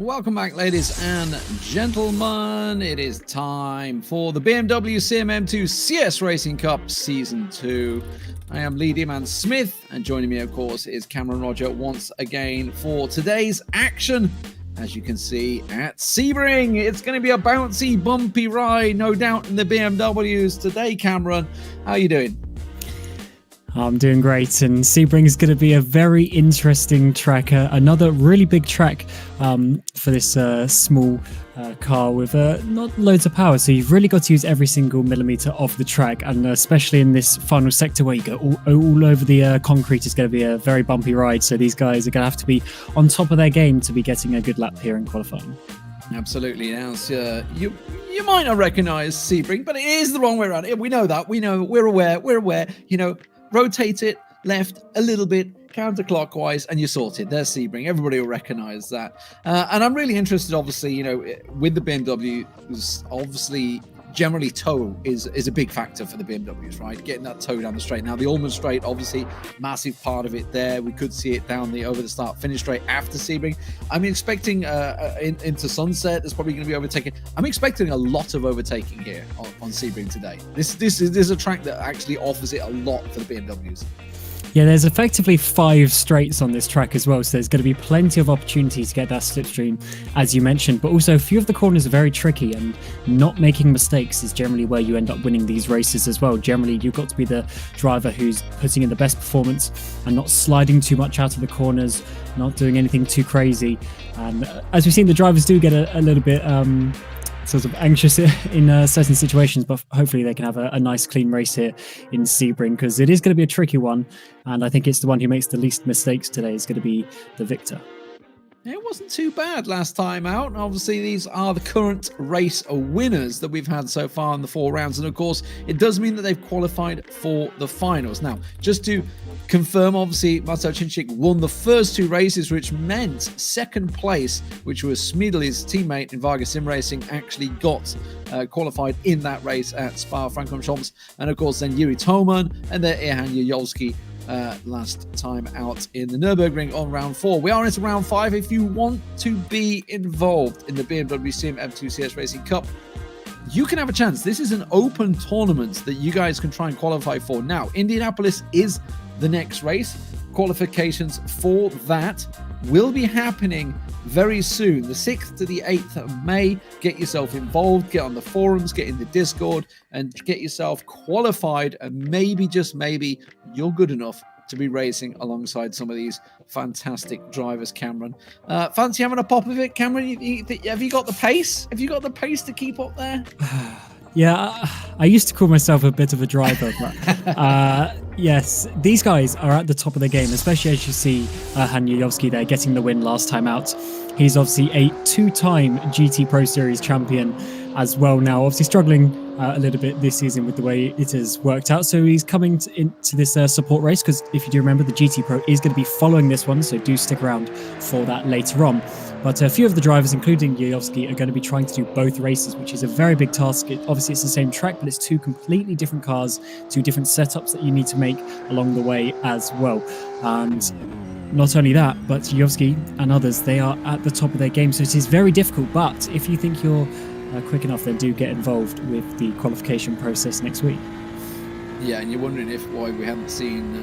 Welcome back, ladies and gentlemen. It is time for the BMW CMM2 CS Racing Cup Season 2. I am Lee D-Man Smith, and joining me, of course, is Cameron Roger once again for today's action. As you can see at Sebring, it's going to be a bouncy, bumpy ride, no doubt, in the BMWs today. Cameron, how are you doing? I'm doing great, and Sebring is going to be a very interesting track. Another really big track for this small car with not loads of power, so you've really got to use every single millimeter of the track, and especially in this final sector where you go all over the concrete, is going to be a very bumpy ride, so these guys are going to have to be on top of their game to be getting a good lap here in qualifying. Absolutely. Now, you might not recognize Sebring, but it is the wrong way around. We know that. We're aware. You know, rotate it left a little bit, counterclockwise, and you're sorted. There's Sebring. Everybody will recognize that. And I'm really interested, obviously, you know, with the BMW, obviously, generally toe is a big factor for the BMWs, right? Getting that toe down the straight. Now, the Ulmann straight, obviously, massive part of it there. We could see it down the over the start finish straight after Sebring. I'm expecting into Sunset, there's probably going to be overtaking. I'm expecting a lot of overtaking here on Sebring today. This is a track that actually offers it a lot for the BMWs. Yeah, there's effectively 5 straights on this track as well, so there's going to be plenty of opportunity to get that slipstream, as you mentioned, but also a few of the corners are very tricky, and not making mistakes is generally where you end up winning these races as well. Generally, you've got to be the driver who's putting in the best performance and not sliding too much out of the corners, not doing anything too crazy. And as we've seen, the drivers do get a little bit sort of anxious in certain situations, but hopefully they can have a nice clean race here in Sebring, because it is going to be a tricky one, and I think it's the one who makes the least mistakes today is going to be the victor. It wasn't too bad last time out. Obviously, these are the current race winners that we've had so far in the 4 rounds. And of course, it does mean that they've qualified for the finals. Now, just to confirm, obviously, Marcel Cinchik won the first 2 races, which meant second place, which was Schmiedl's teammate in Varga Sim Racing, actually got qualified in that race at Spa-Francorchamps. And of course, then Yuri Toman and then Erhan Yujovski last time out in the Nürburgring on round 4. We are into round 5. If you want to be involved in the BMW CMM2 CS Racing Cup, you can have a chance. This is an open tournament that you guys can try and qualify for. Now, Indianapolis is the next race. Qualifications for that will be happening very soon, the 6th to the 8th of May. Get yourself involved, get on the forums, get in the Discord, and get yourself qualified, and maybe, just maybe, you're good enough to be racing alongside some of these fantastic drivers, Cameron. Fancy having a pop of it, Cameron? Have you got the pace? Have you got the pace to keep up there? Yeah, I used to call myself a bit of a driver, but yes, these guys are at the top of their game, especially as you see Han Yujovski there getting the win last time out. He's obviously a 2-time GT Pro Series champion as well now, obviously struggling a little bit this season with the way it has worked out. So he's coming into this support race, because if you do remember, the GT Pro is going to be following this one, so do stick around for that later on. But a few of the drivers, including Yujovski, are going to be trying to do both races, which is a very big task. Obviously, it's the same track, but it's 2 completely different cars, 2 different setups that you need to make along the way as well. And not only that, but Yujovski and others, they are at the top of their game, so it is very difficult. But if you think you're quick enough, then do get involved with the qualification process next week. Yeah, and you're wondering why we haven't seen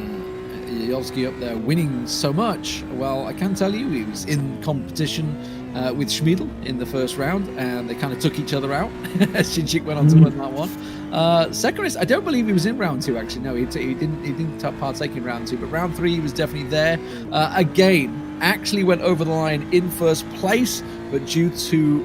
Yujovski up there winning so much. Well, I can tell you he was in competition with Schmiedl in the first round, and they kind of took each other out. Cinchik went on to win that one. Second race, I don't believe he was in round 2, actually. No, he didn't partake in round 2, but round 3 he was definitely there. Again, actually went over the line in first place, but due to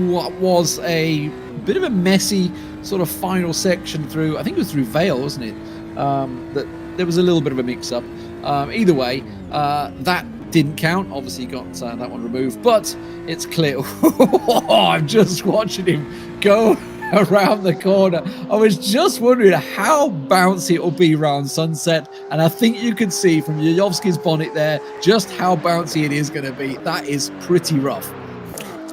what was a bit of a messy sort of final section through, I think it was through Vale, wasn't it? That there was a little bit of a mix-up. Either way, that didn't count. Obviously, he got that one removed, but it's clear. I'm just watching him go around the corner. I was just wondering how bouncy it will be around Sunset, and I think you can see from Yujovski's bonnet there just how bouncy it is going to be. That is pretty rough.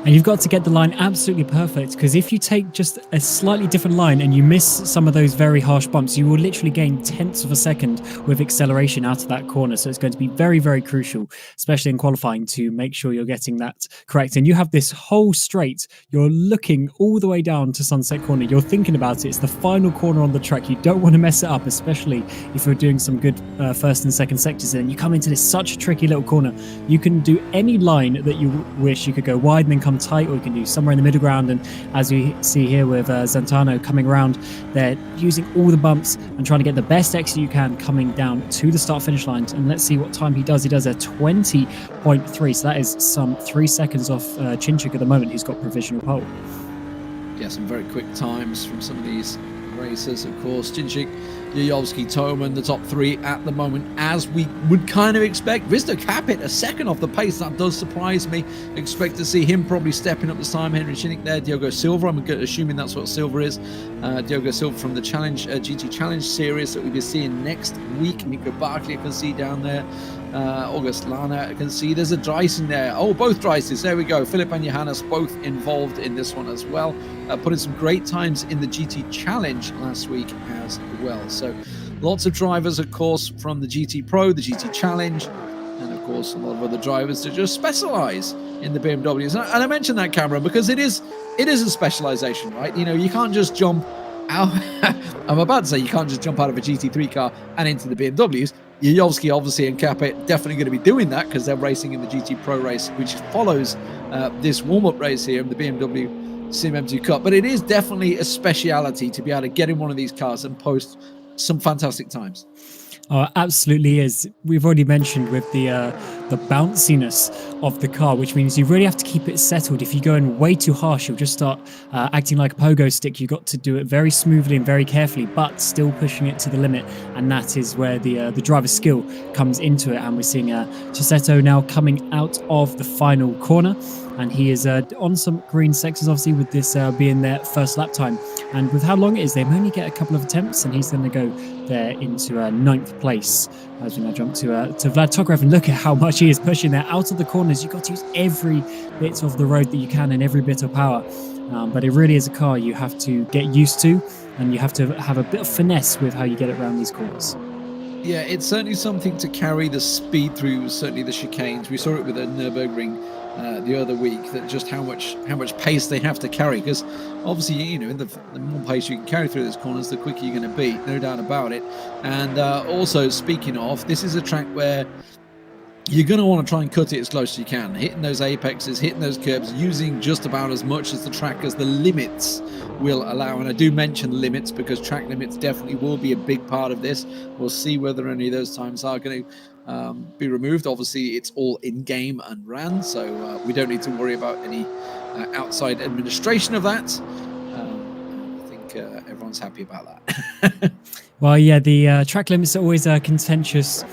And you've got to get the line absolutely perfect, because if you take just a slightly different line and you miss some of those very harsh bumps, you will literally gain tenths of a second with acceleration out of that corner. So it's going to be very, very crucial, especially in qualifying, to make sure you're getting that correct. And you have this whole straight, you're looking all the way down to Sunset Corner. You're thinking about it. It's the final corner on the track. You don't want to mess it up, especially if you're doing some good first and second sectors. And you come into this such a tricky little corner. You can do any line that you wish. You could go wide and then come tight, or you can do somewhere in the middle ground. And as we see here with Zantano coming around, they're using all the bumps and trying to get the best exit you can coming down to the start finish line. And let's see what time he does. He does a 20.3, so that is some 3 seconds off Chinchik at the moment, who's got provisional pole. Yeah, some very quick times from some of these racers, of course. Chinchik, Yuyovsky, Toman, the top three at the moment, as we would kind of expect. Risto Capit a second off the pace. That does surprise me. Expect to see him probably stepping up this time. Henry Chinchik there. Diogo Silva, I'm assuming that's what Silva is. Diogo Silva from the Challenge GT Challenge series that we'll be seeing next week. Nico Barkley I can see down there. August Lana I can see. There's a Dyson there. Oh, both Dysons. There we go. Philip and Johannes both involved in this one as well. Put in some great times in the GT Challenge last week as well. So lots of drivers, of course, from the GT Pro, the GT Challenge, and of course a lot of other drivers that just specialize in the BMWs. And I mentioned that, Cameron, because it is a specialization, right? You know, you can't just jump out. I'm about to say you can't just jump out of a GT3 car and into the BMWs. Yuyovsky, obviously, and Capet definitely going to be doing that because they're racing in the GT Pro race, which follows this warm-up race here in the BMW Sim M2 Cup. But it is definitely a speciality to be able to get in one of these cars and post some fantastic times. Oh, absolutely is. We've already mentioned with the bounciness of the car, which means you really have to keep it settled. If you go in way too harsh, you'll just start acting like a pogo stick. You've got to do it very smoothly and very carefully, but still pushing it to the limit. And that is where the driver's skill comes into it. And we're seeing Chisetto now coming out of the final corner. And he is on some green sectors, obviously, with this being their first lap time. And with how long it is, they only get a couple of attempts, and he's going to go there into 9th place. As we now jump to Vlad Tokarev, and look at how much he is pushing there out of the corners. You've got to use every bit of the road that you can and every bit of power. But it really is a car you have to get used to, and you have to have a bit of finesse with how you get it around these corners. Yeah, it's certainly something to carry the speed through, certainly the chicanes. We saw it with the Nürburgring the other week, that just how much pace they have to carry, because obviously, you know, the more pace you can carry through those corners, the quicker you're going to be, no doubt about it. And also, speaking of, this is a track where you're going to want to try and cut it as close as you can, hitting those apexes, hitting those curbs, using just about as much as the track as the limits will allow. And I do mention limits because track limits definitely will be a big part of this. We'll see whether any of those times are going to be removed. Obviously, it's all in-game and ran, so we don't need to worry about any outside administration of that. I think everyone's happy about that. Well, yeah, the track limits are always a contentious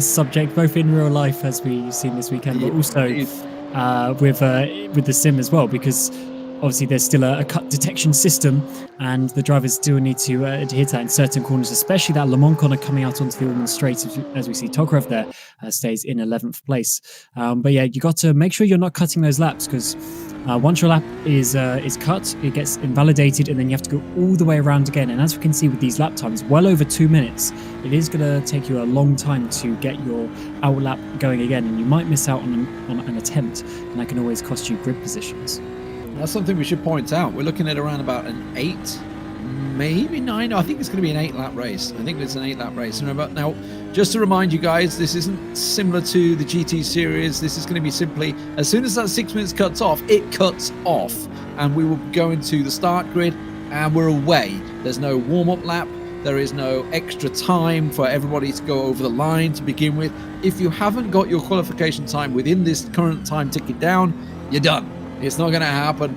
subject, both in real life, as we've seen this weekend, but also with the sim as well, because obviously there's still a cut detection system, and the drivers still need to adhere to that in certain corners, especially that Le Mans corner coming out onto the Ulman Straight, as we see Tokarev there stays in 11th place. But yeah, you got to make sure you're not cutting those laps, because once your lap is cut, it gets invalidated, and then you have to go all the way around again. And as we can see with these lap times, well over 2 minutes, it is going to take you a long time to get your out lap going again, and you might miss out on an attempt, and that can always cost you grid positions. That's something we should point out. We're looking at around about an 8, maybe 9. I think it's going to be an 8-lap race. I think it's an 8-lap race. Now, just to remind you guys, this isn't similar to the GT series. This is going to be simply, as soon as that 6 minutes cuts off, it cuts off. And we will go into the start grid, and we're away. There's no warm-up lap. There is no extra time for everybody to go over the line to begin with. If you haven't got your qualification time within this current time ticking down, you're done. It's not going to happen,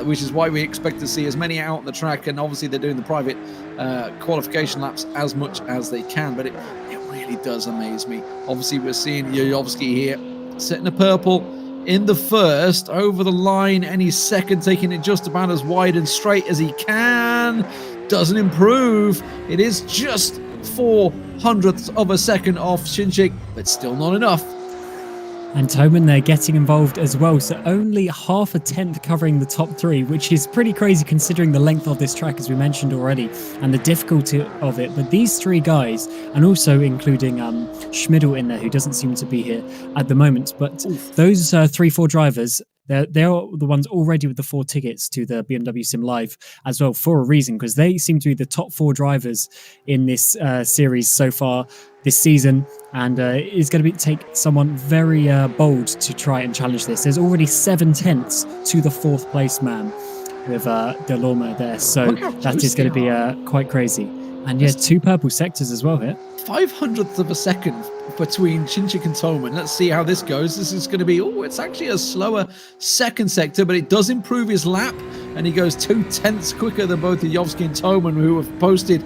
which is why we expect to see as many out on the track, and obviously they're doing the private qualification laps as much as they can, but it really does amaze me. Obviously, we're seeing Yuyovsky here setting a purple in the first, over the line any second, taking it just about as wide and straight as he can. Doesn't improve. It is just 4/100ths of a second off Chinchik, but still not enough. And Toman, they're getting involved as well. So only half a tenth covering the top three, which is pretty crazy considering the length of this track, as we mentioned already, and the difficulty of it. But these three guys, and also including Schmidl in there, who doesn't seem to be here at the moment. But those 3-4 drivers, they're the ones already with the 4 tickets to the BMW Sim Live as well, for a reason, because they seem to be the top 4 drivers in this series so far this season, and it's going to take someone very bold to try and challenge this. There's already 7 tenths to the 4th place man with Delorme there, so that is going to be quite crazy. And yeah, 2 purple sectors as well here. 500th of a second between Chinchik and Toman. Let's see how this goes. This is going to be, it's actually a slower second sector, but it does improve his lap, and he goes 2 tenths quicker than both Yovsky and Toman, who have posted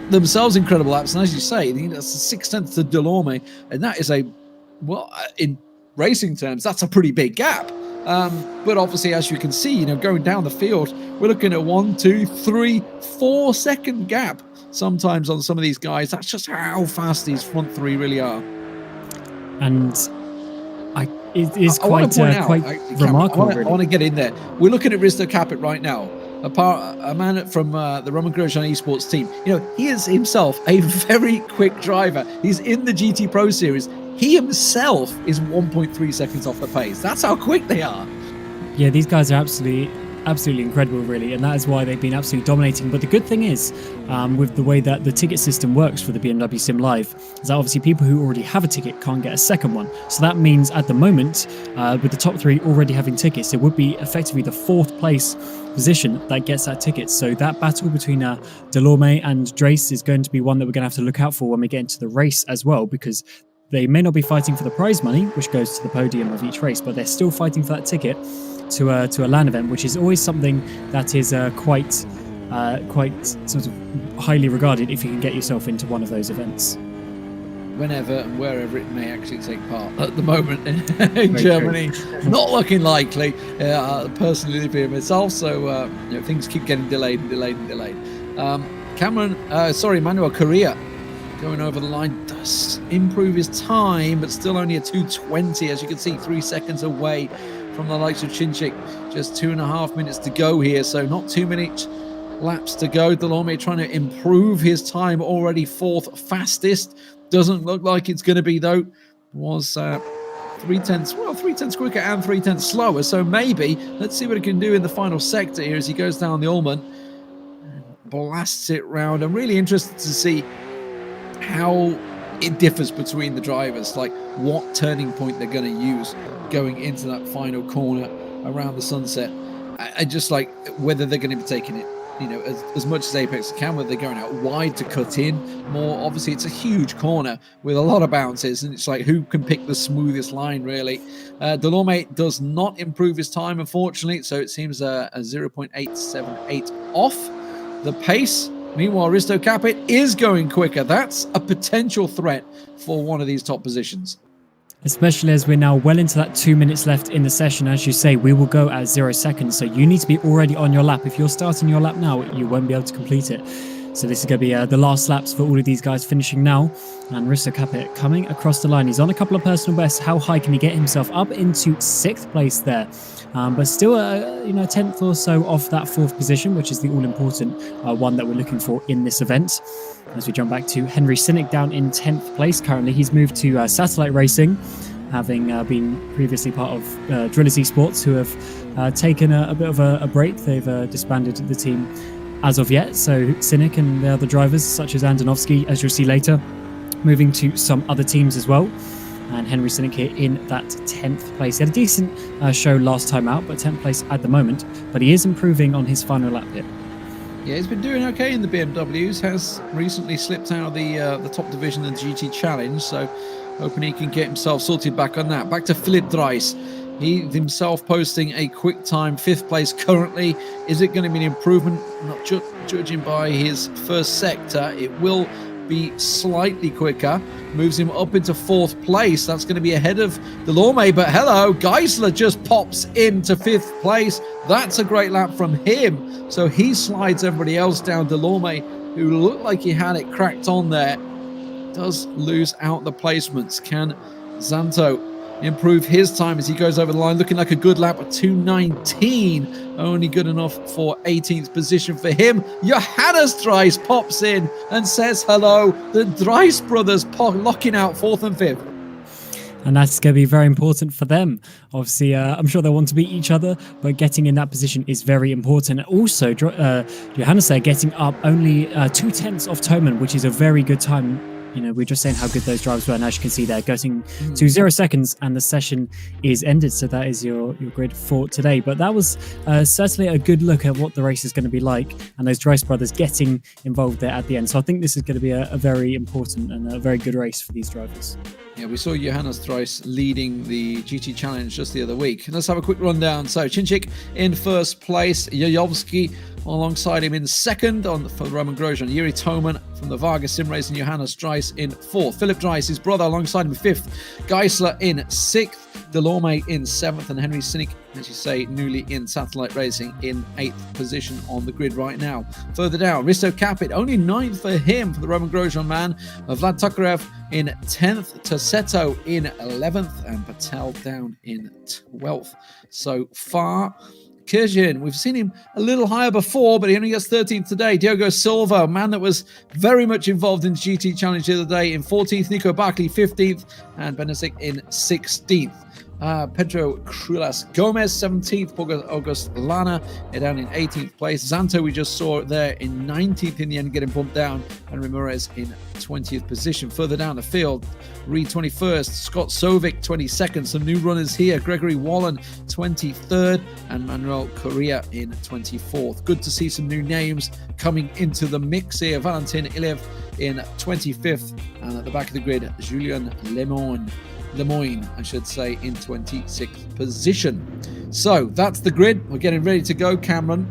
themselves incredible laps. And as you say, that's 6 tenths to Delorme, and that is in racing terms, that's a pretty big gap. But obviously, as you can see, going down the field, we're looking at 1, 2, 3, 4 second gap sometimes on some of these guys. That's just how fast these front 3 really are. And it is quite remarkable. I want to get in there. We're looking at Risto Capit right now. A man from the Roman Grosjean Esports team. He is himself a very quick driver. He's in the GT Pro Series. He himself is 1.3 seconds off the pace. That's how quick they are. Yeah, these guys are absolutely incredible, really, and that is why they've been absolutely dominating. But the good thing is, with the way that the ticket system works for the BMW Sim Live, is that obviously people who already have a ticket can't get a second one. So that means at the moment, with the top 3 already having tickets, it would be effectively the 4th place position that gets that ticket. So that battle between Delorme and Drace is going to be one that we're going to have to look out for when we get into the race as well, because they may not be fighting for the prize money, which goes to the podium of each race, but they're still fighting for that ticket to a LAN event, which is always something that is quite sort of highly regarded if you can get yourself into one of those events. Whenever and wherever it may actually take part. At the moment in Germany, not looking likely. Personally live here myself, so things keep getting delayed. Manuel Correa going over the line does improve his time, but still only a 2:20, as you can see, 3 seconds away from the likes of Chinchik. Just 2.5 minutes to go here, so not too many laps to go. Delorme trying to improve his time, already 4th fastest. Doesn't look like it's going to be, though. Was 3 tenths quicker and 3 tenths slower, so maybe. Let's see what he can do in the final sector here as he goes down the Ullmann and blasts it round. I'm really interested to see how it differs between the drivers, like what turning point they're going to use going into that final corner around the sunset. I just like whether they're going to be taking it, as much as Apex can, whether they're going out wide to cut in more. Obviously, it's a huge corner with a lot of bounces, and it's like who can pick the smoothest line, really. Delorme does not improve his time, unfortunately, so it seems a 0.878 off the pace. Meanwhile, Risto Capit is going quicker. That's a potential threat for one of these top positions. Especially as we're now well into that 2 minutes left in the session. As you say, we will go at 0 seconds. So you need to be already on your lap. If you're starting your lap now, you won't be able to complete it. So this is going to be the last laps for all of these guys finishing now. And Risto Capit coming across the line. He's on a couple of personal bests. How high can he get himself? Up into 6th place there. But still a tenth or so off that 4th position, which is the all-important one that we're looking for in this event. As we jump back to Henry Sinnick down in 10th place currently. He's moved to Satellite Racing, having been previously part of Drillers Esports, who have taken a bit of a break. They've disbanded the team as of yet. So Sinnick and the other drivers, such as Andonovsky, as you'll see later, moving to some other teams as well. And Henry Sinnick here in that 10th place. He had a decent show last time out, but 10th place at the moment. But he is improving on his final lap here. Yeah, he's been doing okay in the BMWs. Has recently slipped out of the top division in the GT Challenge, so hoping he can get himself sorted back on that. Back to Philip Dries. He himself posting a quick time, 5th place currently. Is it going to be an improvement? Not judging by his first sector. It will be slightly quicker. Moves him up into 4th place. That's going to be ahead of Delorme, but hello, Geisler just pops into 5th place. That's a great lap from him. So he slides everybody else down. Delorme, who looked like he had it cracked on there, does lose out the placements. Can Zanto improve his time as he goes over the line, looking like a good lap at 2:19. Only good enough for 18th position for him. Johannes Dries pops in and says hello. The Dries brothers locking out 4th and 5th. And that's going to be very important for them. Obviously, I'm sure they want to beat each other, but getting in that position is very important. Also, Johannes there getting up only 2/10 of Toman, which is a very good time. You know, we're just saying how good those drivers were, and as you can see there, getting to 0 seconds, and the session is ended. So that is your grid for today. But that was certainly a good look at what the race is going to be like, and those Dries brothers getting involved there at the end. So I think this is going to be a very important and a very good race for these drivers. Yeah, we saw Johannes Dries leading the GT Challenge just the other week. Let's have a quick rundown. So Cinčić in first place, Jajovski alongside him in second for Roman Grosjean, Jiri Toman from the Varga Sim Race, and Johannes Dries in fourth. Philip Dries, his brother, alongside him in fifth. Geisler in sixth. Delorme in seventh, and Henry Sinek, as you say, newly in Satellite Racing, in 8th position on the grid right now. Further down, Risto Capit, only 9th for him, for the Roman Grosjean man. Vlad Tokarev in 10th, Tossetto in 11th, and Patel down in 12th. So far, Kirjin, we've seen him a little higher before, but he only gets 13th today. Diogo Silva, a man that was very much involved in the GT Challenge the other day, in 14th. Nico Barkley, 15th, and Benesic in 16th. Pedro Crulas Gomez, 17th. August Lana down in 18th place. Zanto, we just saw there in 19th in the end, getting bumped down, and Ramirez in 20th position. Further down the field, Reed 21st, Scott Sovic 22nd. Some new runners here. Gregory Wallen 23rd, and Manuel Correa in 24th. Good to see some new names coming into the mix here. Valentin Iliev in 25th, and at the back of the grid, Julien Lemoyne, I should say, in 26th position. So that's the grid. We're getting ready to go, Cameron.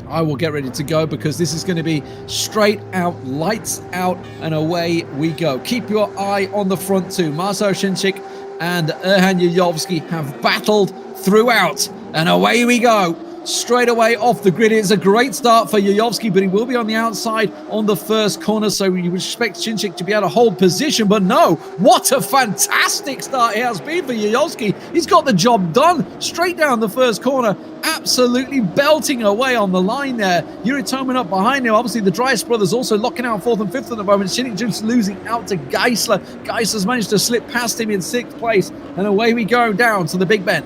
I will get ready to go because this is going to be straight out, lights out, and away we go. Keep your eye on the front two. Marcel Cinčić and Erhan Jajovski have battled throughout, and away we go. Straight away off the grid. It's a great start for Jajovski, but he will be on the outside on the first corner, so you would expect Cinčić to be able to hold position, but no. What a fantastic start it has been for Jajovski. He's got the job done. Straight down the first corner, absolutely belting away on the line there. Jiri Toman up behind him. Obviously, the Dries brothers also locking out 4th and 5th at the moment. Cinčić just losing out to Geisler. Geisler's managed to slip past him in 6th place, and away we go down to the Big Bend.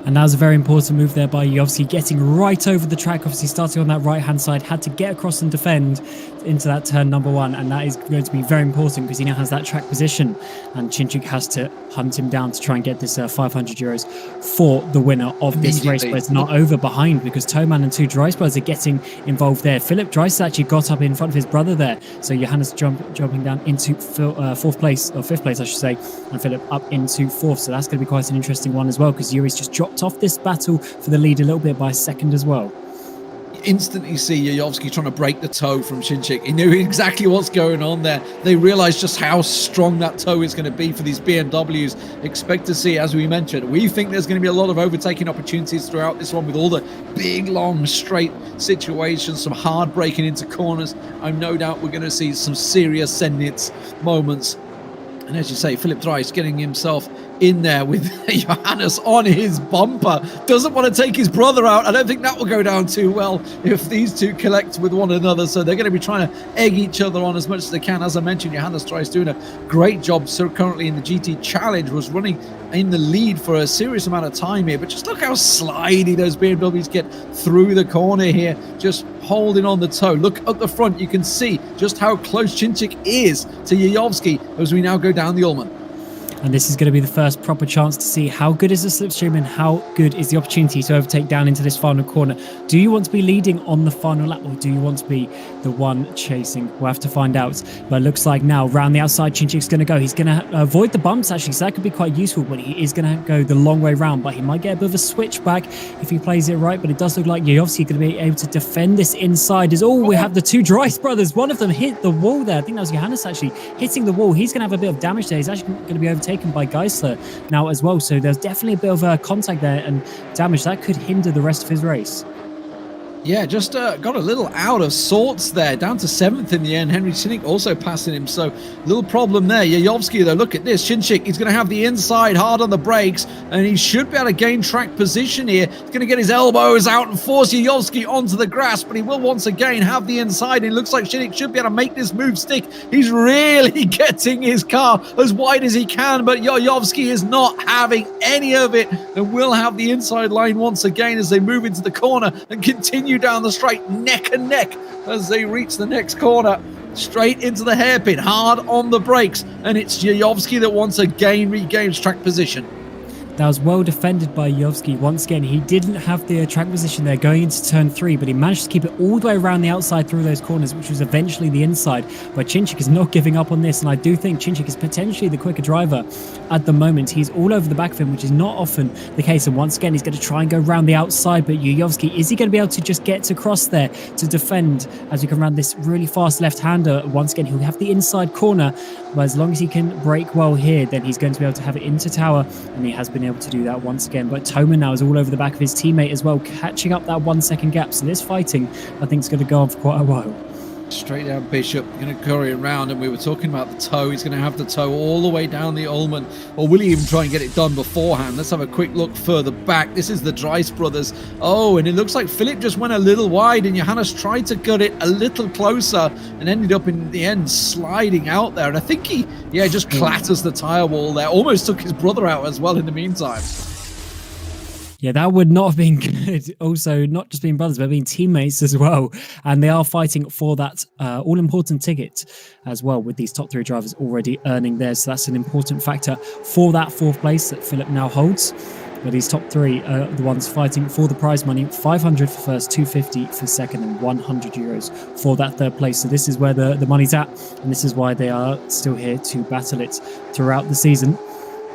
And that was a very important move there by Jajovski, getting right over the track, obviously starting on that right-hand side, had to get across and defend into that turn number 1, and that is going to be very important because he now has that track position, and Cinčić has to hunt him down to try and get this 500 euros for the winner of this race, but it's not over behind because Toman and 2 Dries brothers are getting involved there. Philip Dries actually got up in front of his brother there, so Johannes jumping down into 4th place, or 5th place I should say, and Philip up into 4th, so that's going to be quite an interesting one as well because Yuri's just dropped off this battle for the lead a little bit by a second as well. Instantly see Jajovski trying to break the toe from Cinčić. He knew exactly what's going on there. They realized just how strong that toe is going to be for these BMWs. Expect to see, as we mentioned, we think there's going to be a lot of overtaking opportunities throughout this one with all the big, long, straight situations, some hard braking into corners. I'm no doubt we're going to see some serious Zenitz moments. And as you say, Philip Dries getting himself in there with Johannes on his bumper. Doesn't want to take his brother out. I don't think that will go down too well if these two collect with one another. So they're going to be trying to egg each other on as much as they can. As I mentioned, Johannes Dries doing a great job. So currently in the GT Challenge, was running in the lead for a serious amount of time here. But just look how slidey those BMWs get through the corner here, just holding on the toe. Look up the front, you can see just how close Cinčić is to Jajovski as we now go down the Ullmann. And this is going to be the first proper chance to see how good is the slipstream and how good is the opportunity to overtake down into this final corner. Do you want to be leading on the final lap, or do you want to be the one chasing? We'll have to find out. But it looks like now round the outside Cinčić is going to go. He's going to avoid the bumps actually, so that could be quite useful, but he is going to go the long way round, but he might get a bit of a switchback if he plays it right. But it does look like Jajovski going to be able to defend this inside. We have the 2 Dries brothers. One of them hit the wall there. I think that was Johannes actually hitting the wall. He's going to have a bit of damage there. He's actually going to be overtaken by Geisler now as well, so there's definitely a bit of contact there and damage that could hinder the rest of his race. Yeah, just got a little out of sorts there, down to 7th in the end. Henry Chinchik also passing him, so little problem there. Yayovsky, though, look at this. Chinchik, he's going to have the inside hard on the brakes, and he should be able to gain track position here. He's going to get his elbows out and force Yayovsky onto the grass, but he will once again have the inside. It looks like Chinchik should be able to make this move stick. He's really getting his car as wide as he can, but Yayovsky is not having any of it, and will have the inside line once again as they move into the corner and continue down the straight neck and neck as they reach the next corner, straight into the hairpin, hard on the brakes, and it's Yayovsky that once again regains track position. That was well defended by Yayovsky. Once again, he didn't have the track position there going into turn 3, but he managed to keep it all the way around the outside through those corners, which was eventually the inside. But Chinchik is not giving up on this, and I do think Chinchik is potentially the quicker driver at the moment. He's all over the back of him, which is not often the case. And once again, he's going to try and go around the outside, but Yayovsky, is he going to be able to just get across there to defend as we come around this really fast left-hander? Once again, he'll have the inside corner, but as long as he can brake well here, then he's going to be able to have it into tower, and he has been able to do that once again. But Toman now is all over the back of his teammate as well, catching up that 1 second gap. So this fighting, I think, is going to go on for quite a while. Straight down Bishop, going to curry around, and we were talking about the toe. He's going to have the toe all the way down the Ullmann, or will he even try and get it done beforehand? Let's have a quick look further back. This is the Dries brothers. Oh, and it looks like Philip just went a little wide, and Johannes tried to cut it a little closer and ended up in the end sliding out there. And I think he, just clatters the tire wall there. Almost took his brother out as well in the meantime. Yeah, that would not have been good. Also, not just being brothers, but being teammates as well. And they are fighting for that all-important ticket as well, with these top 3 drivers already earning theirs. So that's an important factor for that 4th place that Philip now holds. But these top 3 are the ones fighting for the prize money: 500 for first, 250 for second, and 100 euros for that 3rd place. So this is where the money's at, and this is why they are still here to battle it throughout the season.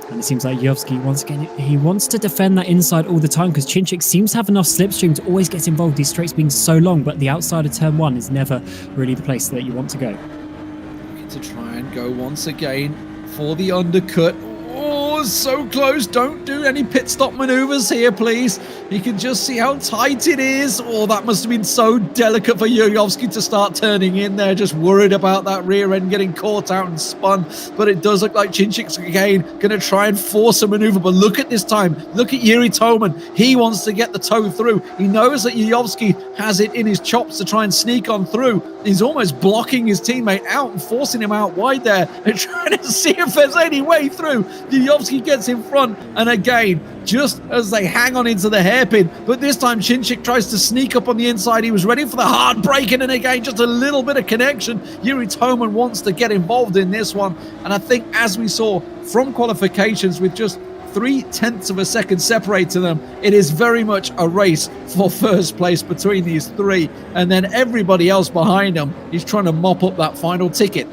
And it seems like Yayovsky, once again, he wants to defend that inside all the time, because Chinchik seems to have enough slipstream to always get involved, these straights being so long, but the outside of turn 1 is never really the place that you want to go. To try and go once again for the undercut. Oh, so close. Don't do any pit stop maneuvers here, please. You can just see how tight it is. Oh, that must have been so delicate for Yayovsky to start turning in there, just worried about that rear end getting caught out and spun. But it does look like Chinchik's again going to try and force a maneuver. But look at this time. Look at Yuri Toman. He wants to get the toe through. He knows that Yayovsky has it in his chops to try and sneak on through. He's almost blocking his teammate out and forcing him out wide there and trying to see if there's any way through. Yayovsky gets in front, and again, just as they hang on into the hairpin, but this time Chinchik tries to sneak up on the inside. He was ready for the hard braking, and again, just a little bit of connection. Yuri Toman wants to get involved in this one, and I think, as we saw from qualifications, with just 0.3 of a second separating them, it is very much a race for first place between these 3, and then everybody else behind them is trying to mop up that final ticket.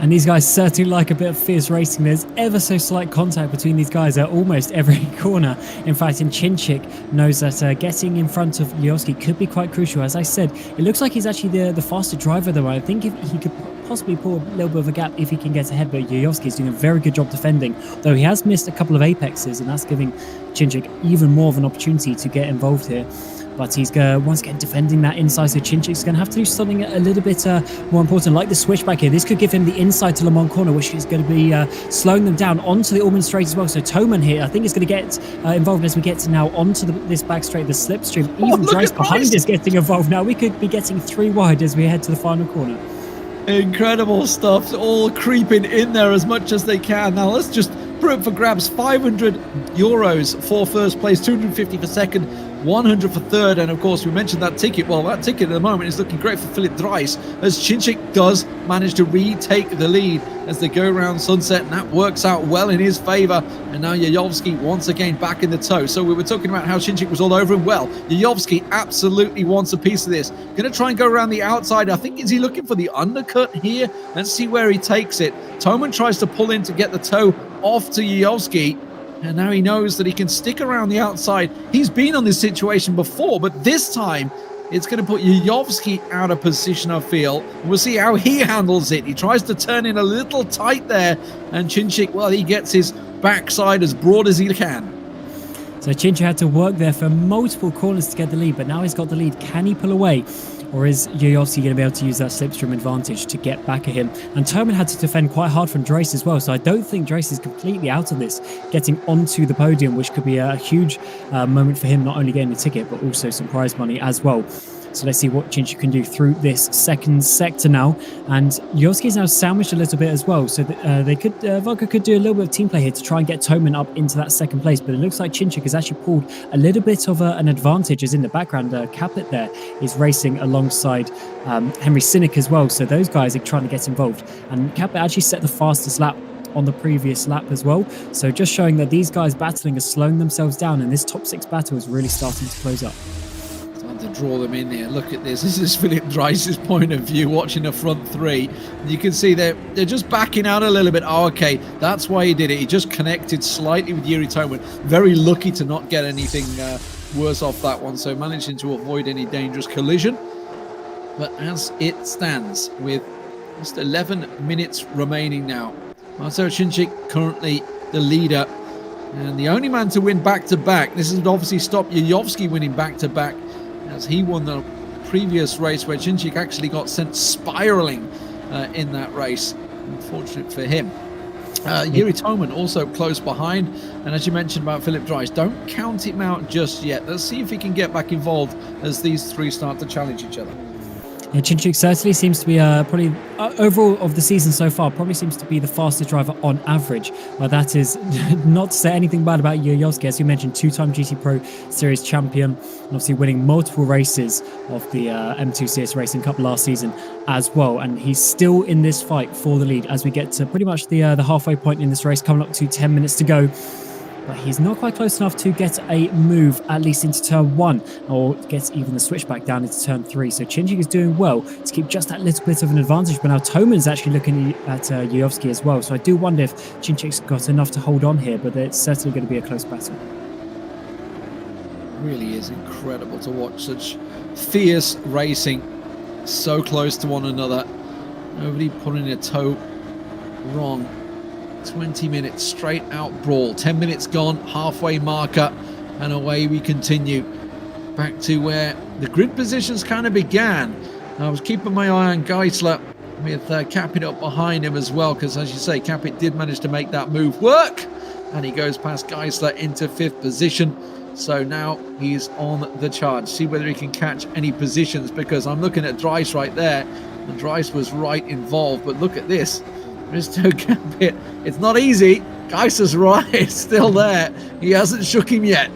And these guys certainly like a bit of fierce racing. There's ever so slight contact between these guys at almost every corner. In fact, Chinchik knows that getting in front of Yayovsky could be quite crucial. As I said, it looks like he's actually the faster driver, though. I think if he could possibly pull a little bit of a gap if he can get ahead, but Yayovsky is doing a very good job defending, though he has missed a couple of apexes, and that's giving Chinchik even more of an opportunity to get involved here. But he's once again defending that inside, so Chinchik's going to have to do something a little bit more important, like the switchback here. This could give him the inside to Le Mans corner, which is going to be slowing them down onto the Ullmann straight as well. So Toman here, I think, is going to get involved as we get to now onto this back straight, the slipstream. Even Dries behind is getting involved now. We could be getting 3 wide as we head to the final corner. Incredible stuff, all creeping in there as much as they can. Now let's just put it for grabs. 500 euros for first place, 250 for second, 100 for third, and of course we mentioned that ticket. Well, that ticket at the moment is looking great for Philip Dries, as Chinchik does manage to retake the lead as they go around Sunset, and that works out well in his favor. And now Yayovsky once again back in the tow. So we were talking about how Chinchik was all over him. Well, Yayovsky absolutely wants a piece of this. Going to try and go around the outside. I think, is he looking for the undercut here? Let's see where he takes it. Toman tries to pull in to get the toe off to Yayovsky, and now he knows that he can stick around the outside. He's been on this situation before, but this time it's going to put Yayovsky out of position, I feel. We'll see how he handles it. He tries to turn in a little tight there, and Chinchik, well, he gets his backside as broad as he can. So Chinchik had to work there for multiple corners to get the lead, but now he's got the lead. Can he pull away? Or is Yuyovski going to be able to use that slipstream advantage to get back at him? And Toman had to defend quite hard from Drace as well, so I don't think Drace is completely out of this, getting onto the podium, which could be a huge moment for him, not only getting the ticket, but also some prize money as well. So let's see what Chinchik can do through this second sector now. And Yuyovski is now sandwiched a little bit as well. So Vodka could do a little bit of team play here to try and get Toman up into that second place. But it looks like Chinchik has actually pulled a little bit of an advantage, as in the background, Caplet there is racing alongside Henry Sinek as well. So those guys are trying to get involved. And Caplet actually set the fastest lap on the previous lap as well. So just showing that these guys battling are slowing themselves down, and this top 6 battle is really starting to close up. To draw them in here. Look at this. This is Philip Dreise's point of view watching the front 3. And you can see they're just backing out a little bit. Oh, okay, that's why he did it. He just connected slightly with Yuri Toman. Very lucky to not get anything worse off that one, so managing to avoid any dangerous collision. But as it stands, with just 11 minutes remaining now, Marcel Chinchik currently the leader and the only man to win back-to-back. This has obviously stopped Yuyovski winning back-to-back, as he won the previous race where Chinchik actually got sent spiraling in that race. Unfortunate for him. Yuri Toman also close behind, and as you mentioned about Philip Dreiss, don't count him out just yet. Let's see if he can get back involved as these 3 start to challenge each other. Yeah, Chinchik certainly seems to be probably overall of the season so far, probably seems to be the fastest driver on average. But that is not to say anything bad about Yuyovski, as you mentioned, 2-time GT Pro Series champion, and obviously winning multiple races of the M2 CS Racing Cup last season as well. And he's still in this fight for the lead as we get to pretty much the halfway point in this race, coming up to 10 minutes to go. But he's not quite close enough to get a move, at least into turn 1, or get even the switchback down into turn 3. So Chinchik is doing well to keep just that little bit of an advantage. But now Toman is actually looking at Yuyovski as well. So I do wonder if Chinchik's got enough to hold on here, but it's certainly going to be a close battle. It really is incredible to watch such fierce racing so close to one another. Nobody putting a toe wrong. 20 minutes straight out brawl. 10 minutes gone, halfway marker, and away we continue back to where the grid positions kind of began. I was keeping my eye on Geisler with Capit up behind him as well, because as you say, Capit did manage to make that move work, and he goes past Geisler into 5th position. So now he's on the charge. See whether he can catch any positions, because I'm looking at Dreiss right there, and Dreiss was right involved. But look at this. Mr. Capit, it's not easy. Geisler's right, still there. He hasn't shook him yet.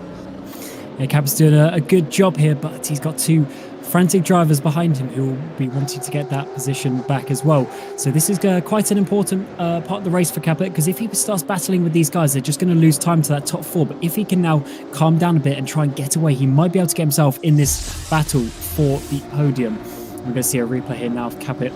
Yeah, Capit's doing a good job here, but he's got 2 frantic drivers behind him who will be wanting to get that position back as well. So this is quite an important part of the race for Capit, because if he starts battling with these guys, they're just going to lose time to that top 4. But if he can now calm down a bit and try and get away, he might be able to get himself in this battle for the podium. We're going to see a replay here now of Capit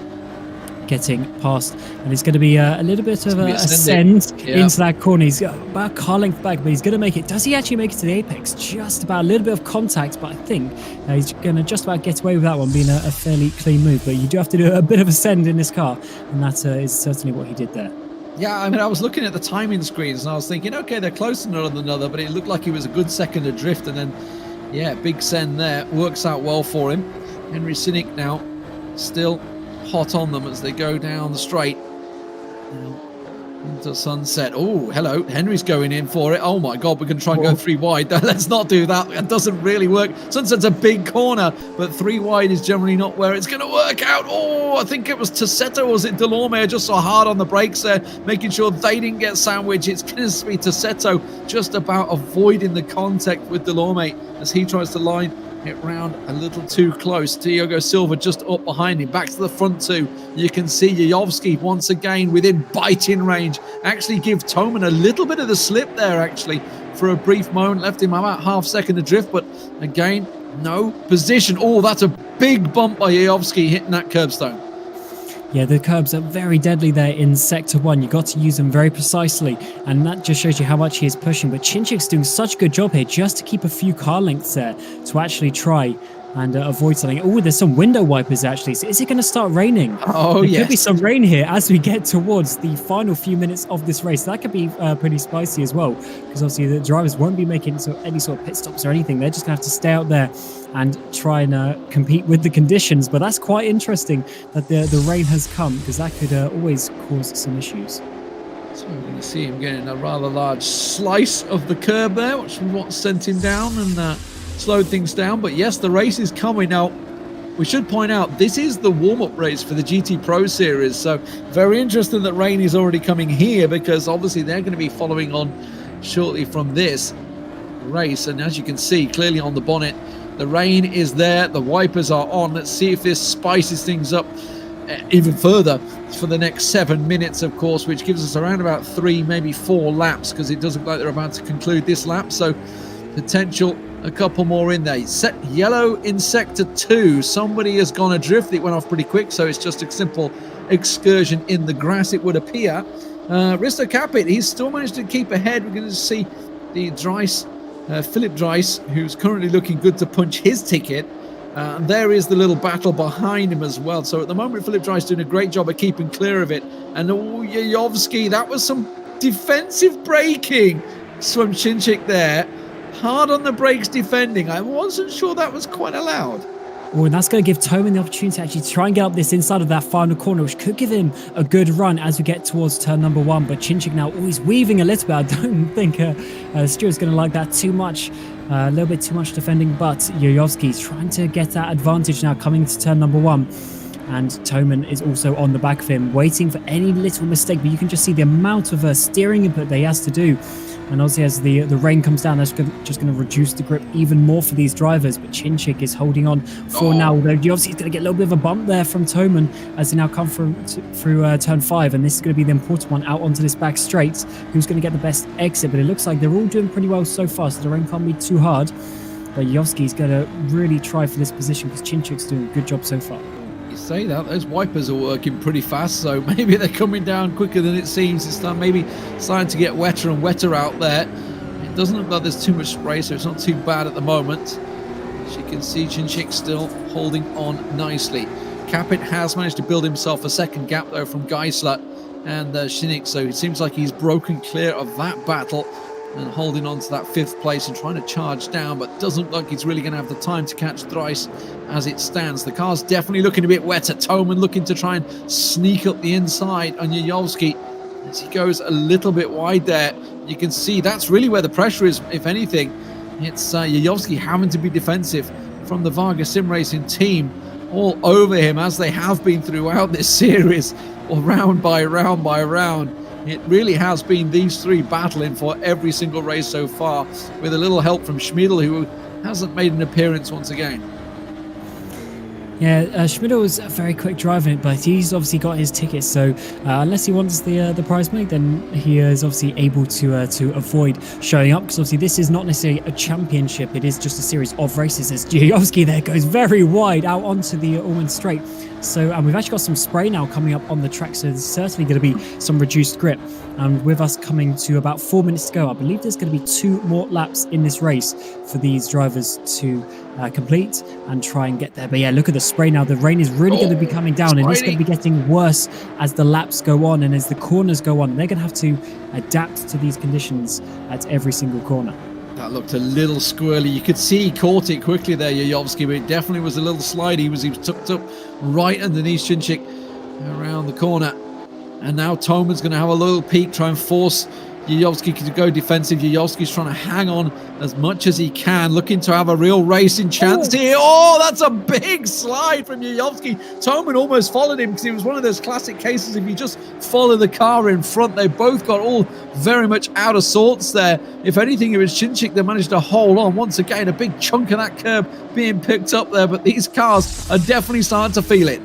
getting past, and it's going to be a little bit of a ascend into that corner. He's about a car length back, but he's going to make it. Does he actually make it to the apex? Just about a little bit of contact, but I think he's going to just about get away with that one, being a fairly clean move. But you do have to do a bit of ascend in this car, and that is certainly what he did there. Yeah, I mean, I was looking at the timing screens and I was thinking, okay, they're closer to one another, but it looked like he was a good second adrift, and then, yeah, big send there. Works out well for him. Henry Sinek now still hot on them as they go down the straight into sunset. Oh, hello, Henry's going in for it. Oh my god, we're going to try and go 3 wide. Let's not do that. That doesn't really work. Sunset's a big corner, but 3 wide is generally not where it's going to work out. Oh, I think it was Tossetto, or was it Delorme? I just saw hard on the brakes there, making sure they didn't get sandwiched. It's going to be Tossetto just about avoiding the contact with Delorme as he tries to line it round a little too close. Diogo Silva just up behind him, back to the front 2. You can see Yuyovski once again within biting range. Actually give Toman a little bit of the slip there, actually, for a brief moment. Left him about half second adrift, but again, no position. Oh, that's a big bump by Yuyovski hitting that curbstone. Yeah, the curbs are very deadly there in Sector 1. You've got to use them very precisely, and that just shows you how much he is pushing. But Chinchik's doing such a good job here just to keep a few car lengths there to actually try and avoid something. Oh, there's some window wipers actually. So is it going to start raining? Oh, there yes. could be some rain here as we get towards the final few minutes of this race. That could be pretty spicy as well, because obviously the drivers won't be making any sort of pit stops or anything. They're just going to have to stay out there and try and compete with the conditions. But that's quite interesting that the rain has come, because that could always cause some issues. So we're going to see him getting a rather large slice of the curb there, which is what sent him down and slowed things down. But yes, the race is coming. Now, we should point out, this is the warm-up race for the GT Pro Series. So very interesting that rain is already coming here, because obviously they're going to be following on shortly from this race. And as you can see clearly on the bonnet, the rain is there, the wipers are on. Let's see if this spices things up even further for the next 7 minutes, of course, which gives us around about 3, maybe 4 laps, because it does look like they're about to conclude this lap. So potential a couple more in there. Set yellow in sector 2. Somebody has gone adrift. It went off pretty quick, so it's just a simple excursion in the grass, it would appear. Risto Capit, he's still managed to keep ahead. We're going to see the Dries, Philip Dries, who's currently looking good to punch his ticket. And there is the little battle behind him as well. So at the moment, Philip Dries doing a great job of keeping clear of it. And Yayovsky, that was some defensive braking from Chinchik there. Hard on the brakes defending. I wasn't sure that was quite allowed. Oh, and that's going to give Toman the opportunity to actually try and get up this inside of that final corner, which could give him a good run as we get towards turn number 1. But Chinchik now always weaving a little bit. I don't think Stuart's going to like that too much. A little bit too much defending, but Yoyovsky's trying to get that advantage now coming to turn number 1. And Toman is also on the back of him, waiting for any little mistake. But you can just see the amount of steering input that he has to do. And obviously as the rain comes down, that's just going to reduce the grip even more for these drivers. But Chinchik is holding on for now. Although obviously he's going to get a little bit of a bump there from Toman as they now come through turn 5. And this is going to be the important one out onto this back straight. Who's going to get the best exit? But it looks like they're all doing pretty well so far, so the rain can't be too hard. But Yovsky's going to really try for this position, because Chinchik's doing a good job so far. Say that those wipers are working pretty fast, so maybe they're coming down quicker than it seems. It's maybe starting to get wetter and wetter out there. It doesn't look like there's too much spray, so it's not too bad at the moment. As you can see, Chinchik still holding on nicely. Capit has managed to build himself a second gap though from Geisler and Shinnik, so it seems like he's broken clear of that battle and holding on to that 5th place and trying to charge down, but doesn't look like he's really going to have the time to catch Thrice as it stands. The car's definitely looking a bit wetter. Toman looking to try and sneak up the inside on Yayovsky as he goes a little bit wide there. You can see that's really where the pressure is, if anything. It's Yayovsky having to be defensive from the Varga Sim Racing team all over him, as they have been throughout this series, or round by round by round. It really has been these 3 battling for every single race so far, with a little help from Schmidl, who hasn't made an appearance once again. Yeah, Schmidl was a very quick driving it, but he's obviously got his ticket, so unless he wants the prize money, then he is obviously able to avoid showing up, because obviously this is not necessarily a championship, it is just a series of races. As Giojowski there goes very wide out onto the Ulman Straight. So we've actually got some spray now coming up on the track, so there's certainly going to be some reduced grip. And with us coming to about 4 minutes to go, I believe there's going to be 2 more laps in this race for these drivers to complete and try and get there. But yeah, look at the spray now. The rain is really going to be coming down, and it's going to be getting worse as the laps go on and as the corners go on. They're going to have to adapt to these conditions at every single corner. That looked a little squirrely. You could see he caught it quickly there, Yayovsky, but it definitely was a little slide. He was tucked up right underneath Chinchik around the corner. And now Toman's going to have a little peek, try and force Yayovsky to go defensive. Yayovsky's trying to hang on as much as he can, looking to have a real racing chance here. Oh, that's a big slide from Yayovsky. Toman almost followed him, because it was one of those classic cases, if you just follow the car in front. They both got all very much out of sorts there. If anything, it was Chinchik that managed to hold on. Once again, a big chunk of that curb being picked up there, but these cars are definitely starting to feel it.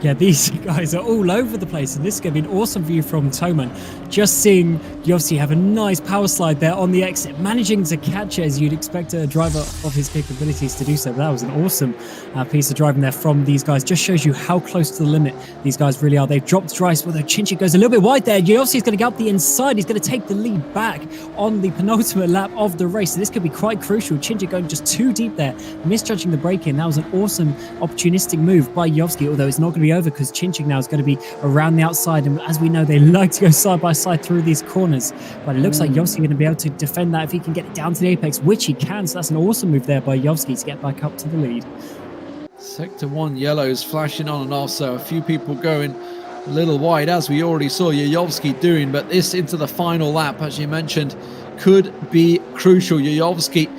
Yeah, these guys are all over the place, and this is going to be an awesome view from Toman. Just seeing Yossi have a nice power slide there on the exit, managing to catch it as you'd expect a driver of his capabilities to do so. But that was an awesome piece of driving there from these guys. Just shows you how close to the limit these guys really are. They've dropped dry, although Chinchik goes a little bit wide there. Yossi's going to get up the inside. He's going to take the lead back on the penultimate lap of the race. So this could be quite crucial. Chinchik going just too deep there, misjudging the braking. That was an awesome opportunistic move by Yovski, although it's not going to be over because Chinchik now is going to be around the outside, and as we know, they like to go side by side through these corners, but it looks like Yovski going to be able to defend that if he can get it down to the apex, which he can. So that's an awesome move there by Yovski to get back up to the lead. Sector 1 yellows flashing on and off, so a few people going a little wide, as we already saw Yayovski doing, but this into the final lap, as you mentioned, could be crucial. Yayovski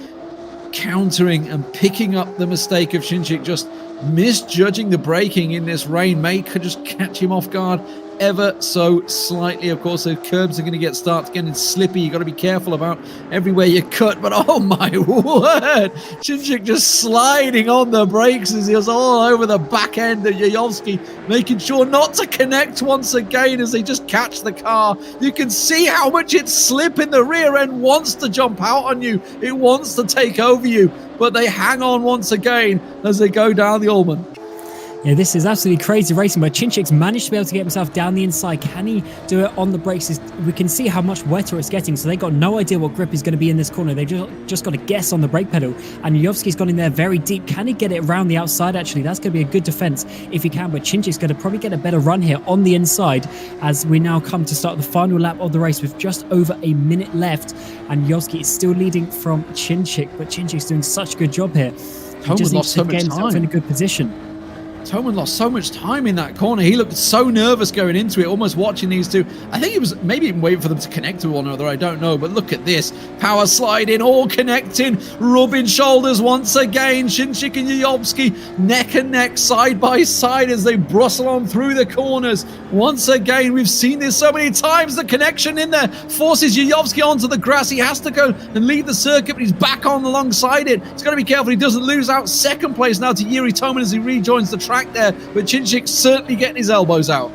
countering and picking up the mistake of Chinchik, just misjudging the braking in this rain. Could just catch him off guard ever so slightly. Of course, those curbs are going to start getting slippy. You got to be careful about everywhere you cut. But oh my word, Chinchik just sliding on the brakes as he was all over the back end of Yayovski, making sure not to connect once again as they just catch the car. You can see how much it's slipping. The rear end wants to jump out on you. It wants to take over you, but they hang on once again as they go down the Ullmann. Yeah, this is absolutely crazy racing, but Chinchik's managed to be able to get himself down the inside. Can he do it on the brakes? We can see how much wetter it's getting, so they got no idea what grip is going to be in this corner. They just got to guess on the brake pedal, and Yovski's gone in there very deep. Can he get it around the outside? Actually, that's going to be a good defense if he can, but Chinchik's going to probably get a better run here on the inside as we now come to start the final lap of the race with just over a minute left, and Yovski is still leading from Chinchik, but Chinchik's doing such a good job here. He just needs to get himself in a good position. Toman lost so much time in that corner. He looked so nervous going into it, almost watching these two. I think it was maybe even waiting for them to connect to one another. I don't know. But look at this. Power sliding, all connecting, rubbing shoulders once again. Chinchik and Yayovski neck and neck, side by side as they bustle on through the corners. Once again, we've seen this so many times. The connection in there forces Yayovski onto the grass. He has to go and leave the circuit, but he's back on alongside it. He's got to be careful he doesn't lose out. Second place now to Yuri Toman as he rejoins the track there, but Chinchik certainly getting his elbows out.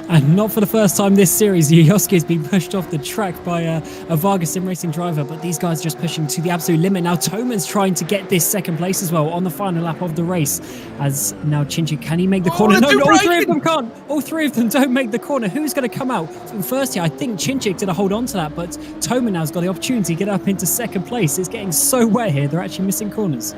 And not for the first time this series, Yayovski has been pushed off the track by a Vargas Sim Racing driver, but these guys are just pushing to the absolute limit. Now Toman's trying to get this second place as well on the final lap of the race, as now Chinchik, can he make the corner? No, all three of them can't. All three of them don't make the corner. Who's going to come out first here? I think Chinchik did a hold on to that, but Toman now's got the opportunity to get up into second place. It's getting so wet here, they're actually missing corners.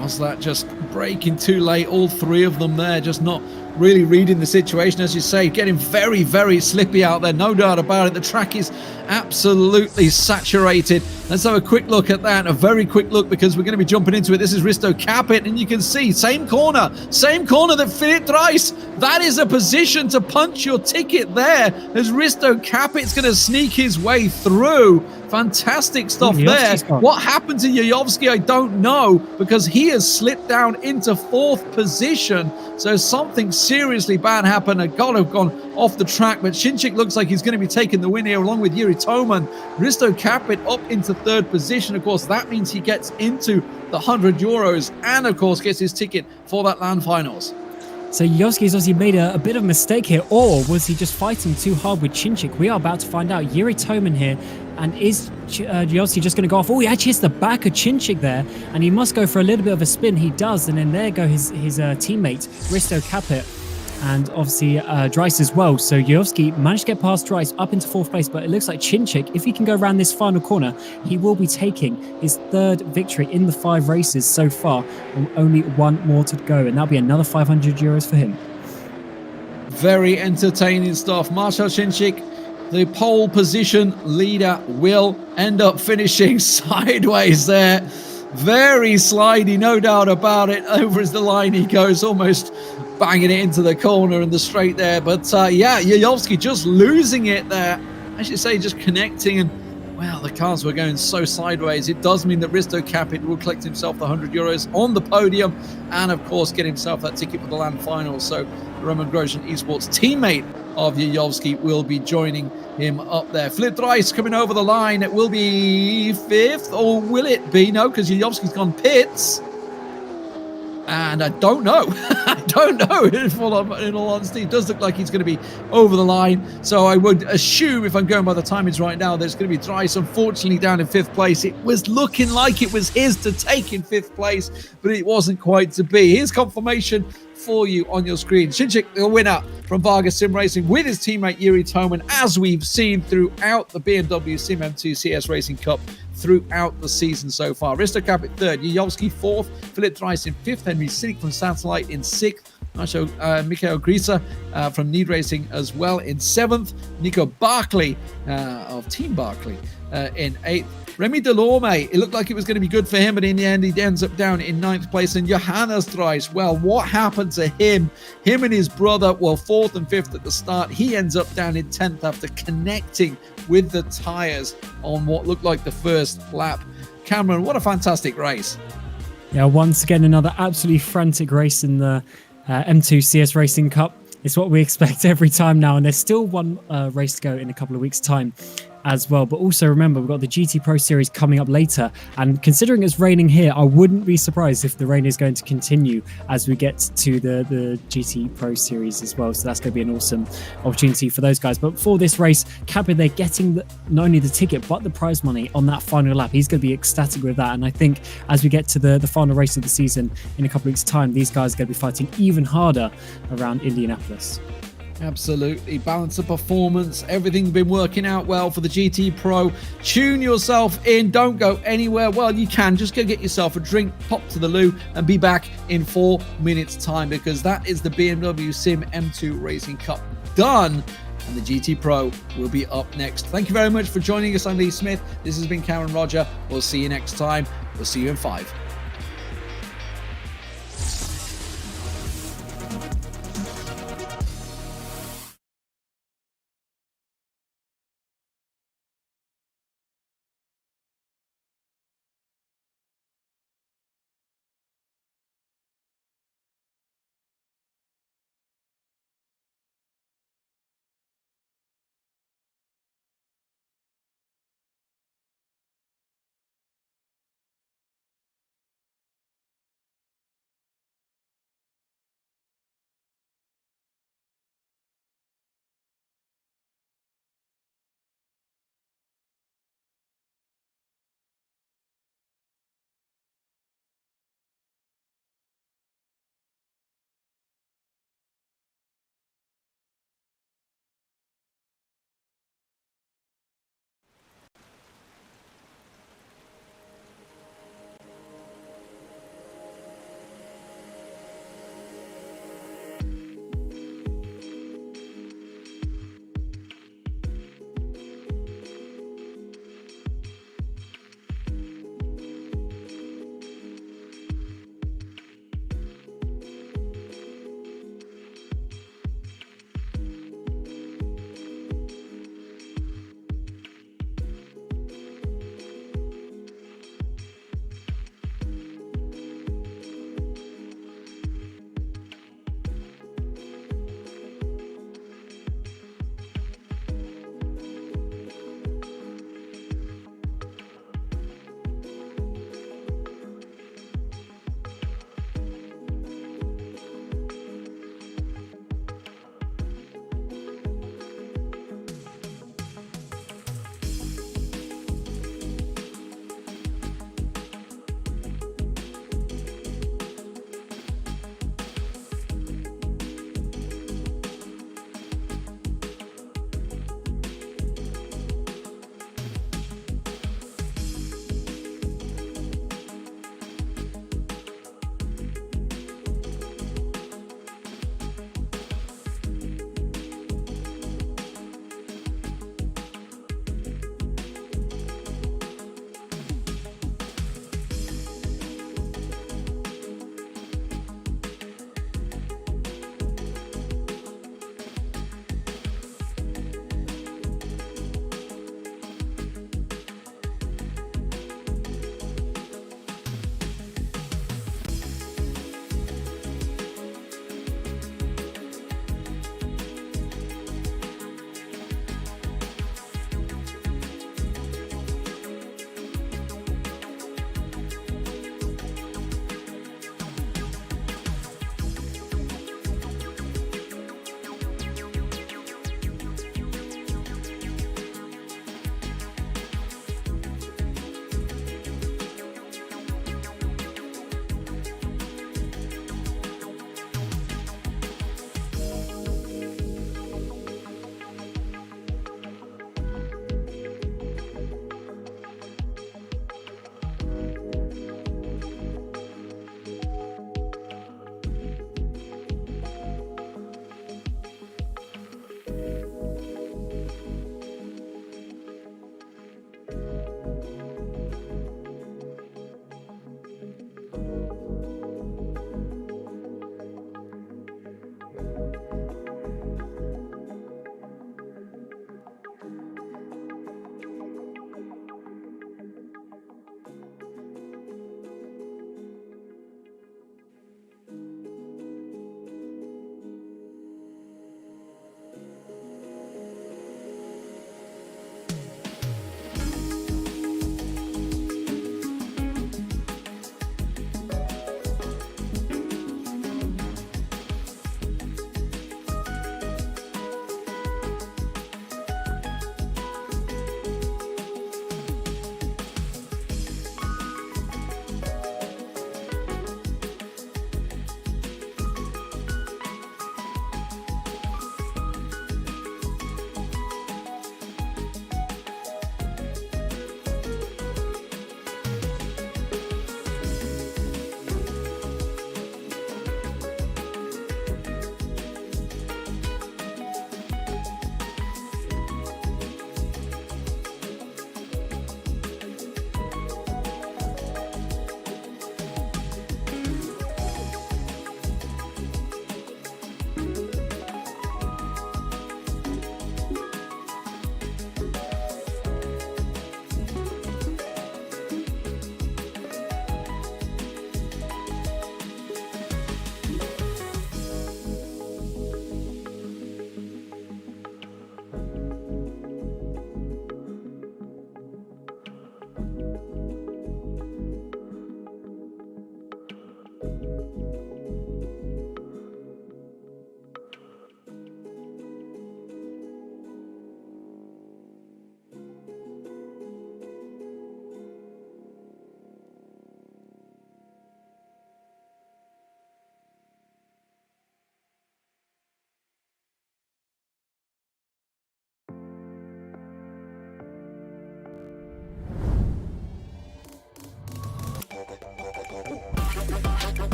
Was that just braking too late? All three of them there, just not really reading the situation, as you say, getting very, very slippy out there, no doubt about it. The track is absolutely saturated. Let's have a quick look at that, a very quick look, because we're going to be jumping into it. This is Risto Capit, and you can see, same corner that Philip Dries. That is a position to punch your ticket there, as Risto Capit's going to sneak his way through. Fantastic stuff there. What happened to Yayovski, I don't know, because he has slipped down into fourth position. So something seriously bad happened. I got to have gone off the track, but Chinchik looks like he's going to be taking the win here along with Yuri Toman. Risto Capit up into third position. Of course, that means he gets into the €100 and, of course, gets his ticket for that land finals. So Yovski's obviously made a bit of a mistake here, or was he just fighting too hard with Chinchik? We are about to find out. Yuri Toman here, and is Yovski just going to go off? Oh, he actually hits the back of Chinchik there, and he must go for a little bit of a spin. He does, and then there go his teammate, Risto Capit, and obviously Dries as well. So Yovski managed to get past Dries up into fourth place, but it looks like Chinchik, if he can go around this final corner, he will be taking his third victory in the 5 races so far, and only one more to go, and that'll be another €500 for him. Very entertaining stuff. Marshall Chinchik, the pole position leader, will end up finishing sideways there. Very slidey, no doubt about it. Over as the line he goes, almost banging it into the corner and the straight there. But yeah, Yayovski just losing it there. As you say, just connecting, and well, the cars were going so sideways. It does mean that Risto Capit will collect himself the €100 on the podium, and of course get himself that ticket for the land final. So Roman Grosjean Esports teammate of Yayovski will be joining him up there. Flip Dries coming over the line. It will be 5th, or will it be? No, because Yayovski's gone pits. And I don't know. I don't know. In all honesty, it does look like he's going to be over the line. So I would assume, if I'm going by the timings right now, there's going to be Dries, unfortunately, down in 5th place. It was looking like it was his to take in 5th place, but it wasn't quite to be. Here's confirmation for you on your screen. Shinchik, the winner from Vargas Sim Racing with his teammate Yuri Toman, as we've seen throughout the BMW Sim M2 CS Racing Cup throughout the season so far. Risto Capit 3rd, Yuyovski 4th, Philip Dries in 5th, Henry Sinek from Satellite in 6th, Mikhail Grisa from Need Racing as well in 7th, Nico Barkley of Team Barkley in 8th. Remy Delorme, it looked like it was going to be good for him, but in the end, he ends up down in 9th place. And Johannes Dries, well, what happened to him? Him and his brother, well, 4th and 5th at the start. He ends up down in 10th after connecting with the tyres on what looked like the first lap. Cameron, what a fantastic race. Yeah, once again, another absolutely frantic race in the M2 CS Racing Cup. It's what we expect every time now, and there's still one race to go in a couple of weeks' time as well. But also remember, we've got the GT Pro Series coming up later, and considering it's raining here, I wouldn't be surprised if the rain is going to continue as we get to the GT Pro Series as well. So that's going to be an awesome opportunity for those guys. But for this race, Capit, they're getting not only the ticket but the prize money on that final lap. He's going to be ecstatic with that, and I think as we get to the final race of the season in a couple of weeks' time, these guys are going to be fighting even harder around Indianapolis. Absolutely. Balance of performance. Everything's been working out well for the GT Pro. Tune yourself in. Don't go anywhere. Well, you can. Just go get yourself a drink, pop to the loo, and be back in 4 minutes' time, because that is the BMW Sim M2 Racing Cup done. And the GT Pro will be up next. Thank you very much for joining us. I'm Lee Smith. This has been Cameron Roger. We'll see you next time. We'll see you in 5.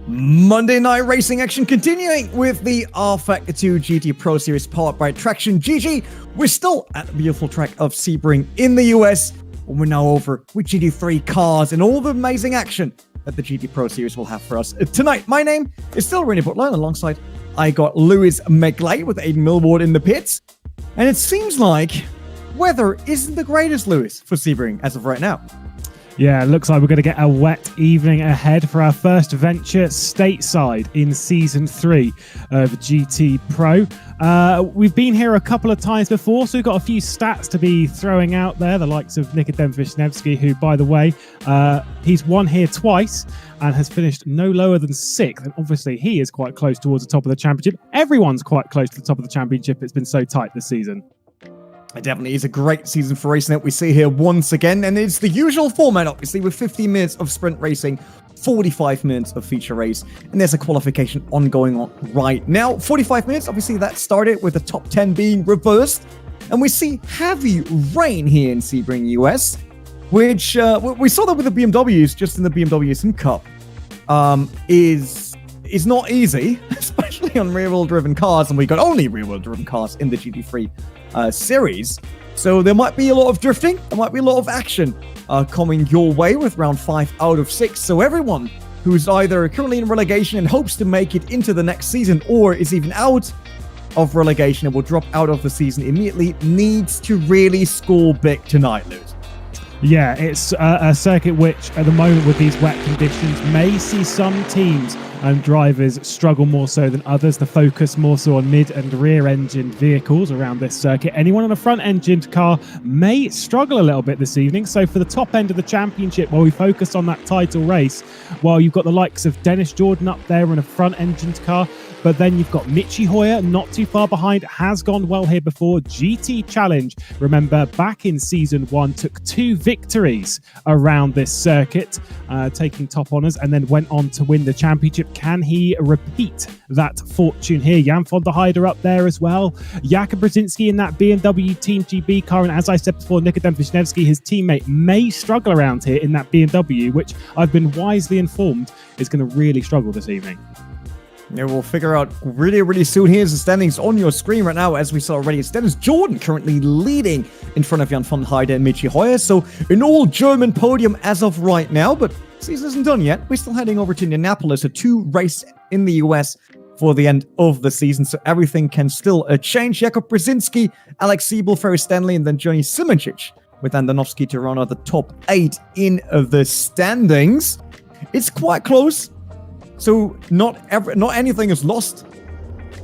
Monday night racing action continuing with the rFactor 2 GT Pro Series powered by Traction GG. We're still at the beautiful track of Sebring in the US. We're now over with GT3 cars and all the amazing action that the GT Pro Series will have for us tonight. My name is still Rennie Butler, and alongside I got Lewis McGlade with Aiden Millward in the pits. And it seems like weather isn't the greatest, Lewis, for Sebring as of right now. Yeah, it looks like we're going to get a wet evening ahead for our first venture stateside in Season 3 of GT Pro. We've been here a couple of times before, so we've got a few stats to be throwing out there, the likes of Nikodem Wisniewski, who, by the way, he's won here twice and has finished no lower than 6th, and obviously he is quite close towards the top of the championship. Everyone's quite close to the top of the championship. It's been so tight this season. It definitely is a great season for racing that we see here once again, and it's the usual format, obviously, with 50 minutes of sprint racing, 45 minutes of feature race, and there's a qualification ongoing on right now. 45 minutes, obviously, that started with the top 10 being reversed, and we see heavy rain here in Sebring, US, which we saw that with the BMWs, just in the BMW Sim Cup, is not easy, especially on rear-wheel driven cars, and we got only rear-wheel driven cars in the GT3 series. So there might be a lot of drifting, there might be a lot of action coming your way with round 5 out of 6. So everyone who's either currently in relegation and hopes to make it into the next season, or is even out of relegation and will drop out of the season immediately, needs to really score big tonight, Lewis. Yeah, it's a circuit which, at the moment with these wet conditions, may see some teams and drivers struggle more so than others. The focus more so on mid and rear engined vehicles around this circuit. Anyone on a front engined car may struggle a little bit this evening. So for the top end of the championship, while we focus on that title race, while you've got the likes of Dennis Jordan up there in a front engined car, but then you've got Michi Hoyer not too far behind, has gone well here before. GT Challenge, remember, back in Season 1, took 2 victories around this circuit, taking top honours, and then went on to win the championship. Can he repeat that fortune here? Jan von der Heyde up there as well. Jakub Brzezinski in that BMW Team GB car, and as I said before, Nikodem Wisniewski, his teammate, may struggle around here in that BMW, which I've been wisely informed is going to really struggle this evening. Yeah, we'll figure out really soon. Here's the standings on your screen right now. As we saw already, it's Dennis Jordan currently leading in front of Jan von der Heyde and Michi Hoyer. So an all-German podium as of right now, but season isn't done yet. We're still heading over to Indianapolis, a 2 race in the US for the end of the season, so everything can still change. Jakub Brzezinski, Alex Siebel, Ferry Stanley, and then Johnny Simoncic with Andonovski to run out the top 8 in the standings. It's quite close. So not anything is lost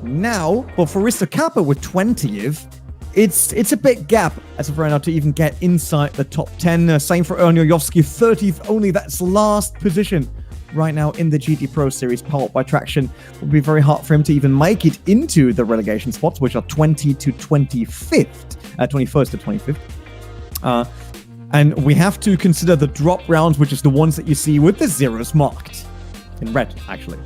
now, but for Risto Kappa with 20th, it's a big gap as of right now to even get inside the top 10. Same for Ernie Ojovski, 30th only. That's last position right now in the GT Pro Series powered by Traction. It will be very hard for him to even make it into the relegation spots, which are 20 to 25th, 21st to 25th. And we have to consider the drop rounds, which is the ones that you see with the zeros marked. In red, actually.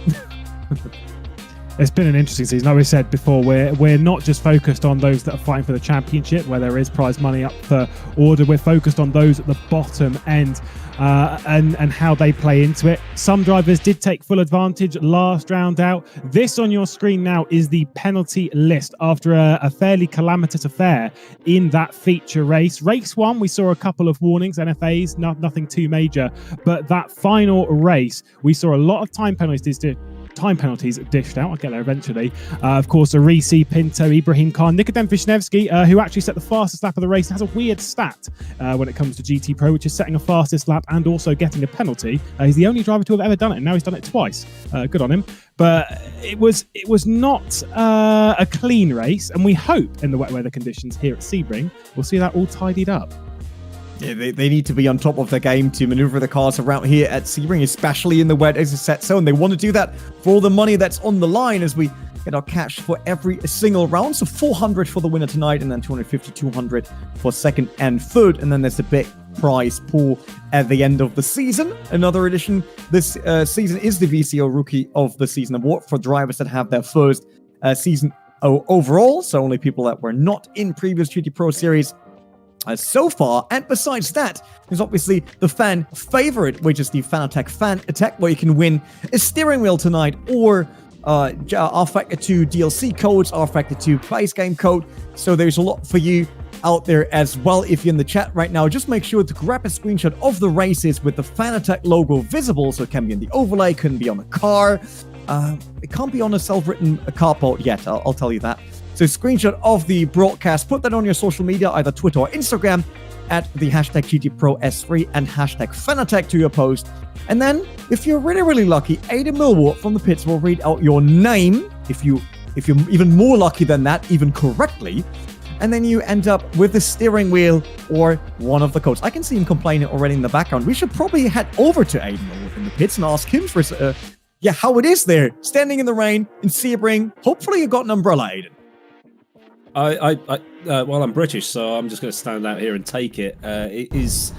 It's been an interesting season. Like we said before, we're not just focused on those that are fighting for the championship, where there is prize money up for order. We're focused on those at the bottom end and how they play into it. Some drivers did take full advantage last round out. This on your screen now is the penalty list after a fairly calamitous affair in that feature race. Race 1, we saw a couple of warnings, NFAs, nothing too major. But that final race, we saw a lot of time penalties dished out. I'll get there eventually. Of course, Arisi, Pinto, Ibrahim Khan, Nikodem Wisniewski, who actually set the fastest lap of the race, has a weird stat when it comes to GT Pro, which is setting a fastest lap and also getting a penalty. He's the only driver to have ever done it, and now he's done it twice. Good on him. But it was not a clean race, and we hope in the wet weather conditions here at Sebring, we'll see that all tidied up. Yeah, they need to be on top of their game to maneuver the cars around here at Sebring, especially in the wet as a set zone. They want to do that for all the money that's on the line as we get our cash for every single round. So 400 for the winner tonight, and then 250, 200 for second and third. And then there's a big prize pool at the end of the season. Another addition this season is the VCO Rookie of the Season award for drivers that have their first season overall. So only people that were not in previous GT Pro Series so far. And besides that, there's obviously the fan favorite, which is the Fanatec Fan Attack, where you can win a steering wheel tonight, or rFactor 2 DLC codes, rFactor 2 base game code. So there's a lot for you out there as well. If you're in the chat right now, just make sure to grab a screenshot of the races with the Fanatec logo visible. So it can be in the overlay, couldn't be on a car. It can't be on a self-written carport yet, I'll tell you that. So screenshot of the broadcast, put that on your social media, either Twitter or Instagram, at the hashtag GTProS3 and hashtag Fanatec to your post. And then, if you're really, really lucky, Heyde Millward from the pits will read out your name, if you're even more lucky than that, even correctly. And then you end up with the steering wheel or one of the codes. I can see him complaining already in the background. We should probably head over to Heyde Millward in the pits and ask him for how it is there, standing in the rain in Sebring. Hopefully you got an umbrella, Aiden. Well, I'm British, so I'm just going to stand out here and take it. It is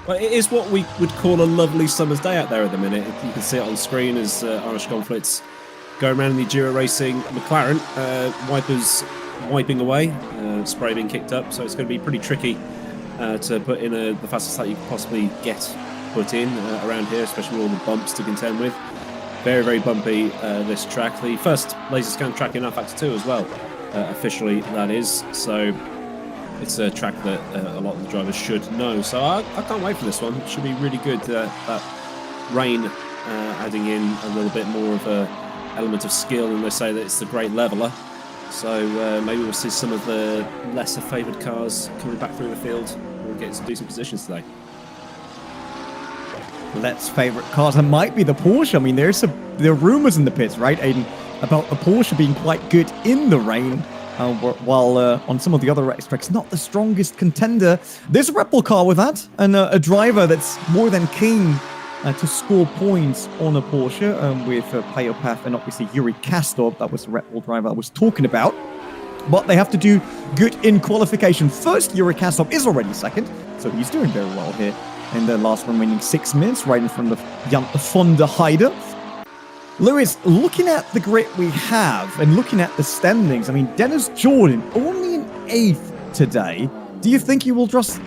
what we would call a lovely summer's day out there at the minute. You can see it on screen as Irish Conflicts go around in the Enduro Racing McLaren. Wipers wiping away, spray being kicked up, so it's going to be pretty tricky to put in the fastest lap you could possibly get put in around here, especially with all the bumps to contend with. Very, very bumpy, this track. The first laser scan track in rFactor 2 as well. Officially, that is. So it's a track that a lot of the drivers should know. So I can't wait for this one. It should be really good. That rain adding in a little bit more of a element of skill, and they say that it's the great leveler. So maybe we'll see some of the lesser favoured cars coming back through the field. We'll get some decent positions today. Less favorite cars. It might be the Porsche. I mean, there are rumors in the pits, right, Aiden, about the Porsche being quite good in the rain, while on some of the other racetracks, not the strongest contender. There's a Red Bull car with that, and a driver that's more than keen to score points on a Porsche, with Payopath and obviously Yuri Kastorp. That was the Red Bull driver I was talking about. But they have to do good in qualification. First, Yuri Kastorp is already second, so he's doing very well here in the last remaining 6 minutes, right in front of von der Heyde. Lewis, looking at the grid we have and looking at the standings, I mean, Dennis Jordan only in 8th today. Do you think he will just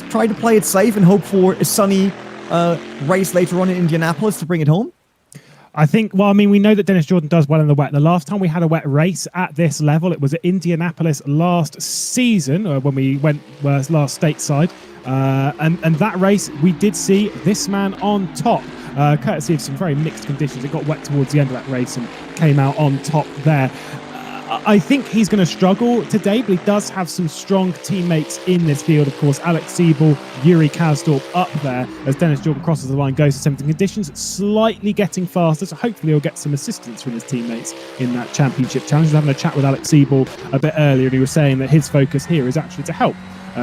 try to play it safe and hope for a sunny race later on in Indianapolis to bring it home? I think, well, I mean, we know that Dennis Jordan does well in the wet. The last time we had a wet race at this level, it was at Indianapolis last season, when we went last stateside. And that race, we did see this man on top, courtesy of some very mixed conditions. It got wet towards the end of that race and came out on top there. I think he's going to struggle today, but he does have some strong teammates in this field. Of course, Alex Siebel, Yuri Kastorp up there as Dennis Jordan crosses the line, goes to 17 conditions, slightly getting faster. So hopefully he'll get some assistance from his teammates in that championship challenge. I was having a chat with Alex Siebel a bit earlier, and he was saying that his focus here is actually to help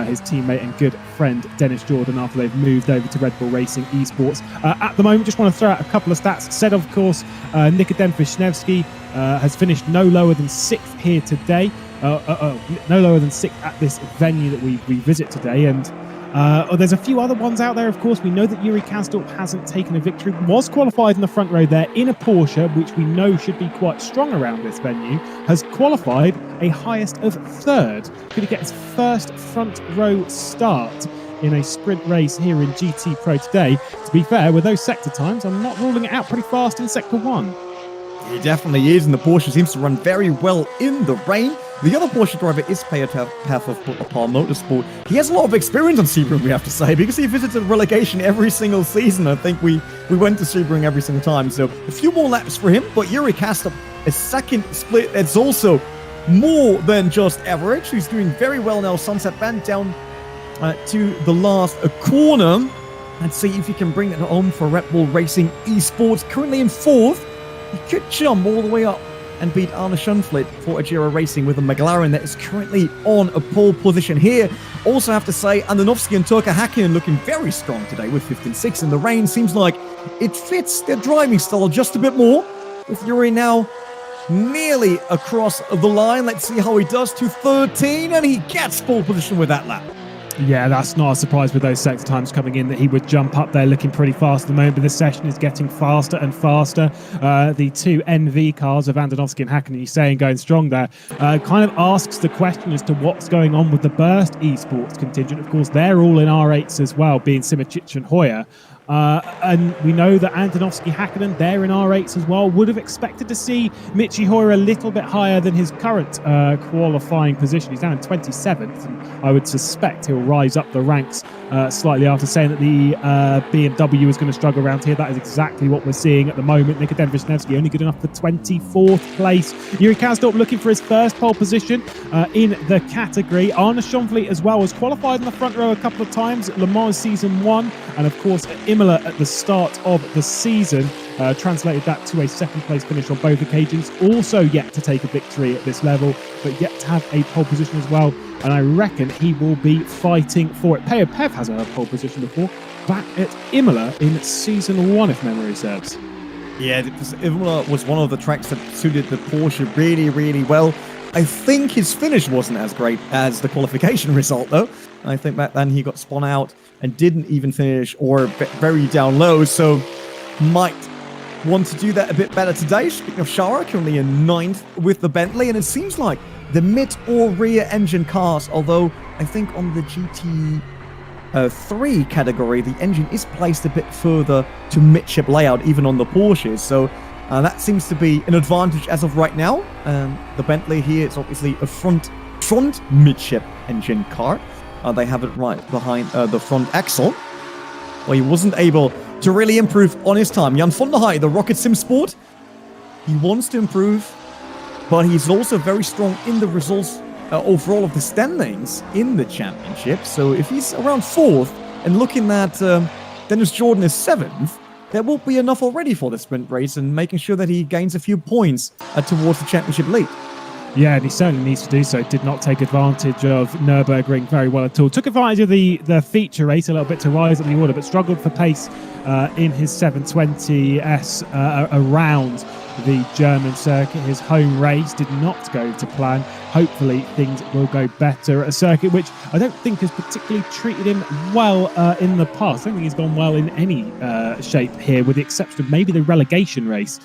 his teammate and good friend Dennis Jordan after they've moved over to Red Bull Racing Esports. At the moment, just want to throw out a couple of stats. Said, of course, Nikodem Vishnevsky has finished no lower than 6th here today. No lower than 6th at this venue that we visit today. And there's a few other ones out there, of course. We know that Yuri Kastorp hasn't taken a victory. Was qualified in the front row there in a Porsche, which we know should be quite strong around this venue. Has qualified a highest of 3rd. Could he get his first front row start in a sprint race here in GT Pro today? To be fair, with those sector times, I'm not ruling it out pretty fast in Sector 1. He definitely is, and the Porsche seems to run very well in the rain. The other Porsche driver is Payopath of Paul Motorsport. He has a lot of experience on Sebring, we have to say, because he visited relegation every single season. I think we went to Sebring every single time, so a few more laps for him. But Yuri Kastorp, a second split, that's also more than just average. He's doing very well now. Sunset Band down to the last corner. Let's see if he can bring it home for Red Bull Racing Esports. Currently in 4th. He could jump all the way up and beat Arne Schönflit for Agera Racing with a McLaren that is currently on a pole position here. Also have to say, Andonovski and Turka Hakkinen looking very strong today with 5th and 6th in the rain. Seems like it fits their driving style just a bit more. With Yuri now nearly across the line. Let's see how he does to 13, and he gets pole position with that lap. Yeah, that's not a surprise with those sector times coming in that he would jump up there looking pretty fast at the moment, but the session is getting faster and faster. The two NV cars of Andonovski and Hakkinen, you're saying going strong there, kind of asks the question as to what's going on with the Burst Esports contingent. Of course, they're all in R8s as well, being Simičić and Hoyer. And we know that Andonovski Hakkinen, they're in R8s as well. Would have expected to see Michi Hoyer a little bit higher than his current qualifying position. He's down in 27th, and I would suspect he'll rise up the ranks slightly after saying that the BMW is going to struggle around here. That is exactly what we're seeing at the moment. Nikodem Wisniewski only good enough for 24th place. Yuri Kasdorp looking for his first pole position in the category. Arne Schonfleet as well has qualified in the front row a couple of times at Le Mans Season 1, and of course at Imola at the start of the season. Translated that to a second place finish on both occasions. Also yet to take a victory at this level, but yet to have a pole position as well. And I reckon he will be fighting for it. Peo Pev has a pole position before, back at Imola in Season 1, if memory serves. Yeah, Imola was one of the tracks that suited the Porsche really, really well. I think his finish wasn't as great as the qualification result, though. I think back then he got spun out and didn't even finish, or very down low, so might want to do that a bit better today. Speaking of Shara, currently in 9th with the Bentley, and it seems like the mid or rear engine cars, although I think on the GT3 category, the engine is placed a bit further to midship layout, even on the Porsches, so that seems to be an advantage as of right now. The Bentley here is obviously a front midship engine car. They have it right behind the front axle. Well, he wasn't able to really improve on his time. Jan van der Heyde, the Rocket Simsport, he wants to improve, but he's also very strong in the results overall of the standings in the championship. So if he's around 4th and looking at Dennis Jordan is 7th, that will be enough already for the sprint race and making sure that he gains a few points towards the championship lead. Yeah, and he certainly needs to do so. Did not take advantage of Nürburgring very well at all. Took advantage of the feature race a little bit to rise up the order, but struggled for pace in his 720S around the German circuit. His home race did not go to plan. Hopefully things will go better at a circuit which I don't think has particularly treated him well in the past. I don't think he's gone well in any shape here, with the exception of maybe the relegation race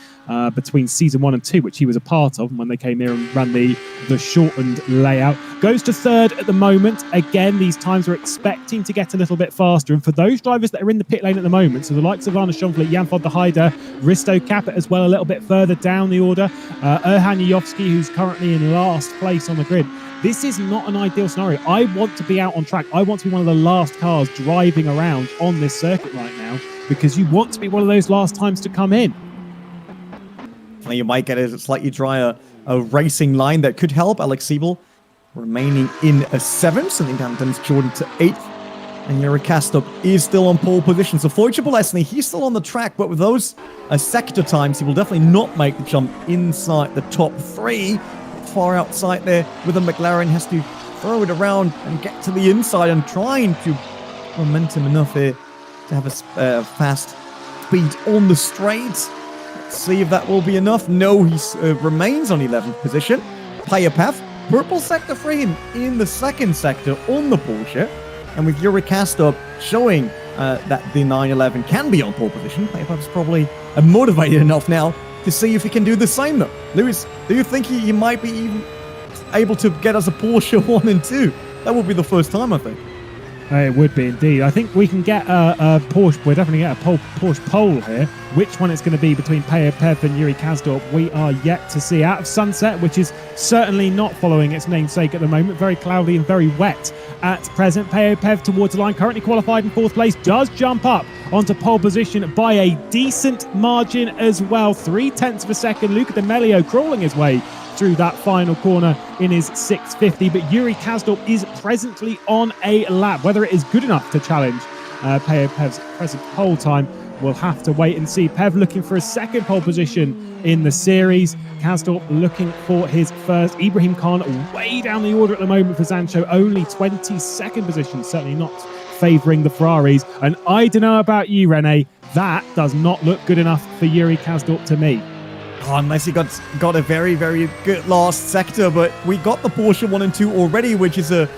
between Season 1 and 2, which he was a part of when they came here and ran the shortened layout. Goes to 3rd at the moment. Again, these times are expecting to get a little bit faster, and for those drivers that are in the pit lane at the moment, so the likes of Arne Schonfleet, Jan van der Heyde, Risto Kappert as well, a little bit further down the order, Erhan Jajovski, who's currently in last place on the grid. This is not an ideal scenario. I want to be out on track. I want to be one of the last cars driving around on this circuit right now, because you want to be one of those last times to come in. You might get a slightly drier racing line that could help. Alex Siebel remaining in 7th, sending down Dennis Jordan to 8th. And Yuri Kasdorp is still on pole position. So for Bolesny, he's still on the track, but with those sector times, he will definitely not make the jump inside the top 3. Far outside there with a McLaren, has to throw it around and get to the inside, and trying to momentum enough here to have a fast speed on the straight. Let's see if that will be enough. No, he remains on 11th position. Payapath, purple sector for him in the 2nd sector on the Porsche. And with Yuri Kasdorp showing that the 911 can be on pole position, Payapath's probably motivated enough now to see if he can do the same though. Lewis, do you think he might be even able to get us a Porsche 1 and 2? That would be the first time, I think. It would be indeed. I think we can get a Porsche. We'll definitely get a Porsche pole here. Which one it's going to be between Pev and Yuri Kasdorp, we are yet to see. Out of Sunset, which is certainly not following its namesake at the moment. Very cloudy and very wet at present. Pev towards the line, currently qualified in 4th place, does jump up onto pole position by a decent margin as well. 0.3 of a second. Luca De Melio crawling his way through that final corner in his 650, but Yuri Kasdorp is presently on a lap. Whether it is good enough to challenge Pev's present pole time, we'll have to wait and see. Pev looking for a 2nd pole position in the series. Kasdorp looking for his first. Ibrahim Khan way down the order at the moment for Zancho, only 22nd position, certainly not favouring the Ferraris. And I don't know about you, Rene, that does not look good enough for Yuri Kasdorp to me. Oh, unless he got a very, very good last sector, but we got the Porsche 1 and 2 already, which is a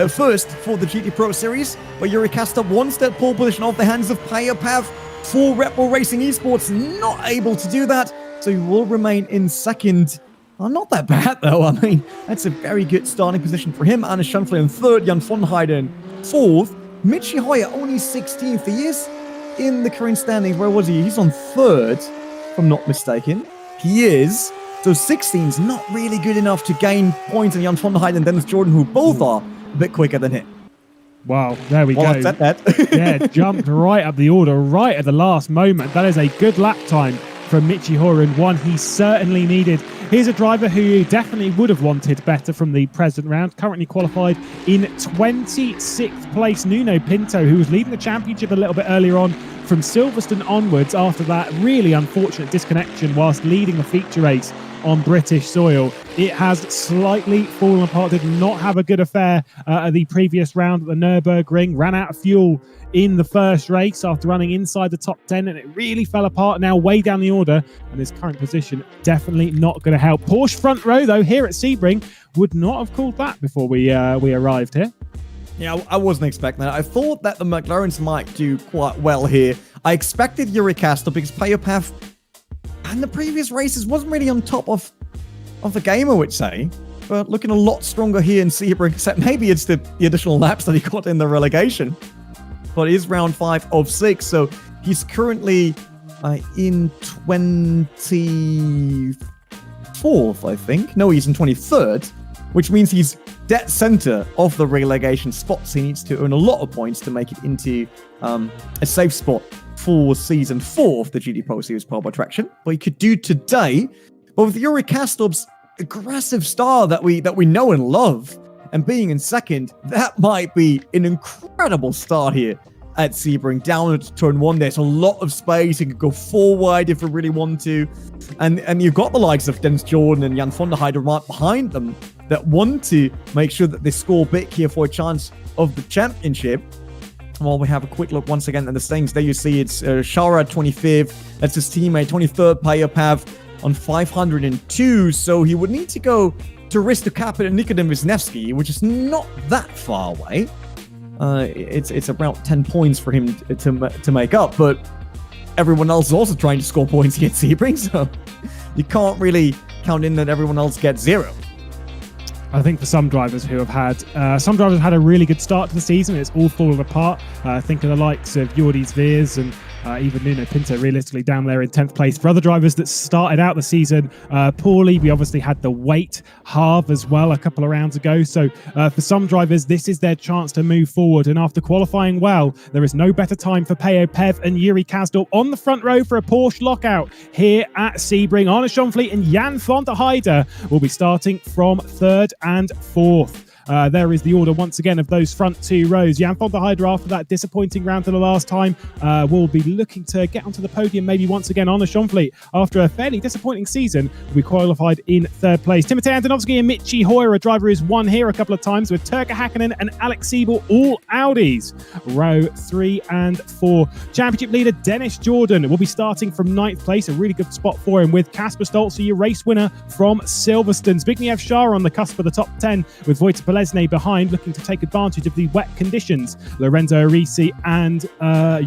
first for the GT Pro Series, but Yuri Kastup wants that pole position off the hands of Payapav for Red Bull Racing Esports. Not able to do that, so he will remain in second. Well, not that bad, though. I mean, that's a very good starting position for him. Anders Schönfeld in third, Jan von Heyde in fourth. Michi Hoyer only 16th. He is in the current standings. Where was he? He's on third, if I'm not mistaken. He is. So 16's not really good enough to gain points on Jan von Heyde and Dennis Jordan, who both are a bit quicker than him. Wow, there we go. I've said that. Yeah, jumped right up the order, right at the last moment. That is a good lap time from Michi Hoyer, and one he certainly needed. Here's a driver who definitely would have wanted better from the present round. Currently qualified in 26th place, Nuno Pinto, who was leading the championship a little bit earlier on from Silverstone onwards after that really unfortunate disconnection whilst leading the feature race on British soil. It has slightly fallen apart, did not have a good affair at the previous round at the Nürburgring, ran out of fuel in the first race after running inside the top 10, and it really fell apart now way down the order, and his current position definitely not going to help. Porsche front row though here at Sebring would not have called that before we arrived here. Yeah, I wasn't expecting that. I thought that the McLarens might do quite well here. I expected Yuri Kastup because Payapav and the previous races wasn't really on top of the game, I would say. But looking a lot stronger here in Sebring, except maybe it's the additional laps that he got in the relegation. But it is round 5 of 6, so he's currently in 24th, I think. No, he's in 23rd, which means he's dead center of the relegation spots. He needs to earn a lot of points to make it into a safe spot for Season 4 of the GT Pro Series Pole Attraction. But he could do today. But with Yuri Kastup's aggressive style that we know and love, and being in second, that might be an incredible start here at Sebring. Down at turn 1, there's a lot of space. He could go 4 wide if we really want to. And you've got the likes of Dennis Jordan and Jan von der Heide right behind them that want to make sure that they score big here for a chance of the championship. While we have a quick look once again at the standings, there you see it's Shara 25th. That's his teammate. 23rd, Payapav on 502. So he would need to go to Risto Capit and Nikodem Wisniewski, which is not that far away. It's about 10 points for him to make up, but everyone else is also trying to score points here at Sebring, so you can't really count in that everyone else gets 0. I think for some drivers who have had a really good start to the season, it's all fallen apart. Think of the likes of Jordi Zveers and even Nuno Pinto realistically down there in 10th place. For other drivers that started out the season poorly, we obviously had the weight halve as well a couple of rounds ago. So for some drivers, this is their chance to move forward. And after qualifying well, there is no better time for Payapav and Yuri Kastup on the front row for a Porsche lockout here at Sebring. Arne Schonfleet and Jan van der Heide will be starting from 3rd and 4th. There is the order once again of those front 2 rows. Jan van der Heide, after that disappointing round for the last time, will be looking to get onto the podium maybe once again. Arne Schonfleet, after a fairly disappointing season, will be qualified in 3rd place. Timotej Antonovsky and Michi Hoyer, a driver who's won here a couple of times, with Turka Hakkinen and Alex Siebel, all Audis. Row 3 and 4. Championship leader Dennis Jordan will be starting from 9th place, a really good spot for him, with Kasper Stolze, your race winner from Silverstone. Zbigniew Shara on the cusp of the top 10, with Wojtek Lesne behind, looking to take advantage of the wet conditions. Lorenzo Arisi and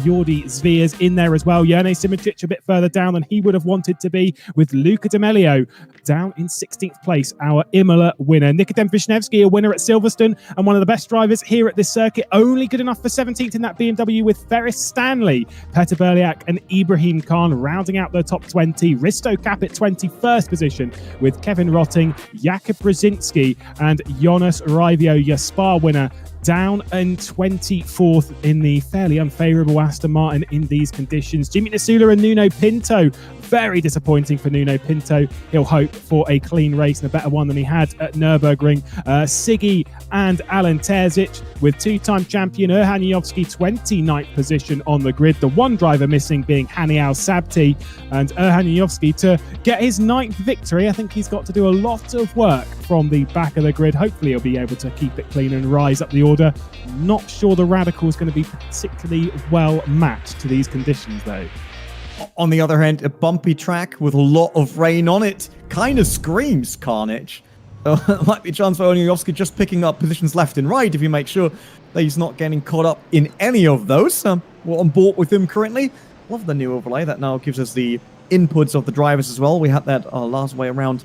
Jordi Zveers in there as well. Jerne Simoncic a bit further down than he would have wanted to be, with Luca D'Amelio down in 16th place, our Imola winner. Nikodem Wisniewski, a winner at Silverstone and one of the best drivers here at this circuit, only good enough for 17th in that BMW with Ferris Stanley. Peter Berliak and Ibrahim Khan rounding out the top 20. Risto Capit 21st position, with Kevin Rotting, Jakub Brzezinski and Jonas Raivio, your Spa winner, down in 24th in the fairly unfavourable Aston Martin in these conditions. Jimmy Nasula and Nuno Pinto, very disappointing for Nuno Pinto. He'll hope for a clean race and a better one than he had at Nürburgring. Siggy and Alan Terzic, with 2-time champion Erhan Yovski 29th position on the grid. The one driver missing being Haniel Sabti, and Erhan Yovski to get his 9th victory. I think he's got to do a lot of work from the back of the grid. Hopefully he'll be able to keep it clean and rise up the order. Not sure the Radical is going to be particularly well matched to these conditions though. On the other hand, a bumpy track with a lot of rain on it kind of screams carnage. Might be a chance for Onyovsky just picking up positions left and right if you make sure that he's not getting caught up in any of those. We're on board with him currently. Love the new overlay. That now gives us the inputs of the drivers as well. We had that last way around.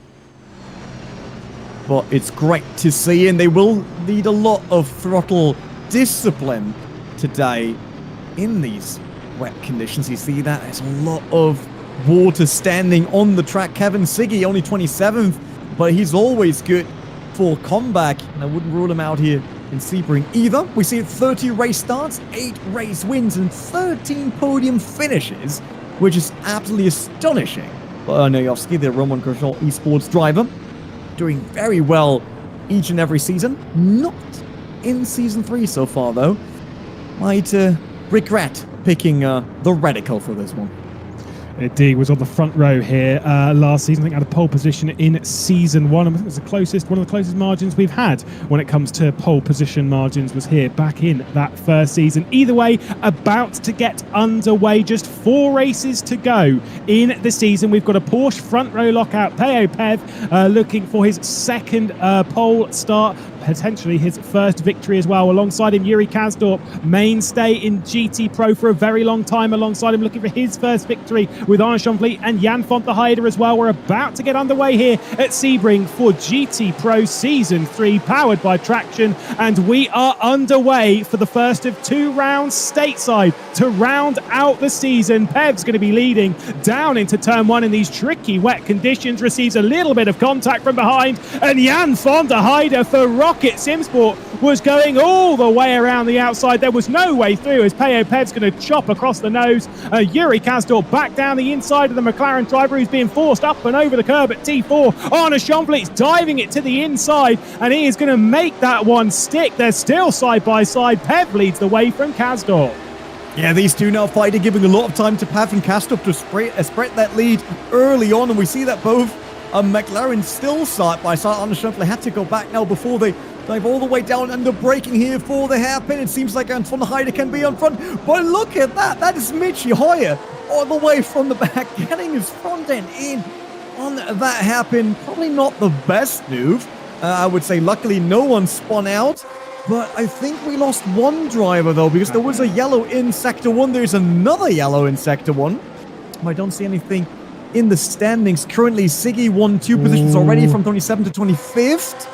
But it's great to see, and they will need a lot of throttle discipline today in these wet conditions. You see that there's a lot of water standing on the track. Kevin Siggy, only 27th, but he's always good for comeback, and I wouldn't rule him out here in Sebring either. We see 30 race starts, 8 race wins, and 13 podium finishes, which is absolutely astonishing. But Onyovsky, the Roman Grosjean Esports driver, doing very well each and every season. Not in Season 3 so far, though. Might regret picking the Radical for this one. Indeed, was on the front row here last season. I think had a pole position in Season 1. I think it was one of the closest margins we've had when it comes to pole position margins was here back in that first season. Either way, about to get underway. Just 4 races to go in the season. We've got a Porsche front row lockout. Peo Pev looking for his second pole start, potentially his first victory as well. Alongside him, Yuri Kasdorp, mainstay in GT Pro for a very long time. Alongside him, looking for his first victory with Arne Schonfleet and Jan van der Heyde as well. We're about to get underway here at Sebring for GT Pro Season 3, powered by Traction, and we are underway for the first of 2 rounds stateside to round out the season. Pev's going to be leading down into turn 1 in these tricky wet conditions, receives a little bit of contact from behind, and Jan van der Heyde for Rocket Simsport was going all the way around the outside. There was no way through as Peo Pev's going to chop across the nose. Yuri Kasdorp back down the inside of the McLaren driver, who's being forced up and over the curb at T4. Arne Schonfleet's diving it to the inside, and he is going to make that one stick. They're still side by side. Pev leads the way from Kasdorp. Yeah, these two now fighting, giving a lot of time to Pav and Kasdorp to spread that lead early on, and we see that both McLaren still side by side. Arne Schonfleet had to go back now before they dive all the way down, and the braking here for the hairpin. It seems like Van der Heyde can be on front, but look at that. That is Michi Hoyer all the way from the back, getting his front end in on that hairpin. Probably not the best move, I would say. Luckily, no one spun out. But I think we lost one driver, though, because there was a yellow in Sector 1. There's another yellow in Sector 1. I don't see anything in the standings. Currently, Siggy won 2 positions already from 27th to 25th.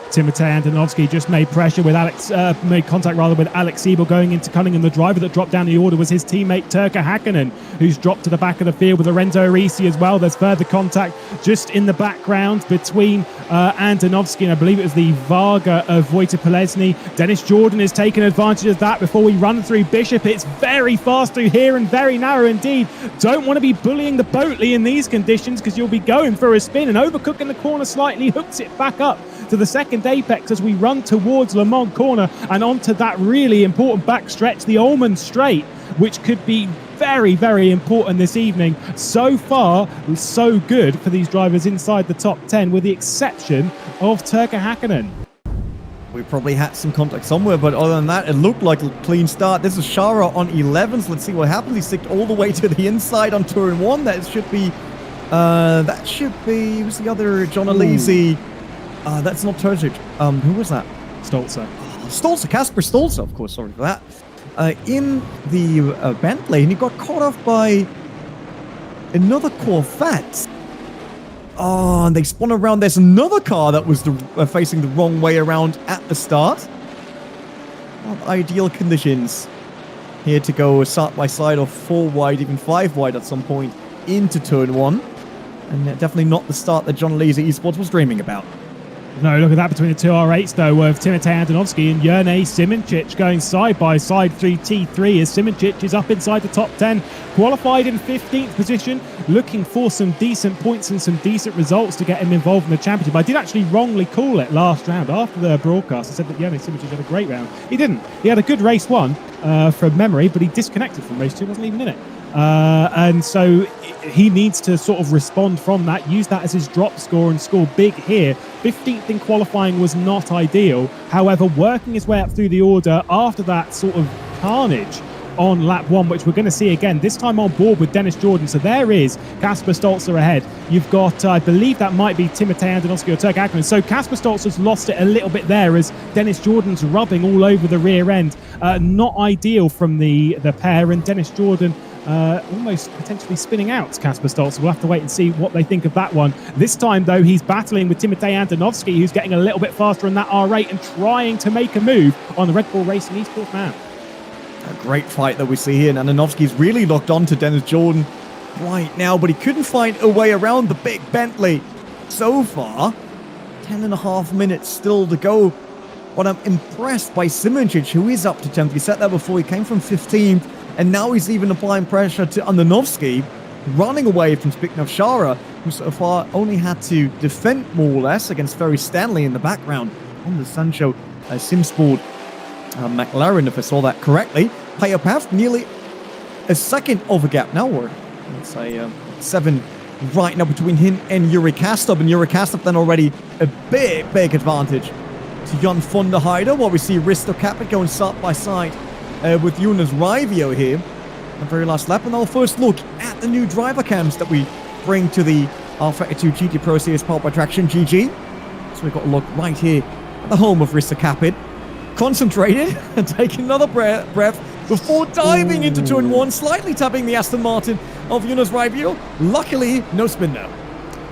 Timotej Antonovsky just made contact with Alex Siebel going into Cunningham. The driver that dropped down the order was his teammate Turkka Häkkinen, who's dropped to the back of the field with Lorenzo Arisi as well. There's further contact just in the background between Antonovsky and I believe it was the Varga of Wojciech Polesny. Dennis Jordan has taken advantage of that before we run through Bishop. It's very fast through here and very narrow indeed. Don't want to be bullying the Boatley in these conditions because you'll be going for a spin, and overcooking the corner slightly hooks it back up to the second apex as we run towards Le Mans corner and onto that really important backstretch, the Ullman Straight, which could be very, very important this evening. So far, so good for these drivers inside the top 10, with the exception of Turkka Häkkinen. We probably had some contact somewhere, but other than that, it looked like a clean start. This is Shara on 11s. Let's see what happens. He sticked all the way to the inside on turn 1. That should be, who's the other? John Alesi. That's not Turcic. Who was that? Stolzer, Kasper Stolzer, of course, sorry for that. In the Bentley, and he got caught off by another Corvette. Oh, and they spun around. There's another car that was facing the wrong way around at the start. Not ideal conditions here to go side by side or 4 wide, even 5 wide at some point into turn 1. And definitely not the start that John Alesi Esports was dreaming about. No, look at that between the two R8s, though, of Timotej Antonovsky and Jerne Simoncic going side by side through T3 as Simoncic is up inside the top 10. Qualified in 15th position, looking for some decent points and some decent results to get him involved in the championship. I did actually wrongly call it last round. After the broadcast, I said that Jerne Simoncic had a great round. He didn't. He had a good race 1 from memory, but he disconnected from race 2, wasn't even in it. And so he needs to sort of respond from that, use that as his drop score and score big here. 15th in qualifying was not ideal. However, working his way up through the order after that sort of carnage on lap 1, which we're going to see again, this time on board with Dennis Jordan. So there is Kasper Stolzer ahead. You've got, I believe that might be Timotej Andonovski or Turk Ackerman. So Kasper Stolzer's lost it a little bit there as Dennis Jordan's rubbing all over the rear end. Not ideal from the pair, and Dennis Jordan almost potentially spinning out Kasper Stolzer. We'll have to wait and see what they think of that one. This time, though, he's battling with Timotej Andonovski, who's getting a little bit faster in that R8 and trying to make a move on the Red Bull Racing Esports man. A great fight that we see here, and Andonovski's really locked on to Dennis Jordan right now, but he couldn't find a way around the big Bentley so far. 10.5 minutes still to go. But I'm impressed by Simoncic, who is up to 10th. We said that before. He came from 15th, and now he's even applying pressure to Andonovski, running away from Zbigniew Szara, who so far only had to defend more or less against Ferry Stanley in the background on the Sancho Simsport McLaren, if I saw that correctly. Player path nearly a second of a gap now, or let's say 7 right now between him and Yuri Kastov, and Yuri Kastov then already a big advantage to Jan van der Heijden, while we see Risto Capit going side by side with Jonas Raivio here. The very last lap, and our first look at the new driver cams that we bring to the rFactor 2 GT Pro Series powered by Traction GG. So we've got a look right here at the home of Risto Capit. Concentrated and taking another breath before diving into turn 1, slightly tapping the Aston Martin of Jonas Raivio. Luckily, no spin now.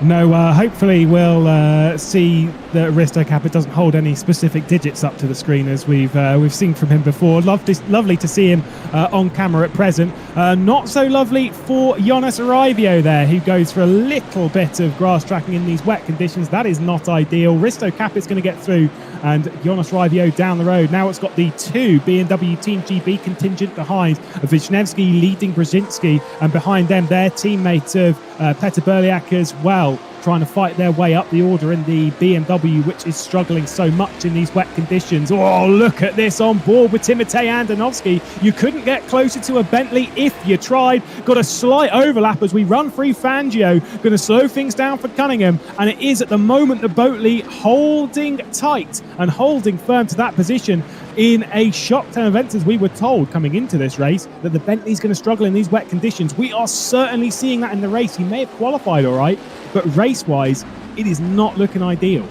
No, hopefully we'll see that Risto Capit doesn't hold any specific digits up to the screen, as we've seen from him before. Lovely to see him on camera at present. Not so lovely for Jonas Raivio there, who goes for a little bit of grass tracking in these wet conditions. That is not ideal. Risto Capit's going to get through, and Jonas Raivio down the road. Now it's got the 2 BMW Team GB contingent behind, Wisniewski leading Brzezinski, and behind them their teammate of Peter Berliak as well, trying to fight their way up the order in the BMW, which is struggling so much in these wet conditions. Oh, look at this on board with Timotej Andonovski. You couldn't get closer to a Bentley if you tried. Got a slight overlap as we run through Fangio. Going to slow things down for Cunningham, and it is at the moment the Boatley holding tight and holding firm to that position in a shock turn event, as we were told coming into this race that the Bentley's going to struggle in these wet conditions. We are certainly seeing that in the race. He may have qualified all right, but race-wise, it is not looking ideal.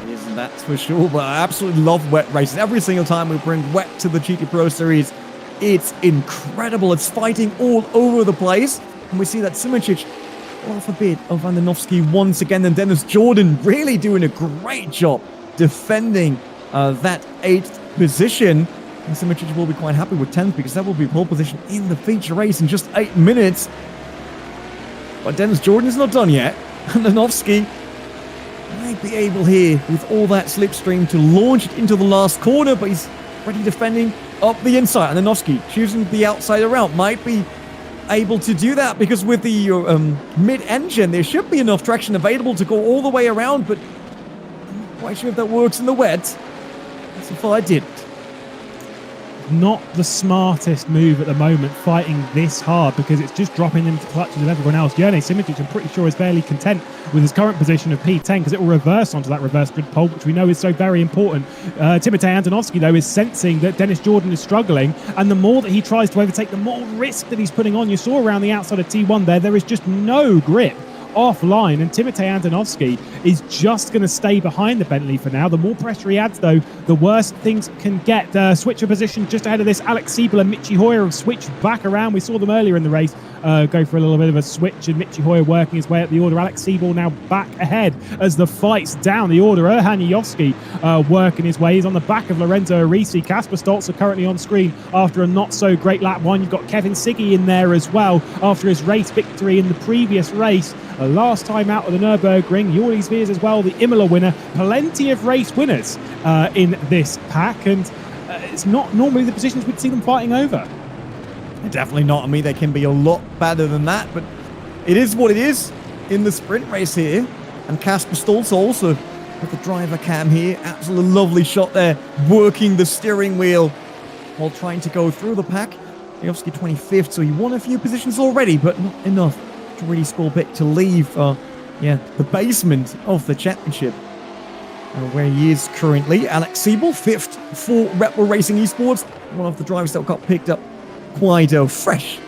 It isn't, that's for sure, but I absolutely love wet races. Every single time we bring wet to the GT Pro Series, it's incredible. It's fighting all over the place, and we see that Simoncic off a bit of Andonovski once again, and Dennis Jordan really doing a great job defending that 8th position. And Simoncic will be quite happy with 10th, because that will be pole position in the feature race in just 8 minutes. But Dennis Jordan is not done yet. Andonovski might be able here with all that slipstream to launch it into the last corner, but he's already defending up the inside. Andonovski choosing the outside route might be able to do that, because with the mid-engine there should be enough traction available to go all the way around, but I'm not quite sure if that works in the wet. So far I didn't. Not the smartest move at the moment, fighting this hard, because it's just dropping into the clutches of everyone else. Jerne Simoncic, I'm pretty sure, is fairly content with his current position of P10, because it will reverse onto that reverse grid pole, which we know is so very important. Timotej Andonovski, though, is sensing that Dennis Jordan is struggling, and the more that he tries to overtake, the more risk that he's putting on. You saw around the outside of T1 there is just no grip offline, and Timotej Andonovski is just going to stay behind the Bentley for now. The more pressure he adds, though, the worse things can get. Switcher position just ahead of this. Alex Siebel and Michi Hoyer have switched back around. We saw them earlier in the race go for a little bit of a switch, and Michi Hoyer working his way up the order. Alex Siebel now back ahead as the fight's down the order. Erhan Yovski working his way. He's on the back of Lorenzo Arisi. Kasper Stolzer currently on screen after a not so great lap 1. You've got Kevin Siggy in there as well after his race victory in the previous race. Last time out of the Nürburgring. Jordi Sveers as well, the Imola winner. Plenty of race winners in this pack, and it's not normally the positions we'd see them fighting over. Definitely not. I mean, they can be a lot better than that, but it is what it is in the sprint race here. And Kasper Stolzer also with the driver cam here. Absolutely lovely shot there, working the steering wheel while trying to go through the pack. Yovski 25th, so he won a few positions already, but not enough to really score big to leave the basement of the championship. And where he is currently, Alex Siebel, 5th for Red Bull Racing Esports. One of the drivers that got picked up quite fresh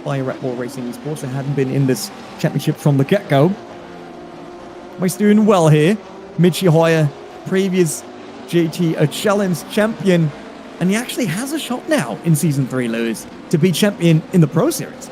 by Red Bull Racing Esports. They hadn't been in this championship from the get-go. He's doing well here. Michi Hoyer, previous GT Challenge champion. And he actually has a shot now in Season 3, Lewis, to be champion in the Pro Series.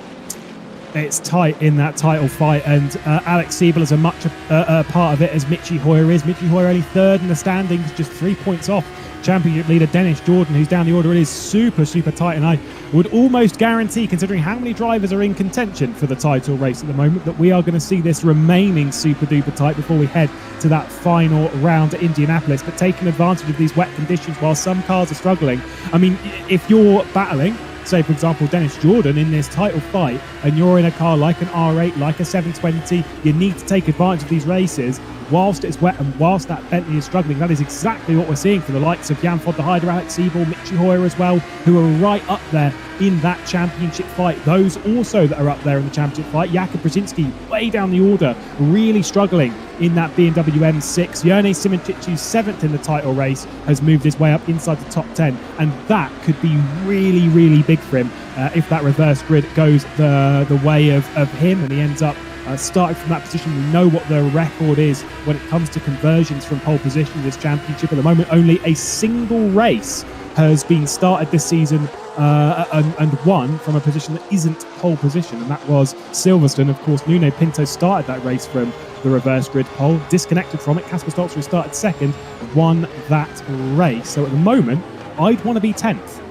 It's tight in that title fight, and Alex Siebel is a much part of it as Michi Hoyer is. Michi Hoyer only 3rd in the standings, just 3 points off championship leader Dennis Jordan, who's down the order. It is super tight, and I would almost guarantee, considering how many drivers are in contention for the title race at the moment, that we are going to see this remaining super duper tight before we head to that final round at Indianapolis. But taking advantage of these wet conditions while some cars are struggling, I mean, if you're battling, say for example Dennis Jordan in this title fight, and you're in a car like an R8, like a 720, you need to take advantage of these races whilst it's wet and whilst that Bentley is struggling. That is exactly what we're seeing for the likes of Jan von der Heyde, Alex Siebel, Michi Hoyer as well, who are right up there in that championship fight. Those also that are up there in the championship fight, Jakub Brzezinski way down the order, really struggling in that BMW M6. Jone Simoncic, 7th in the title race, has moved his way up inside the top 10, and that could be really big for him if that reverse grid goes the way of him and he ends up starting from that position. We know what the record is when it comes to conversions from pole position in this championship. At the moment, only a single race has been started this season and won from a position that isn't pole position, and that was Silverstone. Of course, Nuno Pinto started that race from the reverse grid pole, disconnected from it. Kasper Stolzer, who started 2nd, won that race. So at the moment, I'd want to be 10th.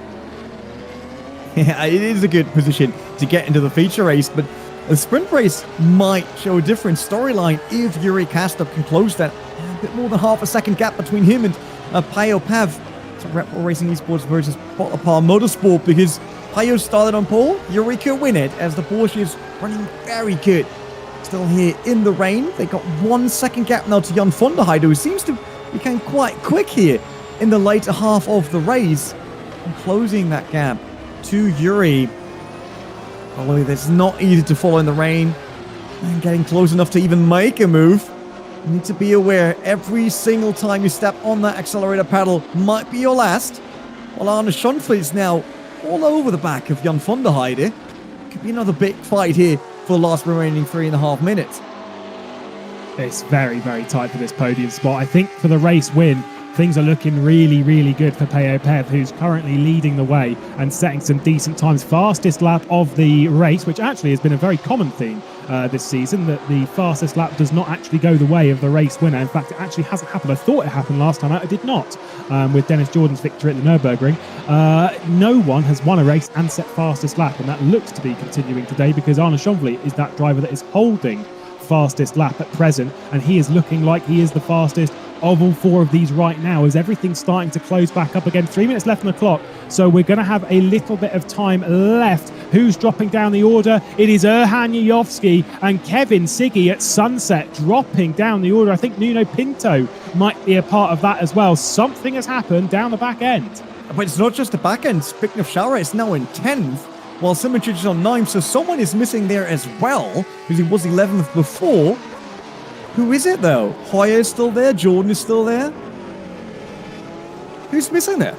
Yeah, it is a good position to get into the feature race, but the sprint race might show a different storyline if Yuri Kastov can close that a bit more than half a second gap between him and Pajo Pav. So Red Bull Racing Esports versus Polar Motorsport, because Pajo started on pole, Yuri could win it as the Porsche is running very good. Still here in the rain. They got 1 second gap now to Jan von der Heyde, who seems to become quite quick here in the later half of the race, and closing that gap to Yuri. Although it's not easy to follow in the rain and getting close enough to even make a move. You need to be aware every single time you step on that accelerator pedal might be your last. While Arne Schonflit's now all over the back of Jan von der Heyde. Could be another big fight here for the last remaining 3.5 minutes. It's very tight for this podium spot. I think for the race win, things are looking really good for Pajo Pav, who's currently leading the way and setting some decent times. Fastest lap of the race, which actually has been a very common theme this season, that the fastest lap does not actually go the way of the race winner. In fact, it actually hasn't happened. I thought it happened last time out. It did not, with Dennis Jordan's victory at the Nürburgring. No one has won a race and set fastest lap, and that looks to be continuing today, because Arne Schonflit is that driver that is holding fastest lap at present, and he is looking like he is the fastest of all 4 of these right now, as everything's starting to close back up again. 3 minutes left on the clock, so we're going to have a little bit of time left. Who's dropping down the order? It is Erhan Yujovski and Kevin Siggy at Sunset dropping down the order. I think Nuno Pinto might be a part of that as well. Something has happened down the back end. But it's not just the back end. Speaking of Shara, it's now in 10th, while Simoncic is on 9th, so someone is missing there as well, because he was 11th before. Who is it, though? Hoyer is still there? Jordan is still there? Who's missing there?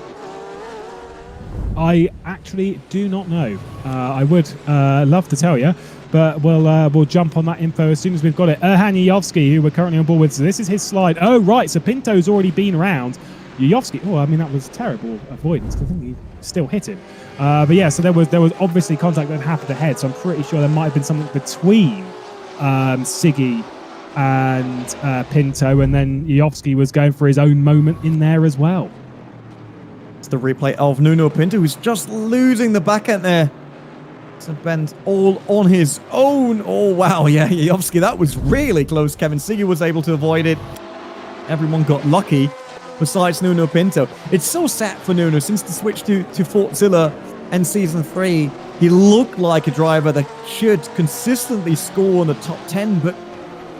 I actually do not know. I would love to tell you, but we'll jump on that info as soon as we've got it. Erhan Yujovski, who we're currently on board with, so this is his slide. Oh, right, so Pinto's already been around. Yujovski, oh, I mean, that was terrible avoidance. I think he still hit him. But yeah, so there was obviously contact that happened ahead, so I'm pretty sure there might have been something between Siggy and Pinto, and then Yujovski was going for his own moment in there as well. It's the replay of Nuno Pinto, who's just losing the back end there. So Ben's all on his own. Oh, wow, yeah, Yujovski, that was really close. Kevin Siggy was able to avoid it. Everyone got lucky, besides Nuno Pinto. It's so sad for Nuno. Since the switch to Fortzilla and Season 3, he looked like a driver that should consistently score in the top 10, but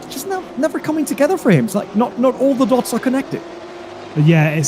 just never coming together for him. It's like not all the dots are connected. Yeah,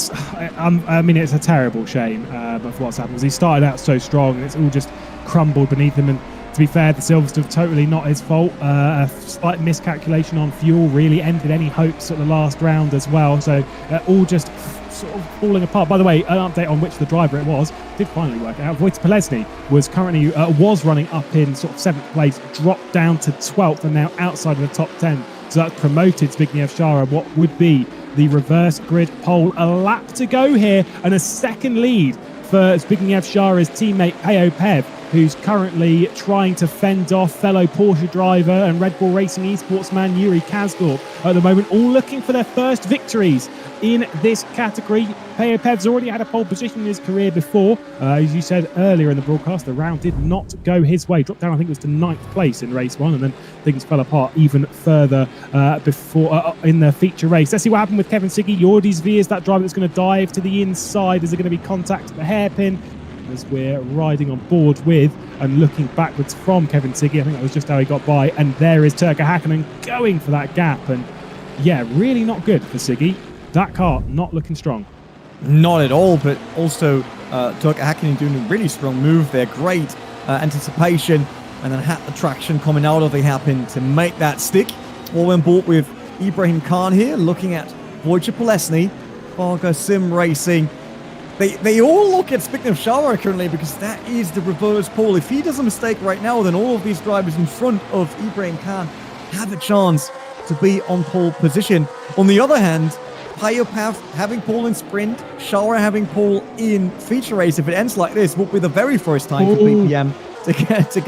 I mean, it's a terrible shame of what's happened, because he started out so strong and it's all just crumbled beneath him. And To be fair, the Silverstone totally not his fault. A slight miscalculation on fuel really ended any hopes at the last round as well. So all just sort of falling apart. By the way, an update on which the driver it was did finally work out. Wojciech Polesny was currently was running up in sort of 7th place, dropped down to 12th, and now outside of the top 10. So that's promoted Zbigniew Szara, what would be the reverse grid pole. A lap to go here, and a second lead for Zbigniew Szara's teammate Peo Pev, who's currently trying to fend off fellow Porsche driver and Red Bull Racing Esports man Yuri Kazdorp at the moment, all looking for their first victories in this category. Peo Pev's already had a pole position in his career before. As you said earlier in the broadcast, the round did not go his way. Dropped down, I think it was to 9th place in race 1, and then things fell apart even further before in the feature race. Let's see what happened with Kevin Siggy. Jordi's V is that driver that's going to dive to the inside. Is there going to be contact at the hairpin? As we're riding on board with and looking backwards from Kevin Siggy. I think that was just how he got by. And there is Turkka Häkkinen going for that gap. And yeah, really not good for Siggy. That car not looking strong. Not at all, but also Turkka Häkkinen doing a really strong move there. Great anticipation, and then had the traction coming out of the hairpin to make that stick. All on board with Ibrahim Khan here, looking at Wojciech Polesny, Varga Sim Racing. They all look at Zbigniew Szara currently, because that is the reverse pole. If he does a mistake right now, then all of these drivers in front of Ibrahim Khan have a chance to be on pole position. On the other hand, Peo Pev having pole in sprint, Szara having pole in feature race, if it ends like this, will be the very first time for BPM to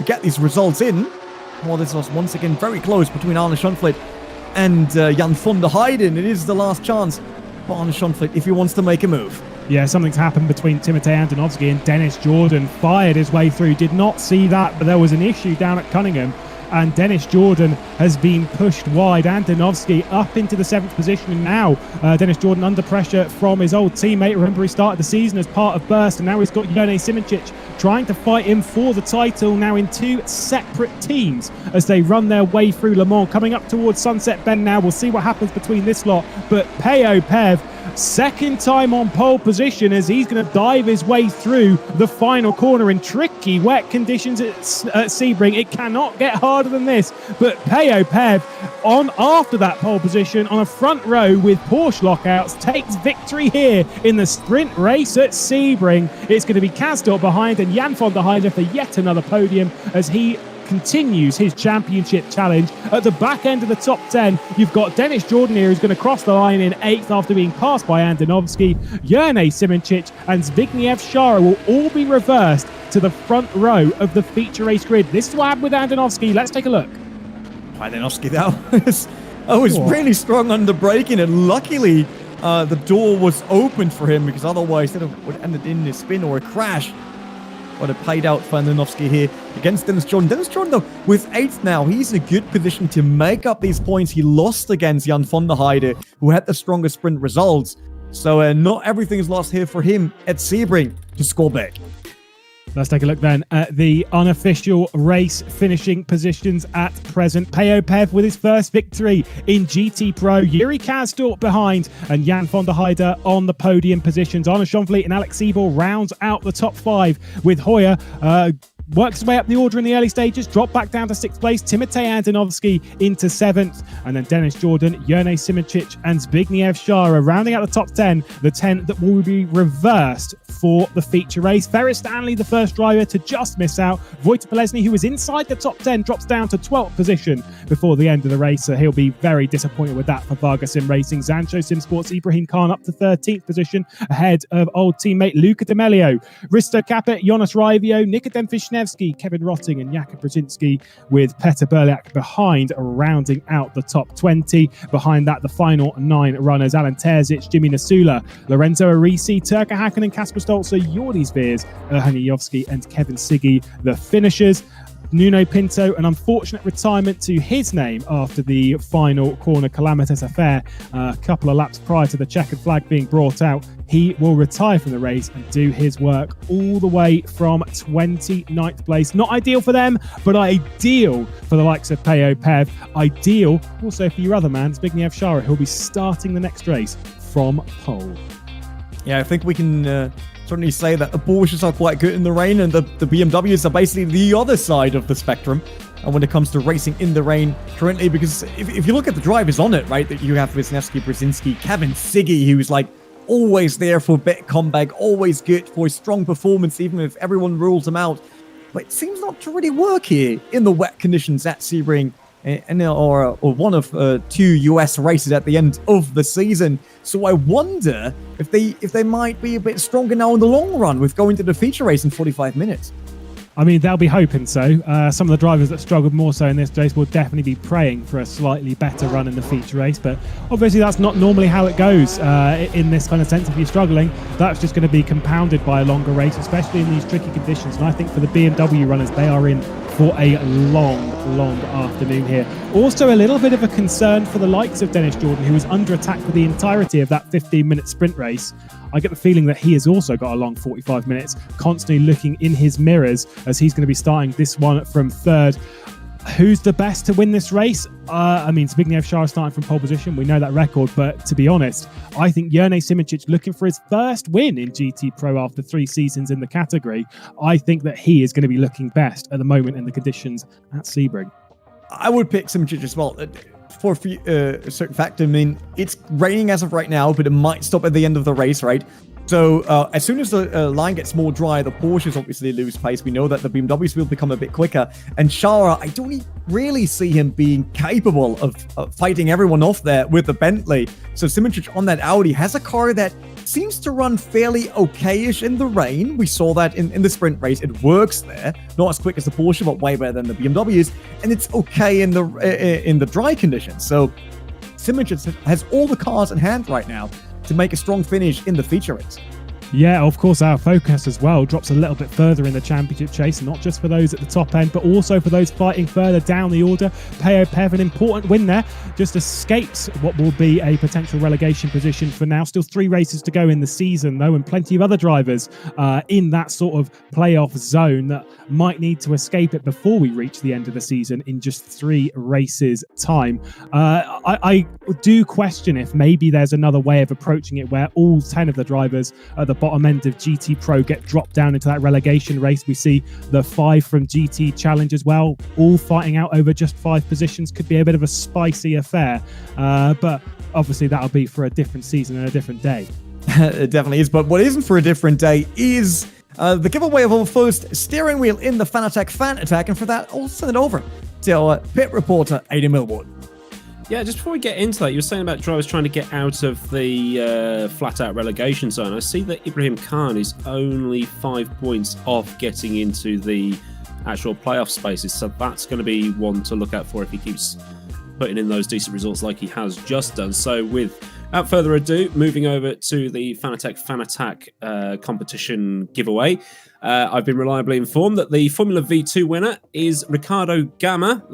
get these results in. Well, this was once again very close between Arne Schonflit and Jan van der Heyden. It is the last chance for Arne Schonflit if he wants to make a move. Yeah, something's happened between Timotej Andonovski and Dennis Jordan. Fired his way through. Did not see that, but there was an issue down at Cunningham, and Dennis Jordan has been pushed wide. Andonovski up into the 7th position, and now Dennis Jordan under pressure from his old teammate. Remember, he started the season as part of Burst, and now he's got Jone Simoncic trying to fight him for the title, now in 2 separate teams as they run their way through Le Mans. Coming up towards Sunset Bend now. We'll see what happens between this lot, but Peo Pev, second time on pole position, as he's going to dive his way through the final corner in tricky wet conditions at Sebring. It cannot get harder than this, but Peo Pev on after that pole position on a front row with Porsche lockouts takes victory here in the sprint race at Sebring. It's going to be Kazdorp behind and Jan van der Heyden for yet another podium as he continues his championship challenge. At the back end of the top 10, you've got Dennis Jordan here, who's going to cross the line in 8th after being passed by Andonovski. Jone Simoncic and Zbigniew Szara will all be reversed to the front row of the feature race grid. This is what happened with Andonovski. Let's take a look. Andonovski, that was really strong under braking, and luckily the door was opened for him, because otherwise it would have ended in a spin or a crash. But it paid out for Andonovski here against Dennis Jordan. Dennis Jordan, though, with 8th now, he's in a good position to make up these points. He lost against Jan van der Heyden, who had the strongest sprint results. So not everything is lost here for him at Sebring to score back. Let's take a look then at the unofficial race finishing positions at present. Peo Pev with his first victory in GT Pro. Yuri Kazdorp behind, and Jan van der Heyden on the podium positions. Arne Schonflit and Alex Siebel rounds out the top 5, with Hoyer works his way up the order in the early stages, dropped back down to 6th place. Timotej Andonovski into 7th, and then Dennis Jordan, Jone Simoncic and Zbigniew Szara rounding out the top 10, the 10 that will be reversed for the feature race. Ferris Stanley, the first driver to just miss out. Wojciech Polesny, who was inside the top 10, drops down to 12th position before the end of the race, so he'll be very disappointed with that for Varga Sim Racing. Zancho Simsports Ibrahim Khan up to 13th position, ahead of old teammate Luca D'Amelio. Risto Capet, Jonas Raivio, Nikodem Wisniewski, Kevin Rotting and Jakub Brzezinski, with Petr Berliak behind, rounding out the top 20. Behind that, the final 9 runners: Alan Terzic, Jimmy Nasula, Lorenzo Arisi, Turkka Häkkinen, Kasper Stolzer, Jordi Veers, Erhan Yovski and Kevin Siggy, the finishers. Nuno Pinto, an unfortunate retirement to his name after the final corner calamitous affair a couple of laps prior to the checkered flag being brought out. He will retire from the race and do his work all the way from 29th place. Not ideal for them, but ideal for the likes of Peo Pev. Ideal also for your other man, Zbigniew Szara, who'll be starting the next race from pole. Yeah, I think we can certainly say that the Porsches are quite good in the rain, and the BMWs are basically the other side of the spectrum. And when it comes to racing in the rain currently, because if you look at the drivers on it, right, that you have Wisniewski, Brzezinski, Kevin Siggy, who's like always there for bit comeback, always good for strong performance, even if everyone rules him out. But it seems not to really work here in the wet conditions at Sebring, or one of 2 US races at the end of the season. So I wonder if they might be a bit stronger now in the long run with going to the feature race in 45 minutes. I mean, they'll be hoping so. Some of the drivers that struggled more so in this race will definitely be praying for a slightly better run in the feature race. But obviously, that's not normally how it goes in this kind of sense. If you're struggling, that's just going to be compounded by a longer race, especially in these tricky conditions. And I think for the BMW runners, they are in for a long afternoon here. Also, a little bit of a concern for the likes of Dennis Jordan, who was under attack for the entirety of that 15-minute sprint race. I get the feeling that he has also got a long 45 minutes, constantly looking in his mirrors as he's going to be starting this one from third. Who's the best to win this race? I mean, Zbigniew Szara starting from pole position. We know that record, but to be honest, I think Jurnej Simoncic looking for his first win in GT Pro after 3 seasons in the category. I think that he is going to be looking best at the moment in the conditions at Sebring. I would pick Simoncic as well. For a certain fact, I mean, it's raining as of right now, but it might stop at the end of the race, right? So as soon as the line gets more dry, the Porsches obviously lose pace. We know that the BMWs will become a bit quicker. And Szara, I don't really see him being capable of fighting everyone off there with the Bentley. So Simoncic on that Audi has a car that seems to run fairly okay-ish in the rain. We saw that in the sprint race. It works there. Not as quick as the Porsche, but way better than the BMWs. And it's okay in the dry conditions. So Simoncic has all the cars in hand right now to make a strong finish in the feature race. Yeah, of course, our focus as well drops a little bit further in the championship chase, not just for those at the top end, but also for those fighting further down the order. Peo Pev, an important win there, just escapes what will be a potential relegation position for now. Still 3 races to go in the season, though, and plenty of other drivers in that sort of playoff zone that might need to escape it before we reach the end of the season in just 3 races' time. I do question if maybe there's another way of approaching it where all 10 of the drivers at the bottom end of GT Pro get dropped down into that relegation race. We see the 5 from GT Challenge as well, all fighting out over just 5 positions. Could be a bit of a spicy affair, but obviously that'll be for a different season and a different day. It definitely is, but what isn't for a different day is the giveaway of our first steering wheel in the Fanatec Fan Attack, and for that, I'll send it over to our pit reporter, Heyde Millward. Yeah, just before we get into that, you were saying about drivers trying to get out of the flat-out relegation zone. I see that Ibrahim Khan is only 5 points off getting into the actual playoff spaces, so that's going to be one to look out for if he keeps putting in those decent results like he has just done. So without further ado, moving over to the Fanatec Fan Attack competition giveaway. I've been reliably informed that the Formula V2 winner is Ricardo Gama,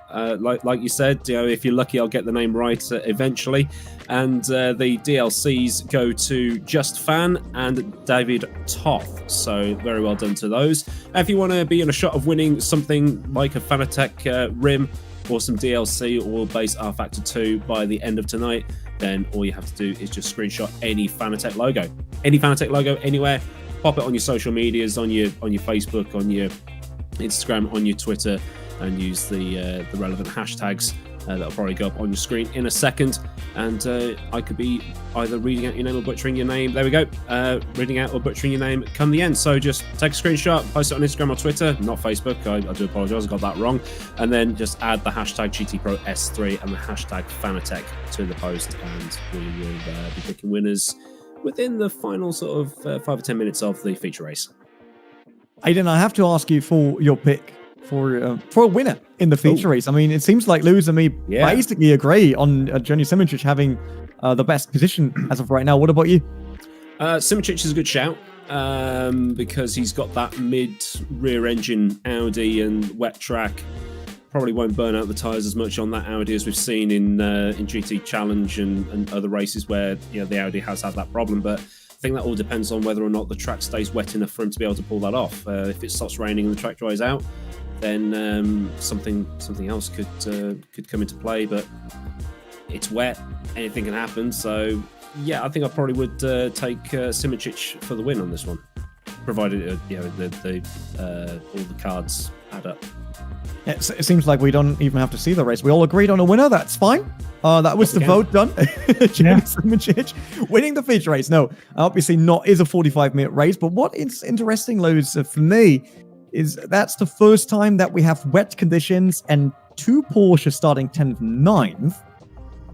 like you said. You know, if you're lucky, I'll get the name right eventually. And the DLCs go to Just Fan and David Toth. So very well done to those. If you want to be in a shot of winning something like a Fanatec rim or some DLC or base rFactor 2 by the end of tonight, then all you have to do is just screenshot any Fanatec logo. Any Fanatec logo anywhere. Pop it on your social medias, on your Facebook, on your Instagram, on your Twitter, and use the relevant hashtags that'll probably go up on your screen in a second. And I could be either reading out your name or butchering your name. There we go. Reading out or butchering your name come the end. So just take a screenshot, post it on Instagram or Twitter, not Facebook. I do apologise, I got that wrong. And then just add the hashtag GTProS3 and the hashtag Fanatec to the post, and we will be picking winners within the final sort of 5 or 10 minutes of the feature race. Aiden, I have to ask you for your pick for a winner in the feature race. I mean, it seems like Lewis and me basically agree on Jurnej Simoncic having the best position as of right now. What about you? Simoncic is a good shout because he's got that mid-rear engine Audi and wet track. Probably won't burn out the tyres as much on that Audi as we've seen in GT Challenge and other races where the Audi has had that problem. But I think that all depends on whether or not the track stays wet enough for him to be able to pull that off. If it stops raining and the track dries out, then something else could come into play. But it's wet, anything can happen. So Yeah, I think I probably would take Simicic for the win on this one, provided all the cards add up. It seems like we don't even have to see the race. We all agreed on a winner. That's fine. That was the vote done. Jamie Simicic winning the feature race. No, obviously not is a 45-minute race. But what is interesting, Lowe's, for me, is that's the first time that we have wet conditions and 2 Porsche starting 10th and 9th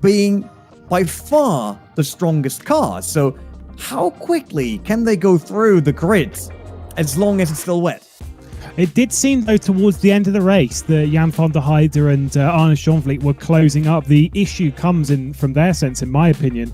being by far the strongest cars. So how quickly can they go through the grid as long as it's still wet? It did seem, though, towards the end of the race that Jan van der Heyde and Arne Schonvliet were closing up. The issue comes in, from their sense, in my opinion,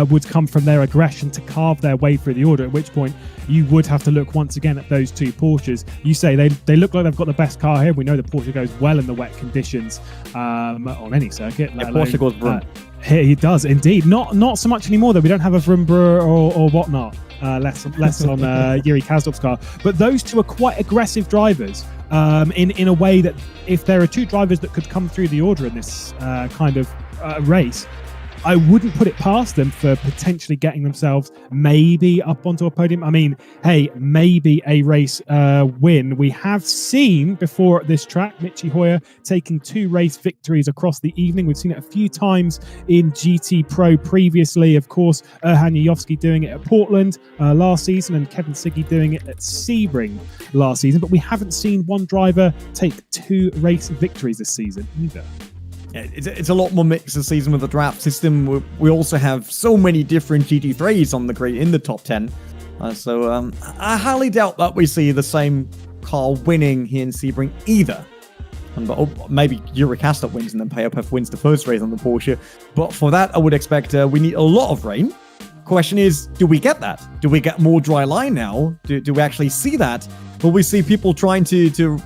would come from their aggression to carve their way through the order, at which point you would have to look once again at those 2 Porsches. You say they look like they've got the best car here. We know the Porsche goes well in the wet conditions on any circuit. Yeah, Porsche goes vroom. He does, indeed. Not so much anymore, though. We don't have a vroom or whatnot. Less on Yuri Kazdorp's car, but those 2 are quite aggressive drivers in a way that if there are 2 drivers that could come through the order in this kind of race, I wouldn't put it past them for potentially getting themselves maybe up onto a podium. I mean, hey, maybe a race win. We have seen before at this track, Michi Hoyer taking 2 race victories across the evening. We've seen it a few times in GT Pro previously. Of course, Erhan Yujovski doing it at Portland last season and Kevin Siggy doing it at Sebring last season. But we haven't seen one driver take 2 race victories this season either. It's a lot more mixed this season with the draft system. We also have so many different GT3s on the grid in the top 10. So I highly doubt that we see the same car winning here in Sebring either. Maybe Yuri Kazdorp wins and then Payopef wins the first race on the Porsche. But for that, I would expect we need a lot of rain. Question is, do we get that? Do we get more dry line now? Do we actually see that? Will we see people trying to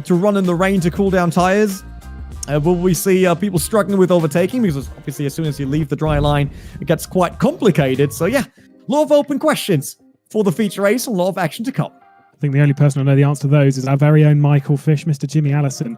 run in the rain to cool down tires? Will we see people struggling with overtaking? Because obviously as soon as you leave the dry line, it gets quite complicated. So yeah, a lot of open questions for the feature race and a lot of action to come. I think the only person who know the answer to those is our very own Michael Fish, Mr. Jimmy Allison,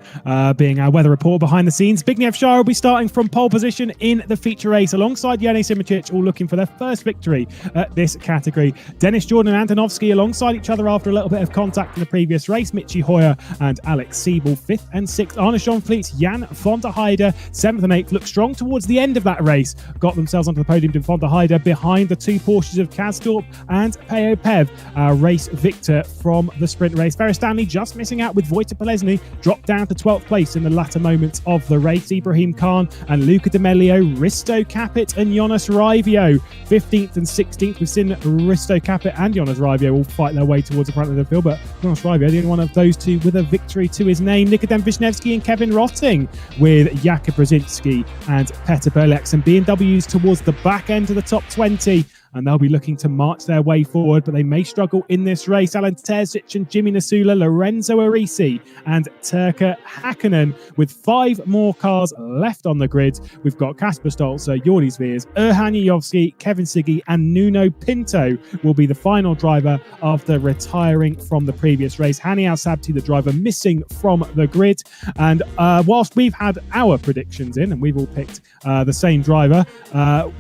being our weather reporter behind the scenes. Zbigniew Shah will be starting from pole position in the feature race alongside Jani Simicic, all looking for their first victory at this category. Dennis Jordan and Antonovsky alongside each other after a little bit of contact in the previous race. Michi Hoyer and Alex Siebel, 5th and 6th. Arne Schonvliet, Jan van der Heyde, 7th and 8th. Look strong towards the end of that race. Got themselves onto the podium in van der Heyde behind the 2 Porsches of Kazdorp and Payopef, our race victor from the sprint race. Ferris Stanley just missing out with Wojciech Polesny, dropped down to 12th place in the latter moments of the race. Ibrahim Khan and Luca D'Amelio, Risto Capit and Jonas Raivio, 15th and 16th. We've seen Risto Capit and Jonas Raivio all fight their way towards the front of the field, but Jonas Raivio, the only one of those 2 with a victory to his name. Nikodem Wisniewski and Kevin Rotting with Jakub Brzezinski and Petr Belex, and BMWs towards the back end of the top 20. And they'll be looking to march their way forward, but they may struggle in this race. Alan Terzic and Jimmy Nasula, Lorenzo Arisi and Turka Hakkinen with 5 more cars left on the grid. We've got Kasper Stolzer, Jordi Zveers, Erhan Yujovski, Kevin Siggy and Nuno Pinto will be the final driver after retiring from the previous race. Hani Al-Sabti, the driver, missing from the grid. And whilst we've had our predictions in and we've all picked the same driver,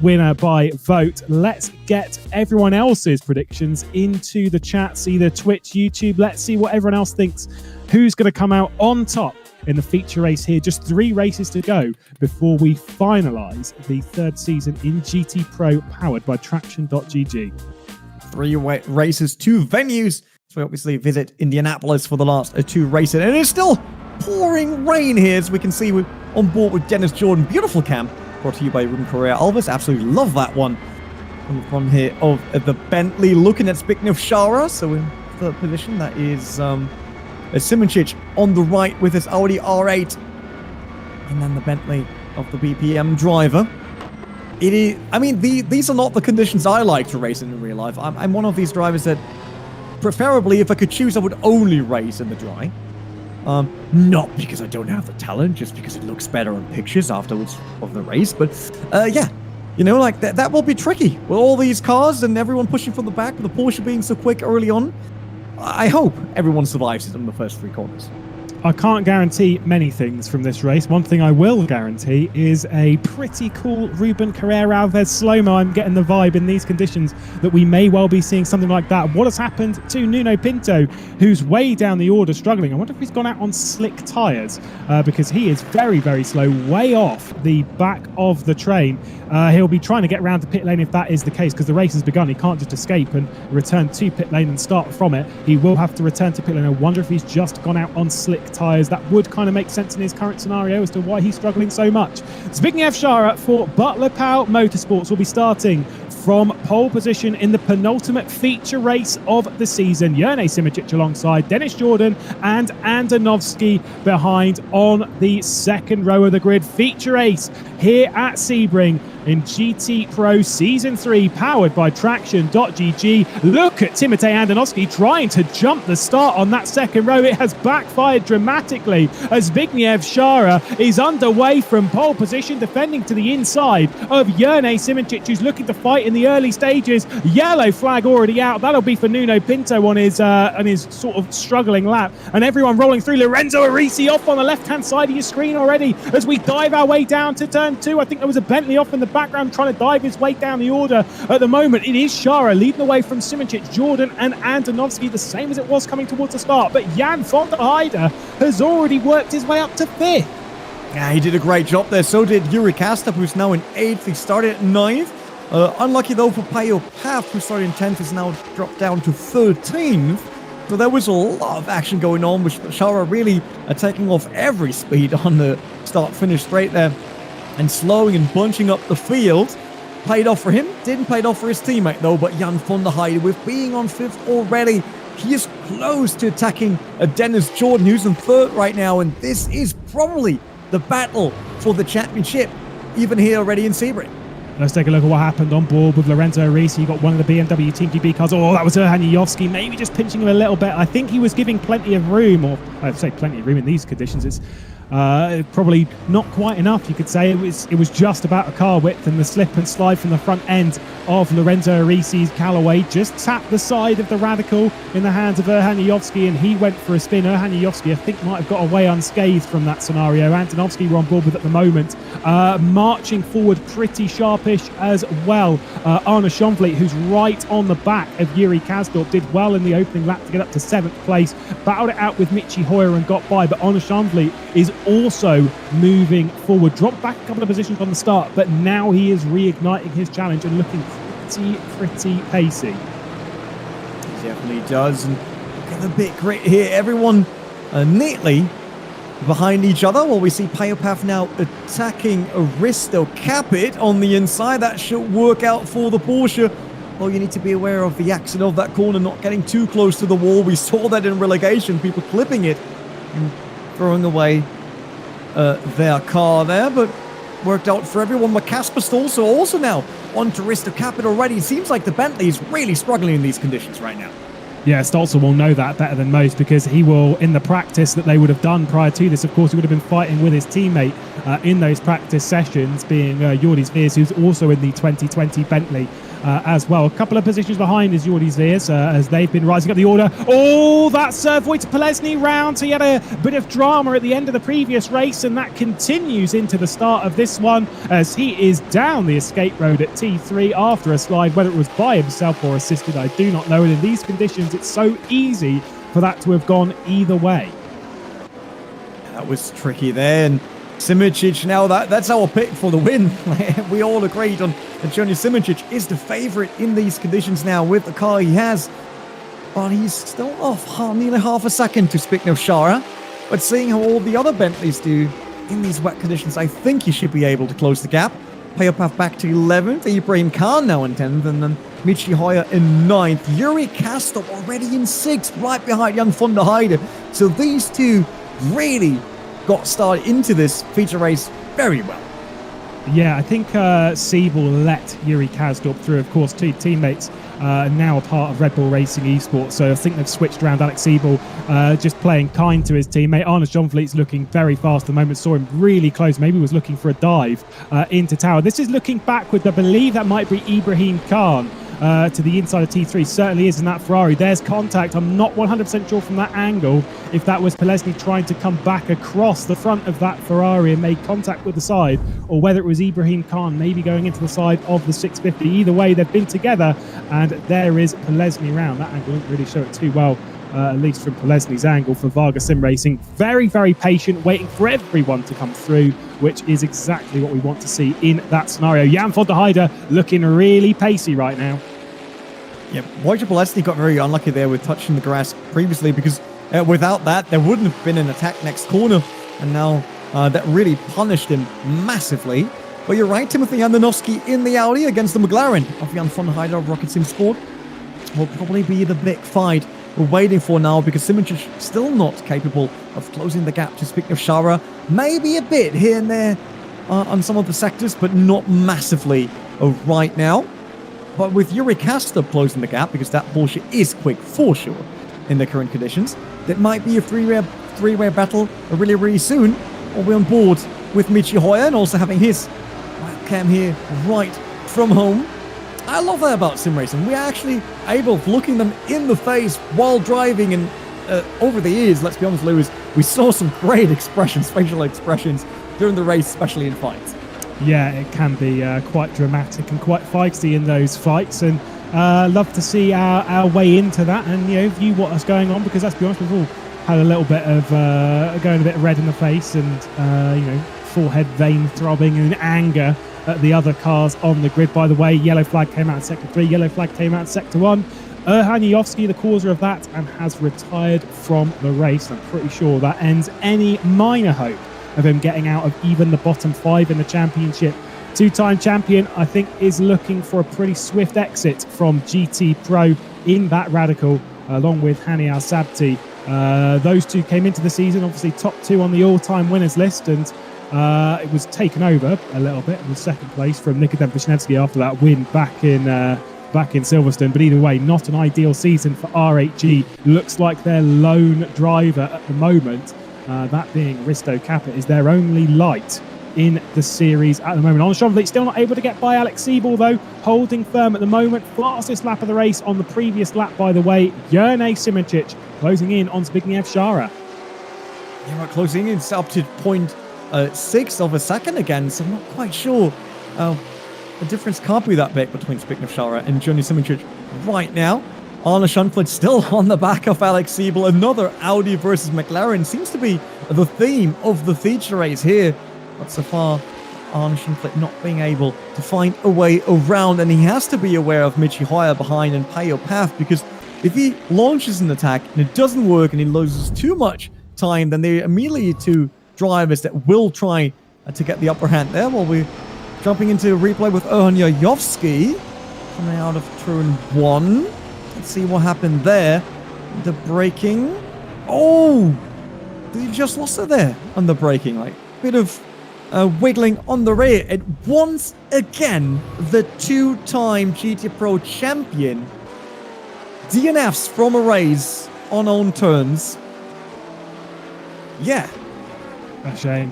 winner by vote, let's get everyone else's predictions into the chats, either Twitch, YouTube. Let's see what everyone else thinks. Who's going to come out on top in the feature race here? Just 3 races to go before we finalise the 3rd season in GT Pro powered by Traction.gg. 3 races, 2 venues. So we obviously visit Indianapolis for the last 2 races. And it's still pouring rain here, as we can see. We're on board with Dennis Jordan. Beautiful cam brought to you by Ruben Correa Alves. Absolutely love that one. From here of the Bentley, looking at Zbigniew Shara. So in 3rd position, that is Simicic on the right with his Audi R8. And then the Bentley of the BPM driver. It is, I mean, these are not the conditions I like to race in real life. I'm one of these drivers that, preferably, if I could choose, I would only race in the dry. Not because I don't have the talent, just because it looks better on pictures afterwards of the race. But yeah, you know, like that will be tricky with all these cars and everyone pushing from the back, with the Porsche being so quick early on. I hope everyone survives it in the first 3 corners. I can't guarantee many things from this race. One thing I will guarantee is a pretty cool Ruben Carrera-Alves slow-mo. I'm getting the vibe in these conditions that we may well be seeing something like that. What has happened to Nuno Pinto, who's way down the order struggling? I wonder if he's gone out on slick tyres because he is very, very slow, way off the back of the train. He'll be trying to get round to pit lane if that is the case, because the race has begun. He can't just escape and return to pit lane and start from it. He will have to return to pit lane. I wonder if he's just gone out on slick tyres. That would kind of make sense in his current scenario as to why he's struggling so much. Zbigniew Szara for Butler Pow Motorsports will be starting from pole position in the penultimate feature race of the season. Jurnej Simoncic alongside Dennis Jordan and Andonovski behind on the second row of the grid. Feature race here at Sebring in GT Pro Season 3, powered by Traction.gg. Look at Timotej Andonovski trying to jump the start on that second row. It has backfired dramatically as Zbigniew Szara is underway from pole position, defending to the inside of Jurnej Simoncic, who's looking to fight in the early stages. Yellow flag already out. That'll be for Nuno Pinto on his sort of struggling lap. And everyone rolling through. Lorenzo Arisi off on the left-hand side of your screen already as we dive our way down to turn 2. I think there was a Bentley off in the background trying to dive his way down the order. At the moment, it is Szara leading the way from Simoncic, Jordan and Andonovski, the same as it was coming towards the start. But Jan van der Heyde has already worked his way up to 5th. Yeah, he did a great job there. So did Yuri Kastap, who's now in 8th. He started at 9th. Unlucky though for Payo Paf, who started in 10th, is now dropped down to 13th. So there was a lot of action going on, with Szara really taking off every speed on the start-finish straight there, and slowing and bunching up the field. Paid off for him, didn't pay off for his teammate though, but Jan van der Heyde, with being on 5th already, he is close to attacking Dennis Jordan, who's in 3rd right now, and this is probably the battle for the championship, even here already in Sebring. Let's take a look at what happened on board with Lorenzo Arisi. He got one of the BMW Team GB cars. Oh, that was Erhan Jajowski, maybe just pinching him a little bit. I think he was giving plenty of room, or I'd say plenty of room in these conditions. It's probably not quite enough, you could say. It was just about a car width, and the slip and slide from the front end of Lorenzo Arisi's Callaway just tapped the side of the Radical in the hands of Erhan Jajowski, and he went for a spin. Erhan Jajowski, I think, might have got away unscathed from that scenario. Antonovski we're on board with at the moment, marching forward pretty sharpish as well. Arne Schonvliet, who's right on the back of Yuri Kasdorp, did well in the opening lap to get up to 7th place, battled it out with Michi Hoyer and got by, but Arne Schonvliet is also moving forward, dropped back a couple of positions on the start, but now he is reigniting his challenge and looking pretty pacey. He definitely does, and get a bit great here. Everyone neatly behind each other, while we see Payopaf now attacking Aristo Capit on the inside. That should work out for the Porsche. Well, you need to be aware of the accident of that corner, not getting too close to the wall. We saw that in relegation, people clipping it and throwing away their car there, but worked out for everyone. But Casper Stolzer also now on to Aristo Capit already. It seems like the Bentley is really struggling in these conditions right now. Yeah, Stolzer will know that better than most, because he will, in the practice that they would have done prior to this, of course, he would have been fighting with his teammate in those practice sessions, being Jordi Zveers, who's also in the 2020 Bentley as well. A couple of positions behind is Jordi Zveers as they've been rising up the order. Oh, that's Wojciech Polesny round. So he had a bit of drama at the end of the previous race, and that continues into the start of this one as he is down the escape road at T3 after a slide. Whether it was by himself or assisted, I do not know. And in these conditions, it's so easy for that to have gone either way. That was tricky there, and Simoncic, now that's our pick for the win. We all agreed on that Jurnej Simoncic is the favourite in these conditions now with the car he has. But he's still off nearly half a second to Zbigniew Szara. But seeing how all the other Bentleys do in these wet conditions, I think he should be able to close the gap. Payopaf back to 11th, Ibrahim Khan now in 10th, and then Michi Hoyer in 9th. Yuri Kasdorp already in 6th, right behind Jan van der Heyde. So these two really got started into this feature race very well. Yeah, I think Siebel let Yuri Kasdorp through. Of course, two teammates now a part of Red Bull Racing Esports, so I think they've switched around. Alex Siebel just playing kind to his teammate. Arne Schonvliet's looking very fast at the moment. Saw him really close. Maybe was looking for a dive into tower. This is looking backward. I believe that might be Ibrahim Khan to the inside of T3. Certainly is in that Ferrari. There's contact. I'm not 100% sure from that angle if that was Polesny trying to come back across the front of that Ferrari and make contact with the side, or whether it was Ibrahim Khan maybe going into the side of the 650. Either way, they've been together, and there is Polesny around. That angle didn't really show it too well. At least from Polesny's angle for Varga Sim Racing. Very, very patient, waiting for everyone to come through, which is exactly what we want to see in that scenario. Jan van der Heyde looking really pacey right now. Yeah, Wojciech Polesny got very unlucky there with touching the grass previously, because without that, there wouldn't have been an attack next corner. And now that really punished him massively. But you're right, Timothy Andonovski in the Audi against the McLaren of Jan van der Heyde of Rocket Simsport will probably be the big fight we're waiting for now, because Simic is still not capable of closing the gap to Zbigniew Szara. Maybe a bit here and there on some of the sectors, but not massively right now. But with Yuri Kasta closing the gap, because that Porsche is quick for sure in the current conditions, that might be a three-way battle really, really soon. Or we're on board with Michi Hoyer and also having his webcam here right from home. I love that about sim racing. We're actually able of looking them in the face while driving, and over the years, let's be honest, Lewis, we saw some great expressions, facial expressions during the race, especially in fights. Yeah, it can be quite dramatic and quite feisty in those fights, and love to see our way into that and view what's going on, because let's be honest, we've all had a little bit of going a bit red in the face and forehead vein throbbing in anger at the other cars on the grid. By the way, yellow flag came out in sector 3, yellow flag came out in sector 1. Erhan Yovski, the causer of that, and has retired from the race. I'm pretty sure that ends any minor hope of him getting out of even the bottom 5 in the championship. Two-time champion, I think, is looking for a pretty swift exit from GT Pro in that Radical, along with Hani Al-Sabti. Those two came into the season, obviously top 2 on the all-time winners list, and it was taken over a little bit in the second place from Nikodem Vishnevsky after that win back in Silverstone. But either way, not an ideal season for RHE. Looks like their lone driver at the moment, that being Risto Kappa, is their only light in the series at the moment. On Chevrolet, still not able to get by Alex Siebel though, holding firm at the moment. Fastest lap of the race on the previous lap, by the way. Jurnej Simicic closing in on Zbigniew Szara. Yeah, we're closing in. It's up to 0.6 of a second again, so I'm not quite sure. The difference can't be that big between Zbigniew Szara and Jurnej Simicic right now. Arne Schunfeld still on the back of Alex Siebel. Another Audi versus McLaren seems to be the theme of the feature race here. But so far, Arne Schunfeld not being able to find a way around, and he has to be aware of Michi Hoyer behind and Payo Path, because if he launches an attack and it doesn't work and he loses too much time, then there are immediately two drivers that will try to get the upper hand there. While we're jumping into a replay with Erhan Yayovsky coming out of turn 1. Let's see what happened there. The braking. Oh! He just lost it there on the braking. Like, bit of wiggling on the rear. And once again, the two-time GT Pro champion DNFs from a race on own turns. Yeah. A shame.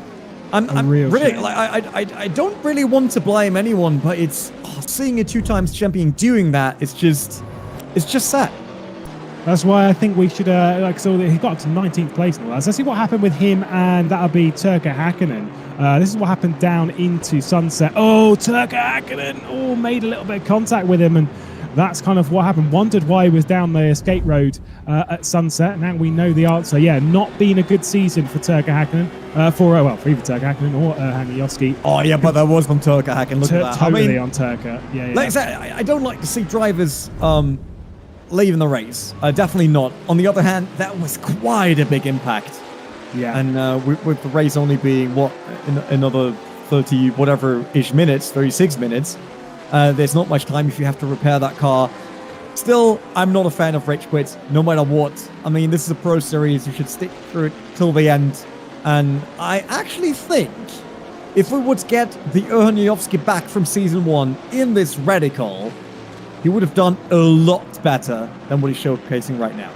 I'm real really shame. like I don't really want to blame anyone, but it's seeing a two-time champion doing that. It's just sad. That's why I think we should, so he got to 19th place in all that. So let's see what happened with him, and that'll be Turka Hakkinen. This is what happened down into Sunset. Oh, Turka Hakkinen! Made a little bit of contact with him, and that's kind of what happened. Wondered why he was down the escape road at Sunset. Now we know the answer. Yeah, not been a good season for Turka Hakkinen. For either Turka Hakkinen or Hani Yovsky. Oh yeah, but that was from Turka Hakkinen. Look at that. Totally on Turka. Yeah. Like I said, I don't like to see drivers leaving the race. Definitely not. On the other hand, that was quite a big impact. Yeah. And with the race only being, another 30 whatever-ish minutes, 36 minutes, there's not much time if you have to repair that car. Still, I'm not a fan of rage quits, no matter what. I mean, this is a Pro Series. You should stick through it till the end. And I actually think if we would get the Erhan Yayovsky back from Season 1 in this Radical, he would have done a lot better than what he's showcasing right now.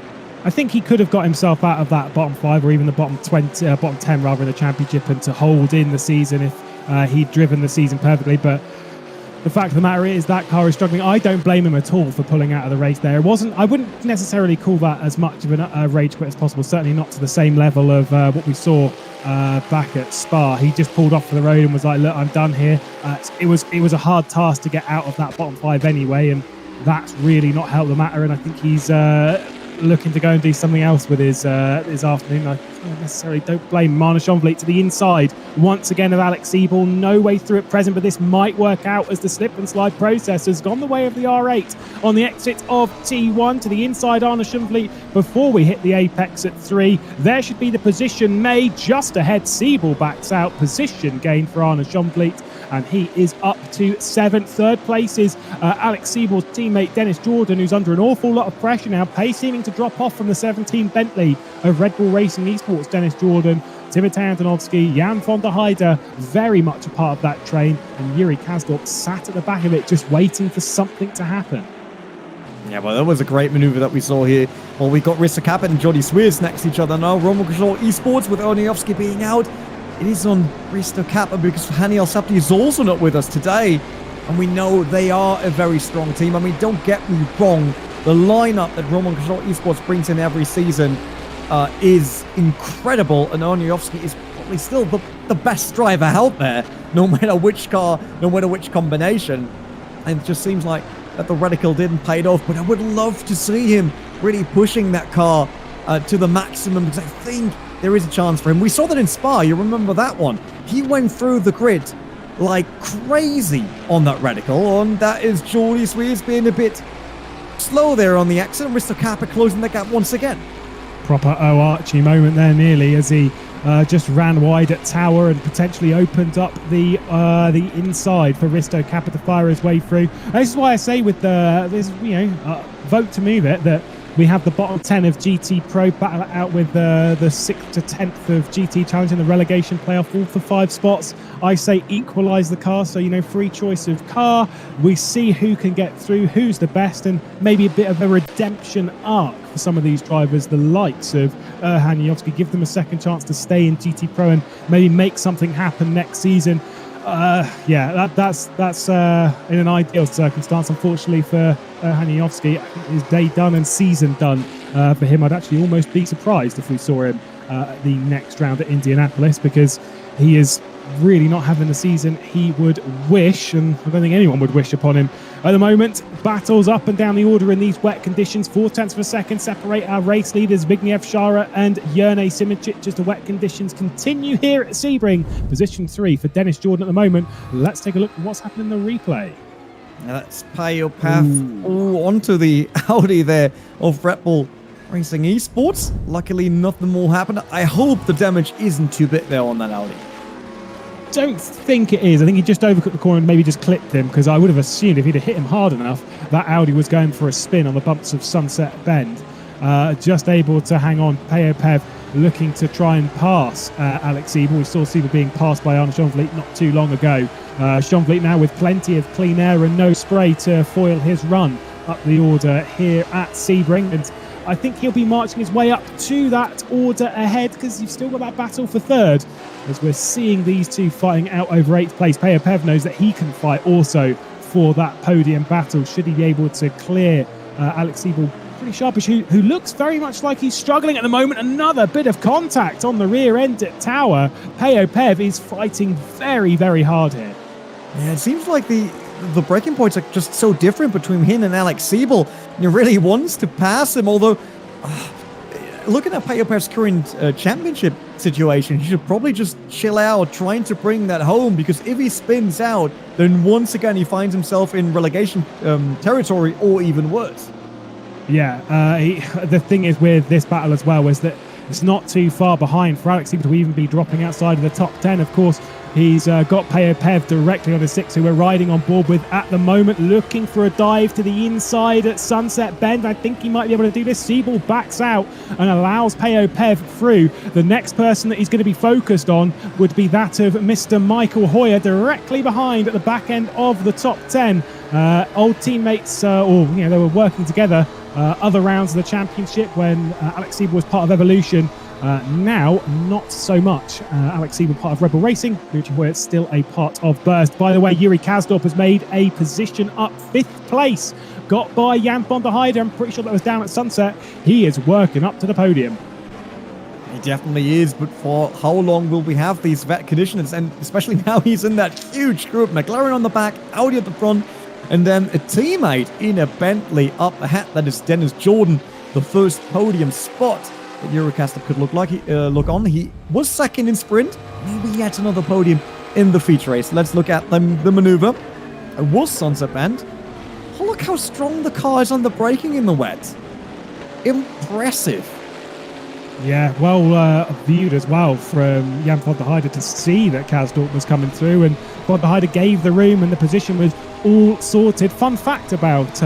I think he could have got himself out of that bottom 5 or even the bottom 10 rather in the championship, and to hold in the season if he'd driven the season perfectly. But the fact of the matter is that car is struggling. I don't blame him at all for pulling out of the race there. I wouldn't necessarily call that as much of a rage quit as possible, certainly not to the same level of what we saw back at Spa. He just pulled off the road and was like, look, I'm done here. It was a hard task to get out of that bottom 5 anyway, and that's really not helped the matter, and I think he's looking to go and do something else with his afternoon. I don't necessarily don't blame Arne Schonvliet to the inside once again of Alex Siebel. No way through at present, but this might work out as the slip and slide process has gone the way of the R8 on the exit of T1 to the inside Arne Schonvliet before we hit the apex at 3. There should be the position made just ahead. Siebel backs out. Position gain for Arne Schonvliet, and he is up to 7th. Third place is Alex Siebel's teammate Dennis Jordan, who's under an awful lot of pressure now. Pace seeming to drop off from the 17 Bentley of Red Bull Racing Esports. Dennis Jordan, Timotej Antonovsky, Jan van der Heyde, very much a part of that train, and Yuri Kasdorp sat at the back of it just waiting for something to happen. Yeah, well, that was a great maneuver that we saw here. Well, we got Rissa Kappa and Jody Swears next to each other now. Roman Grosjean Esports with Oniovsky being out. It is on Risto Kappa because Hani El-Sabti is also not with us today. And we know they are a very strong team. I mean, don't get me wrong. The lineup that Roman Grosjean Esports brings in every season is incredible. And Oniovsky is probably still the best driver out there, no matter which car, no matter which combination. And it just seems like that the radical didn't pay it off. But I would love to see him really pushing that car to the maximum, because I think there is a chance for him. We saw that in Spa. You remember that one? He went through the grid like crazy on that radical, and that is Jordy Swears being a bit slow there on the exit. Mr. Kappa closing the gap once again. Proper O Archie moment there nearly as he just ran wide at Tower and potentially opened up the inside for Risto Kappa to fire his way through. This is why I say with this, vote to move it, that we have the bottom 10 of GT Pro battle it out with the 6th to 10th of GT Challenge in the relegation playoff, all for 5 spots. I say equalise the car, so, free choice of car. We see who can get through, who's the best, and maybe a bit of a redemption arc for some of these drivers, the likes of Haniowski. Give them a second chance to stay in GT Pro and maybe make something happen next season. That's in an ideal circumstance. Unfortunately for Haniowski, his day done and season done for him. I'd actually almost be surprised if we saw him the next round at Indianapolis, because he is really not having the season he would wish, and I don't think anyone would wish upon him at the moment. Battles up and down the order in these wet conditions. 4/10 of a second separate our race leaders Zbigniew Szara and Jerne Simoncic as the wet conditions continue here at Sebring. Position 3 for Dennis Jordan at the moment. Let's take a look at what's happened in the replay. Now that's Payo Path onto the Audi there of Red Bull Racing Esports. Luckily, nothing more happened. I hope the damage isn't too big there on that Audi. Don't think it is. I think he just overcooked the corner and maybe just clipped him, because I would have assumed if he'd have hit him hard enough, that Audi was going for a spin on the bumps of Sunset Bend. Just able to hang on. Payo Pev looking to try and pass Alex Siebel. We saw Siebel being passed by Arne Schonvliet not too long ago. Schonvliet now with plenty of clean air and no spray to foil his run up the order here at Sebring. And I think he'll be marching his way up to that order ahead, because you've still got that battle for 3rd. As we're seeing these two fighting out over 8th place, Payo Pev knows that he can fight also for that podium battle, should he be able to clear Alex Siebel. Pretty sharpish, who looks very much like he's struggling at the moment. Another bit of contact on the rear end at Tower. Payo Pev is fighting very, very hard here. Yeah, it seems like the breaking points are just so different between him and Alex Siebel. He really wants to pass him, although looking at Payo Pev's current championship situation, he should probably just chill out, trying to bring that home, because if he spins out, then once again he finds himself in relegation territory, or even worse. Yeah, the thing is with this battle as well is that it's not too far behind for Alex Siebel to even be dropping outside of the top 10. Of course, he's got Payo Pev directly on his 6, who we're riding on board with at the moment, looking for a dive to the inside at Sunset Bend. I think he might be able to do this. Siebel backs out and allows Payo Pev through. The next person that he's going to be focused on would be that of Mr. Michael Hoyer, directly behind at the back end of the top 10. Old teammates, they were working together other rounds of the championship when Alex Siebel was part of Evolution. Now, not so much. Alex Siebel, part of Rebel Racing. Richie Hoyt still a part of Burst. By the way, Yuri Kasdorp has made a position up 5th place. Got by Jan van der Heyde. I'm pretty sure that was down at Sunset. He is working up to the podium. He definitely is, but for how long will we have these vet conditions? And especially now he's in that huge group. McLaren on the back, Audi at the front, and then a teammate in a Bentley up ahead. That is Dennis Jordan, the first podium spot that Yuri Kasdorp could look on. He was second in sprint. Maybe yet another podium in the feature race. Let's look at the maneuver. It was Sunset Bend. Oh, look how strong the car is on the braking in the wet. Impressive. Yeah, well viewed as well from Jan van der Heyde to see that Kasdorp was coming through, and van der Heyde gave the room and the position was all sorted. Fun fact about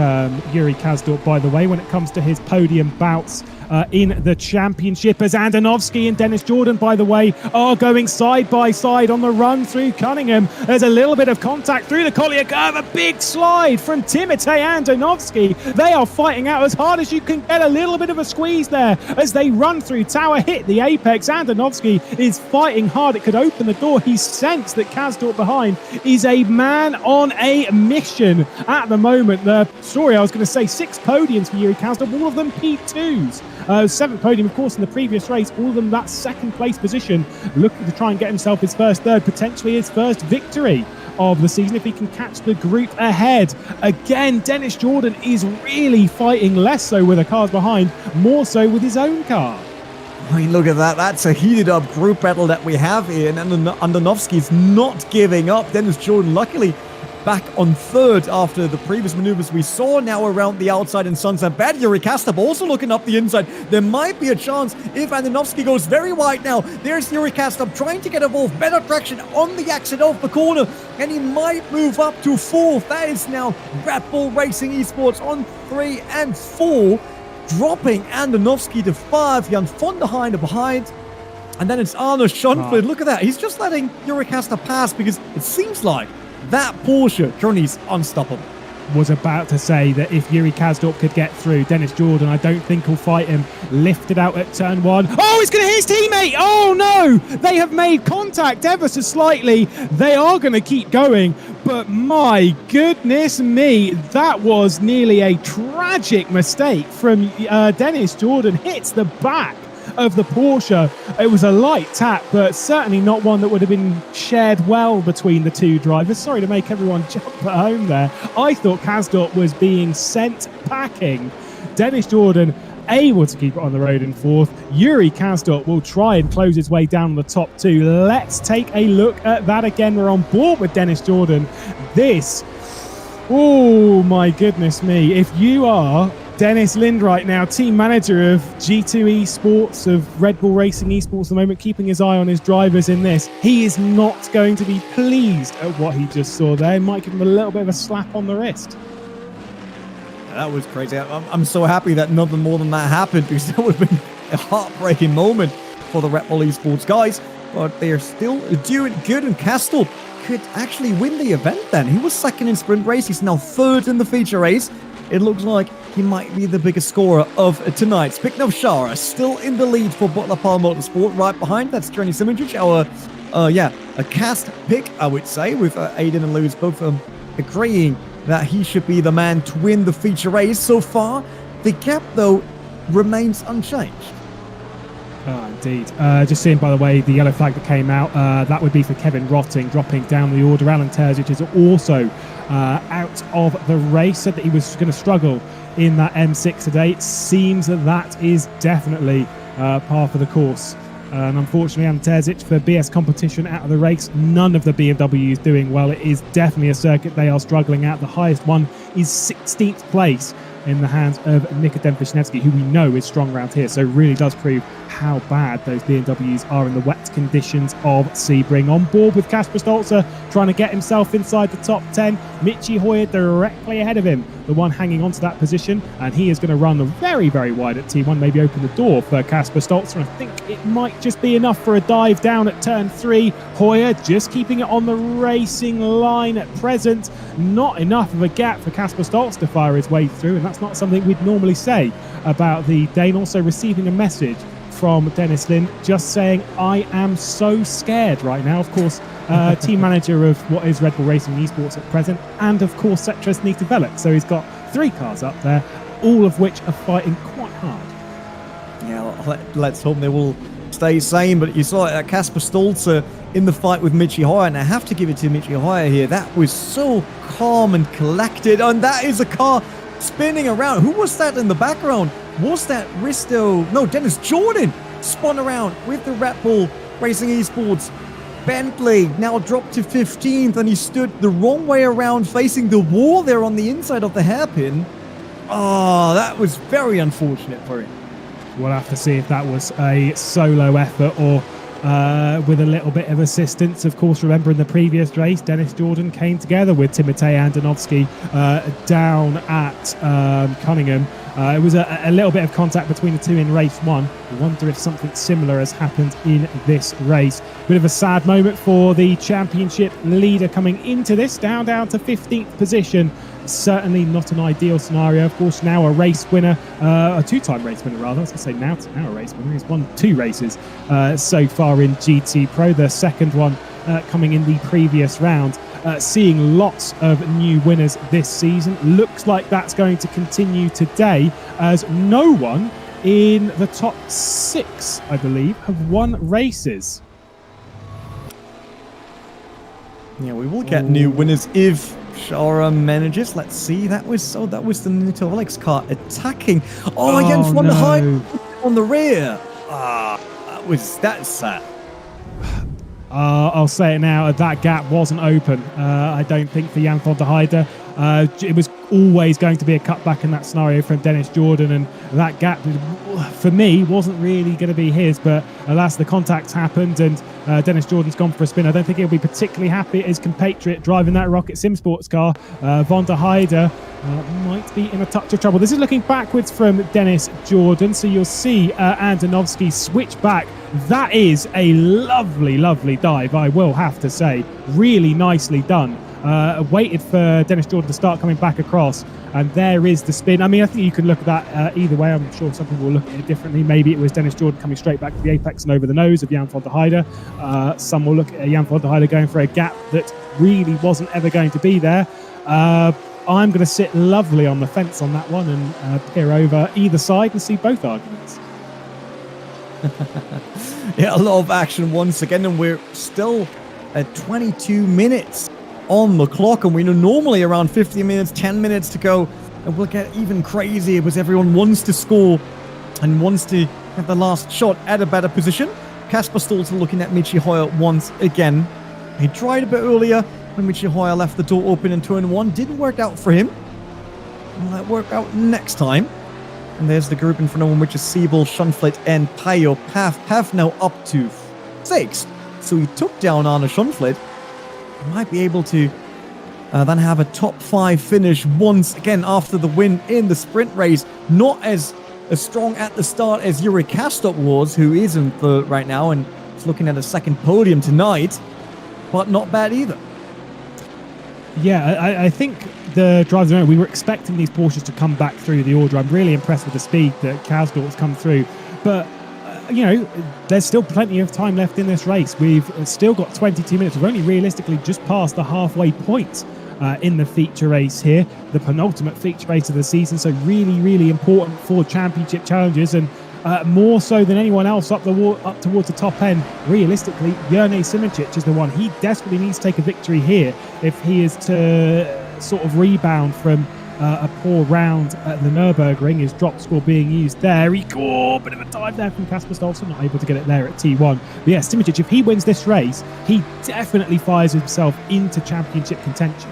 Yuri Kasdorp, by the way, when it comes to his podium bouts in the championship, as Andonovski and Dennis Jordan, by the way, are going side by side on the run through Cunningham. There's a little bit of contact through the Collier curve, a big slide from Timotej Andonovski. They are fighting out as hard as you can get, a little bit of a squeeze there as they run through. Tower hit the apex. Andonovski is fighting hard. It could open the door. He sensed that Kasdorp behind is a man on a mission at the moment. The story, I was going to say, 6 podiums for Yuri Kasdorp, all of them P2s. 7th podium, of course, in the previous race, all of them that 2nd place position, looking to try and get himself his first third, potentially his first victory of the season if he can catch the group ahead. Again, Dennis Jordan is really fighting, less so with the cars behind, more so with his own car. I mean, look at that. That's a heated up group battle that we have here, and Andonovski's not giving up. Dennis Jordan, luckily, back on 3rd after the previous maneuvers we saw. Now around the outside in Sunset Bend. Yuri Kasdorp also looking up the inside. There might be a chance if Andonovski goes very wide now. There's Yuri Kasdorp trying to get involved. Better traction on the exit off the corner, and he might move up to 4th. That is now Red Bull Racing Esports on 3 and 4. Dropping Andonovski to 5. Jan van der Heyde behind. And then it's Arno Schonfeld. Look at that. He's just letting Yuri Kasdorp pass because it seems like that Porsche journey's unstoppable. Was about to say that if Yuri Kasdorp could get through, Dennis Jordan, I don't think he'll fight him. Lifted out at turn 1. Oh, he's going to hit his teammate. Oh, no. They have made contact ever so slightly. They are going to keep going. But my goodness me, that was nearly a tragic mistake from Dennis Jordan. Hits the back of the Porsche. It was a light tap, but certainly not one that would have been shared well between the two drivers. Sorry to make everyone jump at home there. I thought Kasdorp was being sent packing. Dennis Jordan able to keep it on the road in 4th. Yuri Kasdorp will try and close his way down the top 2. Let's take a look at that again. We're on board with Dennis Jordan. This, oh my goodness me. If you are Dennis Lind right now, team manager of G2 Esports, of Red Bull Racing Esports at the moment, keeping his eye on his drivers in this, he is not going to be pleased at what he just saw there. It might give him a little bit of a slap on the wrist. That was crazy. I'm so happy that nothing more than that happened, because that would have been a heartbreaking moment for the Red Bull Esports guys. But they're still doing good, and Kasdorp could actually win the event then. He was 2nd in sprint race. He's now 3rd in the feature race. It looks like he might be the biggest scorer of tonight. Speaking of Shara, still in the lead for Butler Power Motorsport. Right behind, that's Johnny Simincic, a cast pick, I would say, with Aiden and Lewis both agreeing that he should be the man to win the feature race. So far, the gap, though, remains unchanged. Oh, indeed. Just seeing, by the way, the yellow flag that came out, that would be for Kevin Rotting, dropping down the order. Alan Terzic is also out of the race. Said that he was going to struggle in that M6 today. It seems that that is definitely par for the course. And unfortunately, Alan Terzic for BS competition out of the race. None of the BMWs doing well. It is definitely a circuit they are struggling at. The highest one is 16th place in the hands of Nikodem Vishnevsky, who we know is strong around here. So it really does prove how bad those BMWs are in the wet conditions of Sebring. On board with Kasper Stolzer, trying to get himself inside the top 10. Michi Hoyer directly ahead of him, the one hanging onto that position, and he is going to run very, very wide at T1, maybe open the door for Kasper Stolzer. And I think it might just be enough for a dive down at turn 3. Hoyer just keeping it on the racing line at present. Not enough of a gap for Kasper Stolzer to fire his way through, and that's not something we'd normally say about the Dane. Also receiving a message from Dennis Lin, just saying, I am so scared right now. Of course, team manager of what is Red Bull Racing Esports at present, and of course, Sectress need to develop. So he's got 3 cars up there, all of which are fighting quite hard. Yeah, let's hope they will stay sane. But you saw Kasper Stolze in the fight with Michi Hoyer, and I have to give it to Michi Hoyer here. That was so calm and collected, and that is a car spinning around. Who was that in the background? Was that Risto? No, Dennis Jordan spun around with the Red Bull Racing Esports Bentley, now dropped to 15th, and he stood the wrong way around facing the wall there on the inside of the hairpin. Oh, that was very unfortunate for him. We'll have to see if that was a solo effort or with a little bit of assistance. Of course, remember in the previous race, Dennis Jordan came together with Timotej Andonovski down at Cunningham. It was a little bit of contact between the two in race 1. I wonder if something similar has happened in this race. Bit of a sad moment for the championship leader coming into this, down to 15th position. Certainly not an ideal scenario. Of course, now a race winner, a 2-time race winner rather. I was going to say now a race winner. He's won 2 races so far in GT Pro. The second one coming in the previous round. Seeing lots of new winners this season. Looks like that's going to continue today, as no one in the top 6, I believe, have won races. Yeah, we will get new winners if Shara manages. Let's see. That was the Nito Alex car attacking. Oh, Jens van der Heyde on the rear. That's sad. I'll say it now, that gap wasn't open. I don't think for Jan van der Heyde. It was always going to be a cutback in that scenario from Dennis Jordan, and that gap, for me, wasn't really going to be his, but alas, the contacts happened, and Dennis Jordan's gone for a spin. I don't think he'll be particularly happy as compatriot driving that Rocket Simsports car. Van der Heyde might be in a touch of trouble. This is looking backwards from Dennis Jordan, so you'll see Andonovski switch back. That is a lovely, lovely dive, I will have to say. Really nicely done. Waited for Dennis Jordan to start coming back across, and there is the spin. I mean, I think you can look at that either way. I'm sure some people will look at it differently. Maybe it was Dennis Jordan coming straight back to the apex and over the nose of Jan van der Heyde. Some will look at Jan van der Heyde going for a gap that really wasn't ever going to be there. I'm going to sit lovely on the fence on that one and peer over either side and see both arguments. Yeah, a lot of action once again, and we're still at 22 minutes on the clock, and we know normally around 50 minutes, 10 minutes to go, and we'll get even crazier because everyone wants to score and wants to have the last shot at a better position. Kasper Stolze looking at Michi Hoyer once again. He tried a bit earlier when Michi Hoyer left the door open in turn 1. Didn't work out for him. Will that work out next time? And there's the group in front of him, which is Siebel, Schonflet, and Payo. Pav now up to 6th. So he took down Arne Schonflet. Might be able to then have a top 5 finish once again after the win in the sprint race. Not as strong at the start as Yuri Kastop was, who is in third right now and is looking at a second podium tonight. But not bad either. Yeah, I think the drivers around, we were expecting these Porsches to come back through the order. I'm really impressed with the speed that Kasdorp's come through. But, you know, there's still plenty of time left in this race. We've still got 22 minutes. We've only realistically just passed the halfway point in the feature race here, the penultimate feature race of the season. So really, really important for championship challenges, and more so than anyone else up towards the top end. Realistically, Jerne Simoncic is the one. He desperately needs to take a victory here if he is to sort of rebound from a poor round at the Nürburgring. His drop score being used there. He got a bit of a dive there from Kasper Stolze, not able to get it there at T1. But yeah, Simoncic, if he wins this race, he definitely fires himself into championship contention.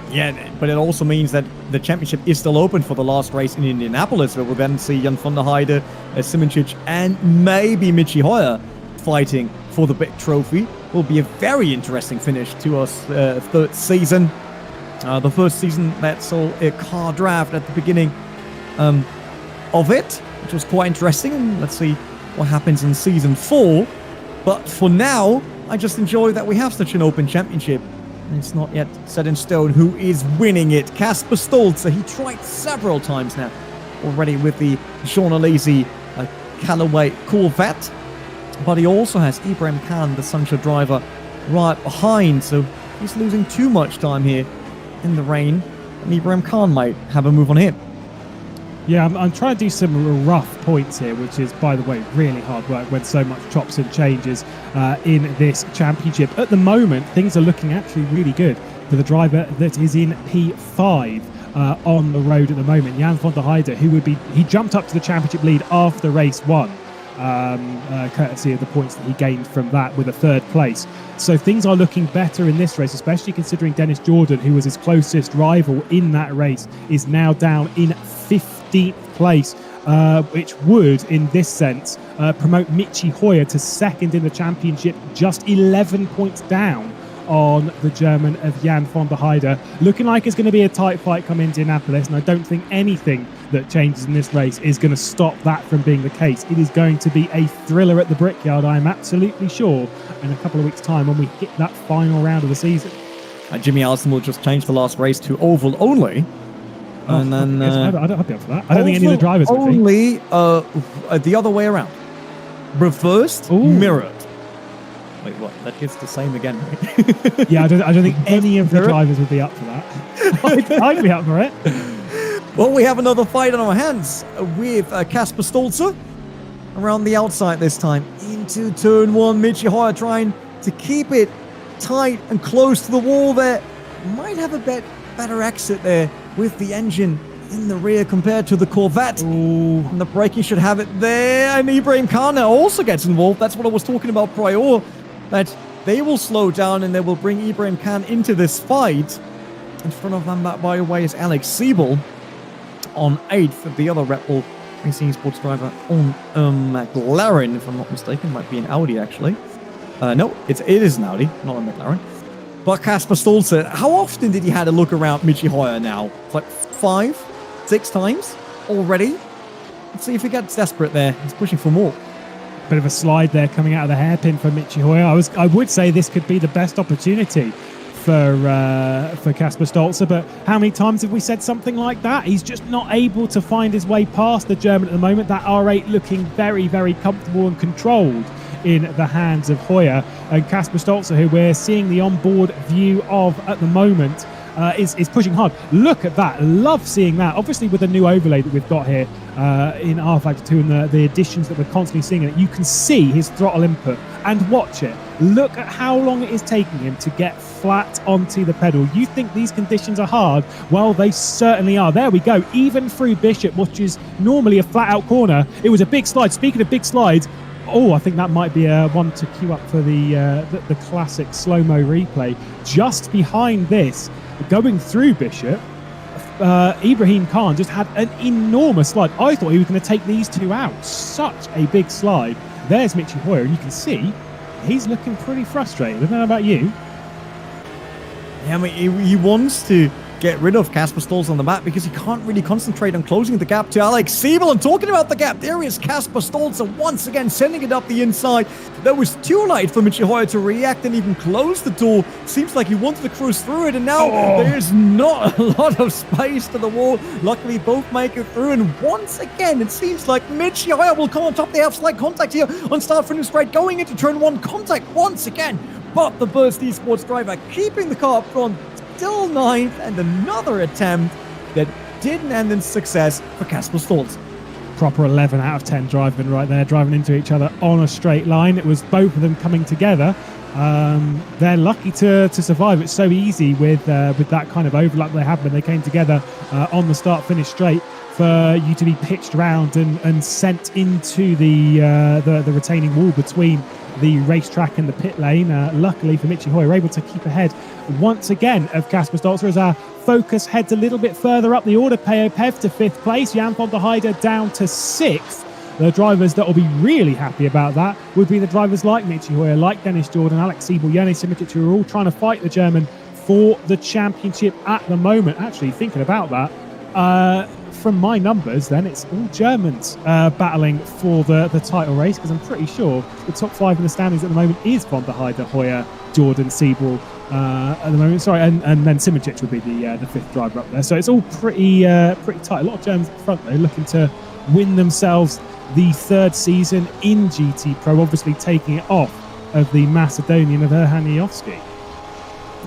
Yeah, but it also means that the championship is still open for the last race in Indianapolis, where we'll then see Jan van der Heyde, Simoncic, and maybe Michi Hoyer fighting for the big trophy. Will be a very interesting finish to us third season. The first season that saw a car draft at the beginning of it, which was quite interesting. And let's see what happens in season 4. But for now, I just enjoy that we have such an open championship. It's not yet set in stone who is winning it. Kasper Stolze, he tried several times now already with the Jean Alesi Callaway Corvette. But he also has Ibrahim Khan, the Sancho driver, right behind. So he's losing too much time here in the rain. And Ibrahim Khan might have a move on him. Yeah, I'm trying to do some rough points here, which is, by the way, really hard work when so much chops and changes in this championship. At the moment, things are looking actually really good for the driver that is in P5 on the road at the moment. Jan van der Heyde, he jumped up to the championship lead after race 1, courtesy of the points that he gained from that with a 3rd place. So things are looking better in this race, especially considering Dennis Jordan, who was his closest rival in that race, is now down in 15th place, which would, in this sense, promote Michi Hoyer to 2nd in the championship, just 11 points down on the German of Jan van der Heyde. Looking like it's going to be a tight fight come Indianapolis, and I don't think anything that changes in this race is going to stop that from being the case. It is going to be a thriller at the Brickyard, I am absolutely sure, in a couple of weeks' time when we hit that final round of the season. Jimmy Allison will just change the last race to oval only. And then I'd be up for that. I don't think any of the drivers would only the other way around. Reversed, mirrored. Wait, what? That gets the same again, right? Yeah, I don't think any of the drivers would be up for that. I'd be up for it. Well, we have another fight on our hands with Kasper Stolze around the outside this time into turn 1. Michi Hoyer trying to keep it tight and close to the wall there. Might have a better exit there with the engine in the rear compared to the Corvette. Ooh. And the braking should have it there. And Ibrahim Khan also gets involved. That's what I was talking about prior. That they will slow down and they will bring Ibrahim Khan into this fight. In front of them, by the way, is Alex Siebel on 8th. The other Red Bull Racing Sports driver on McLaren, if I'm not mistaken. Might be an Audi, actually. No, it is an Audi, not a McLaren. But Kasper Stolze, how often did he had a look around Michi Hoyer now? Like 5, 6 times already? Let's see if he gets desperate there. He's pushing for more. Bit of a slide there coming out of the hairpin for Michi Hoyer. I would say this could be the best opportunity for Kasper Stolze, but how many times have we said something like that? He's just not able to find his way past the German at the moment. That R8 looking very, very comfortable and controlled in the hands of Hoyer. And Kasper Stolze, who we're seeing the onboard view of at the moment, is pushing hard. Look at that. Love seeing that. Obviously, with the new overlay that we've got here in rFactor 2 and the additions that we're constantly seeing, you can see his throttle input and watch it. Look at how long it is taking him to get flat onto the pedal. You think these conditions are hard? Well, they certainly are. There we go. Even through Bishop, which is normally a flat-out corner, it was a big slide. Speaking of big slides, oh, I think that might be one to queue up for the classic slow-mo replay. Just behind this, going through Bishop, Ibrahim Khan just had an enormous slide. I thought he was going to take these two out. Such a big slide. There's Michi Hoyer, and you can see he's looking pretty frustrated. I don't know about you. Yeah, I mean, he wants to get rid of Kasper Stolze on the map because he can't really concentrate on closing the gap to Alex Siebel. And talking about the gap, there is Kasper Stolze once again sending it up the inside. That was too late for Michi Hoyer to react and even close the door. Seems like he wanted to cruise through it, and now there's not a lot of space to the wall. Luckily, both make it through, and once again, it seems like Michi Hoyer will come on top. They have slight contact here on start finish straight, going into turn 1. Contact once again, but the Burst Esports driver keeping the car up front, still 9th, and another attempt that didn't end in success for Kasper Stolze. Proper 11 out of 10 driving right there, driving into each other on a straight line. It was both of them coming together. They're lucky to survive. It's so easy with that kind of overlap they had when they came together on the start-finish straight for you to be pitched round and sent into the retaining wall between the racetrack and the pit lane. Luckily for Michi Hoyer, able to keep ahead once again of Kasper Stolze as our focus heads a little bit further up the order. Pev to 5th place, Jan van der Heyde down to 6th. The drivers that will be really happy about that would be the drivers like Michi Hoyer, like Dennis Jordan, Alex Siebel, Jone Simic, who are all trying to fight the German for the championship at the moment. Actually, thinking about that, from my numbers, then it's all Germans battling for the title race, because I'm pretty sure the top 5 in the standings at the moment is van der Heyde, Hoyer, Jordan, Siebel at the moment. Sorry, and then Simic would be the 5th driver up there. So it's all pretty tight. A lot of Germans at the front though, looking to win themselves the third season in GT Pro, obviously taking it off of the Macedonian of Erhan Yovski.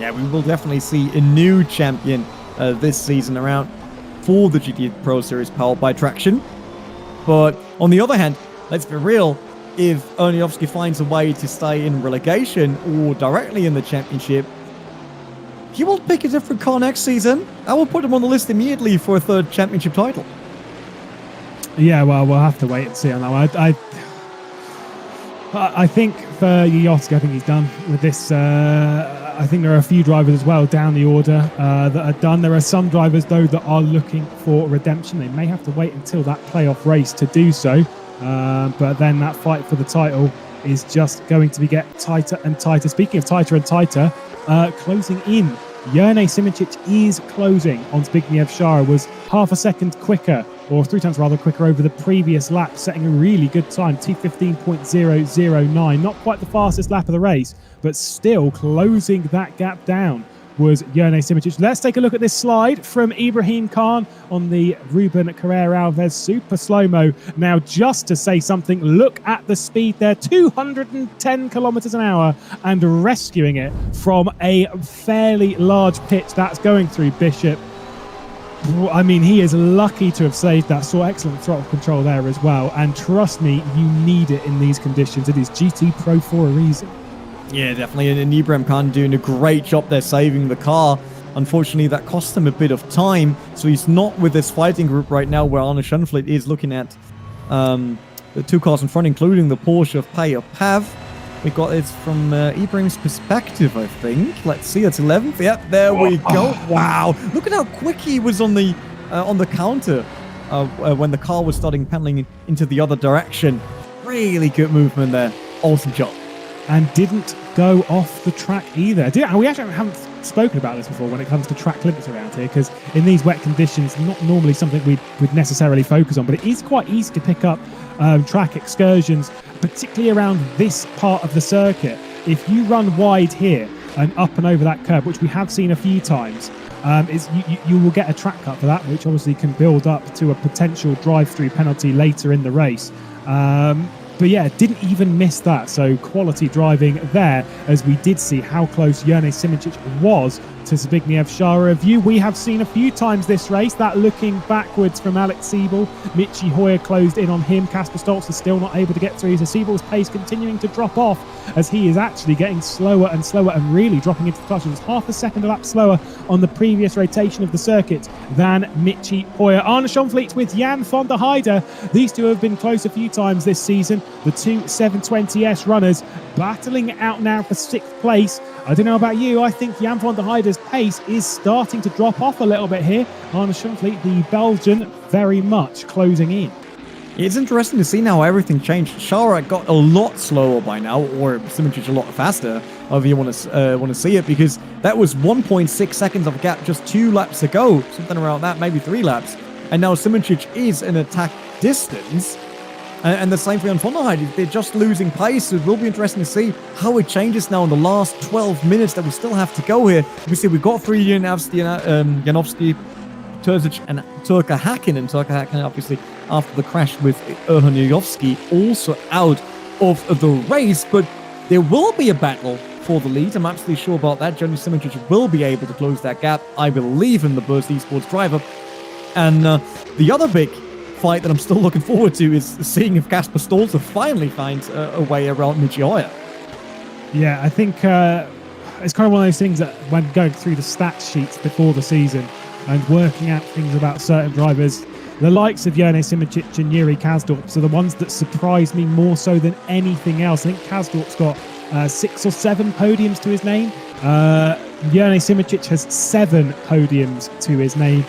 Yeah, we will definitely see a new champion this season around for the GT Pro Series powered by Traction. But on the other hand, let's be real, if Erniowski finds a way to stay in relegation or directly in the championship, he will pick a different car next season. I will put him on the list immediately for a third championship title. Yeah, well, we'll have to wait and see on that one. I think for Yovski, I think he's done with this. I think there are a few drivers as well down the order that are done. There are some drivers, though, that are looking for redemption. They may have to wait until that playoff race to do so. But then that fight for the title is just going to get tighter and tighter. Speaking of tighter and tighter, closing in. Jerne Simicic is closing on Zbigniew Szara, was half a second quicker, or 3 times rather quicker over the previous lap, setting a really good time, T15.009. Not quite the fastest lap of the race, but still closing that gap down was Jerne Simicic. Let's take a look at this slide from Ibrahim Khan on the Ruben Carrera Alves super slow-mo. Now, just to say something, look at the speed there, 210 kilometers an hour, and rescuing it from a fairly large pitch that's going through Bishop. I mean, he is lucky to have saved that. Saw excellent throttle control there as well. And trust me, you need it in these conditions. It is GT Pro for a reason. Yeah, definitely. And Ibrahim Khan doing a great job there saving the car. Unfortunately, that cost him a bit of time. So he's not with this fighting group right now where Arne Schönfeld is looking at the 2 cars in front, including the Porsche of Payer Pav. We got it from Ibrahim's perspective, I think. Let's see, it's 11th. Yep, there we go. Wow, look at how quick he was on the counter when the car was starting pedaling into the other direction. Really good movement there. Awesome job. And didn't go off the track either. We actually haven't spoken about this before when it comes to track limits around here, because in these wet conditions, not normally something we'd necessarily focus on, but it is quite easy to pick up track excursions, particularly around this part of the circuit. If you run wide here and up and over that curb, which we have seen a few times, you will get a track cut for that, which obviously can build up to a potential drive-through penalty later in the race. But yeah, didn't even miss that. So quality driving there, as we did see how close Jerne Simicic was to Zbigniew Szara. A view we have seen a few times this race, that looking backwards from Alex Siebel. Michi Hoyer closed in on him. Kasper Stolz is still not able to get through. So Siebel's pace continuing to drop off as he is actually getting slower and slower and really dropping into the clutch. It was half a second a lap slower on the previous rotation of the circuit than Michi Hoyer. Arne Schönfeld with Jan van der Heyde. These two have been close a few times this season. The two 720S runners battling it out now for 6th place. I don't know about you, I think Jan van der Heyde's pace is starting to drop off a little bit here. Arne Schönfeld, the Belgian, very much closing in. It's interesting to see now how everything changed. Szara got a lot slower by now, or Simicic a lot faster, however you want to see it, because that was 1.6 seconds of a gap just 2 laps ago, something around that, maybe 3 laps. And now Simicic is in attack distance. And the same for Jan van der Heyde. They're just losing pace. So it will be interesting to see how it changes now in the last 12 minutes that we still have to go here. We see we've got 3 Janowski, Terzic, and Turka Hakkinen. Turka Hakkinen, obviously, after the crash with Erhan Yovski, also out of the race. But there will be a battle for the lead. I'm absolutely sure about that. Jerne Simicic will be able to close that gap. I believe in the Burst Esports driver. And the other big fight that I'm still looking forward to is seeing if Kasper Stolz finally finds a way around Michi Hoyer. Yeah, I think it's kind of one of those things that when going through the stats sheets before the season and working out things about certain drivers, the likes of Jerne Simicic and Yuri Kasdorp are the ones that surprise me more so than anything else. I think Kasdorp's got 6 or 7 podiums to his name. Jerne Simicic has 7 podiums to his name,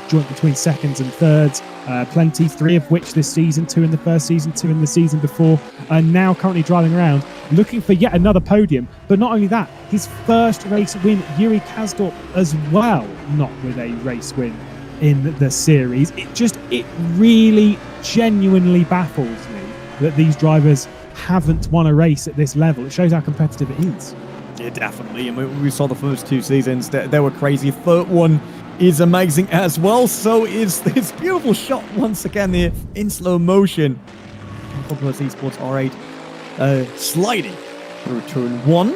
joint between seconds and thirds. Plenty, 3 of which this season, 2 in the first season, 2 in the season before, and now currently driving around looking for yet another podium. But not only that, his first race win, Yuri Kasdorp as well, not with a race win in the series. It really genuinely baffles me that these drivers haven't won a race at this level. It shows how competitive it is. Yeah, definitely. And we saw the first 2 seasons. They were crazy. Third one is amazing as well. So is this beautiful shot once again here in slow motion for Plus Esports R8. Sliding through turn 1.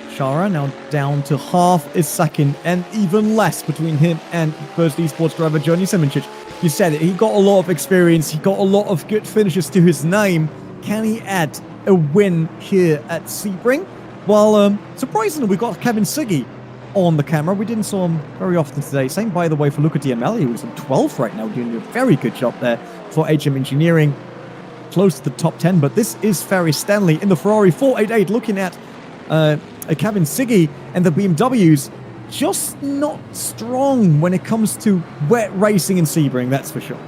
Shara now down to half a second and even less between him and First Esports driver Johnny Simoncic. You said it, he got a lot of experience, he got a lot of good finishes to his name. Can he add a win here at Sebring? Well, surprisingly, we got Kevin Siggy on the camera. We didn't saw him very often today. Same, by the way, for Luca Diamelli, who's in 12th right now, doing a very good job there for HM Engineering. Close to the top 10, but this is Ferry Stanley in the Ferrari 488, looking at Kevin Siggy and the BMWs. Just not strong when it comes to wet racing in Sebring, that's for sure.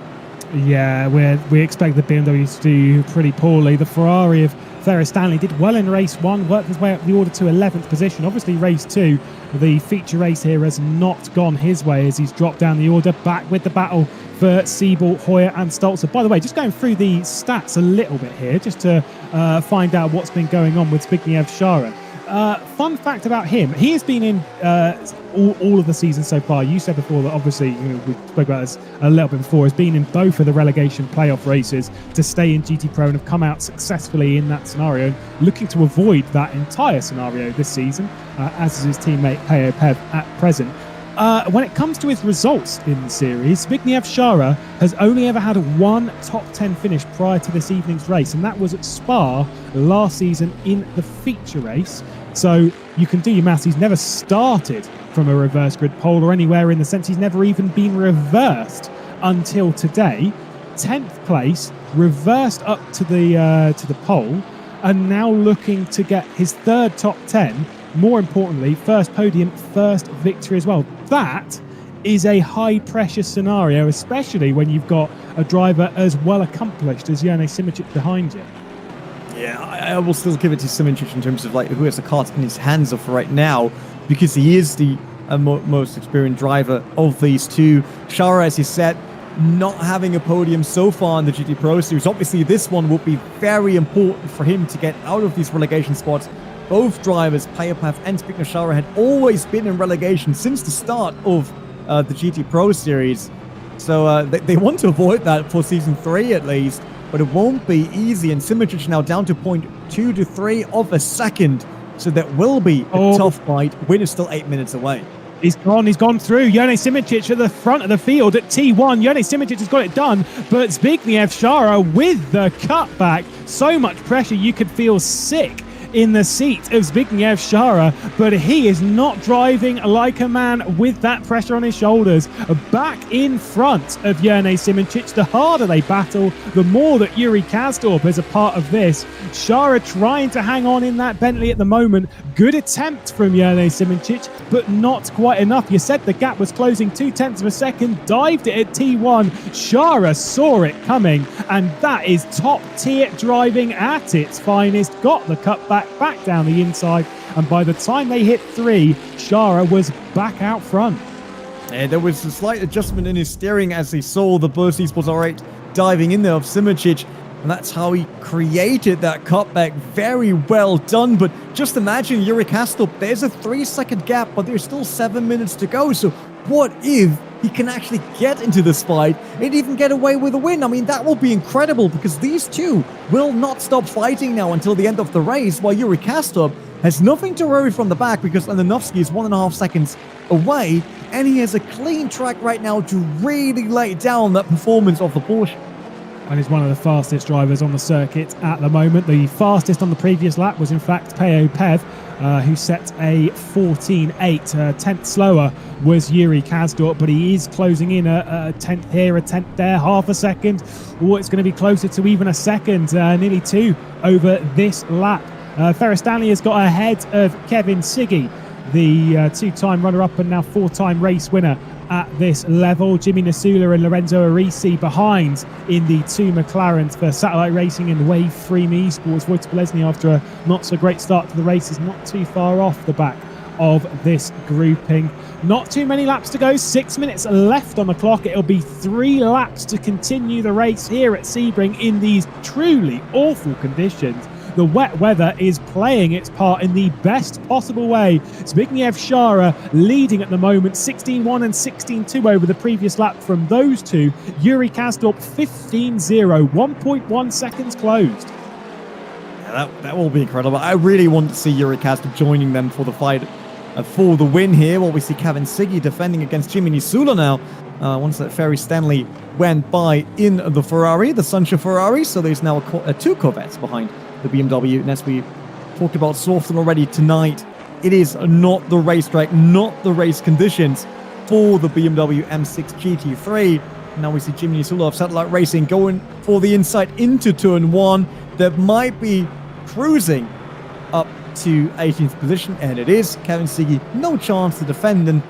Yeah, we expect the BMWs to do pretty poorly. The Ferrari of Ferris Stanley did well in race 1, worked his way up the order to 11th position. Obviously, race 2, the feature race here has not gone his way as he's dropped down the order. Back with the battle for Siebel, Hoyer and Stolzer. By the way, just going through the stats a little bit here, just to find out what's been going on with Zbigniew Szara. Fun fact about him, he has been in all of the seasons so far. You said before that obviously, we spoke about this a little bit before, has been in both of the relegation playoff races to stay in GT Pro and have come out successfully in that scenario, looking to avoid that entire scenario this season, as is his teammate Peo Pev at present. When it comes to his results in the series, Zbigniew Szara has only ever had one top 10 finish prior to this evening's race, and that was at Spa last season in the feature race. So you can do your maths. He's never started from a reverse grid pole or anywhere, in the sense he's never even been reversed until today. 10th place, reversed up to the pole, and now looking to get his third top 10. More importantly, first podium, first victory as well. That is a high-pressure scenario, especially when you've got a driver as well accomplished as Jone Simoncic behind you. Yeah, I will still give it to Simoncic in terms of like who has the cards in his hands for right now, because he is the most experienced driver of these two. Szara, as you said, not having a podium so far in the GT Pro Series. Obviously, this one would be very important for him to get out of these relegation spots. Both drivers, Payapav and Zbigniew Szara, had always been in relegation since the start of the GT Pro Series. So they want to avoid that for Season 3 at least, but it won't be easy. And Simoncic now down to 0.2 to 3 of a second. So that will be a tough fight. Win is still 8 minutes away. He's gone through. Jone Simoncic at the front of the field at T1. Jone Simoncic has got it done, but Zbigniew Szara with the cutback. So much pressure, you could feel sick in the seat of Zbigniew Szara, but he is not driving like a man with that pressure on his shoulders. Back in front of Jone Simoncic. The harder they battle, the more that Yuri Kasdorp is a part of this. Szara trying to hang on in that Bentley at the moment. Good attempt from Jone Simoncic, but not quite enough. You said the gap was closing 0.2 of a second, dived it at T1. Szara saw it coming, and that is top tier driving at its finest. Got the cutback back down the inside, and by the time they hit 3, Szara was back out front. And there was a slight adjustment in his steering as he saw the Burst Esports R8 diving in there of Simoncic, and that's how he created that cutback. Very well done, but just imagine Yuri Kasdorp, there's a 3-second gap, but there's still 7 minutes to go. So what if he can actually get into this fight and even get away with a win? I mean, that will be incredible, because these two will not stop fighting now until the end of the race, while Yuri Kasdorp has nothing to worry from the back because Andonovski is 1.5 seconds away, and he has a clean track right now to really lay down that performance of the Porsche. And he's one of the fastest drivers on the circuit at the moment. The fastest on the previous lap was in fact Peo Pev, who set a 14.8. 10th slower was Yuri Kasdorp, but he is closing in a 10th here, a 10th there, half a second. Oh, it's going to be closer to even a second, nearly 2 over this lap. Ferris Stanley has got ahead of Kevin Siggy, the 2-time runner-up and now 4-time race winner at this level. Jimmy Nasula and Lorenzo Arisi behind in the 2 McLarens for Satellite Racing and Wave 3 Esports. Wojtek Bolesny, after a not so great start to the race, is not too far off the back of this grouping. Not too many laps to go, 6 minutes left on the clock. It'll be 3 laps to continue the race here at Sebring in these truly awful conditions. the wet weather is playing its part in the best possible way. Zbigniew Szara leading at the moment, 16-1 and 16-2 over the previous lap from those two. Yuri Kasdorp 15-0, 1.1 seconds closed. Yeah, that will be incredible. I really want to see Yuri Kasdorp joining them for the fight for the win here. While we see Kevin Siggy defending against Jimmy Nisula now. Once that Ferry Stanley went by in the Ferrari, the Sancho Ferrari, so there's now two Corvettes behind the BMW. And as we talked about so often already tonight, it is not the racetrack, not the race conditions for the BMW M6 GT3. Now we see Jimmy Nisula of Satellite Racing going for the inside into turn 1. That might be cruising up to 18th position, and it is. Kevin Siggy, no chance to defend, and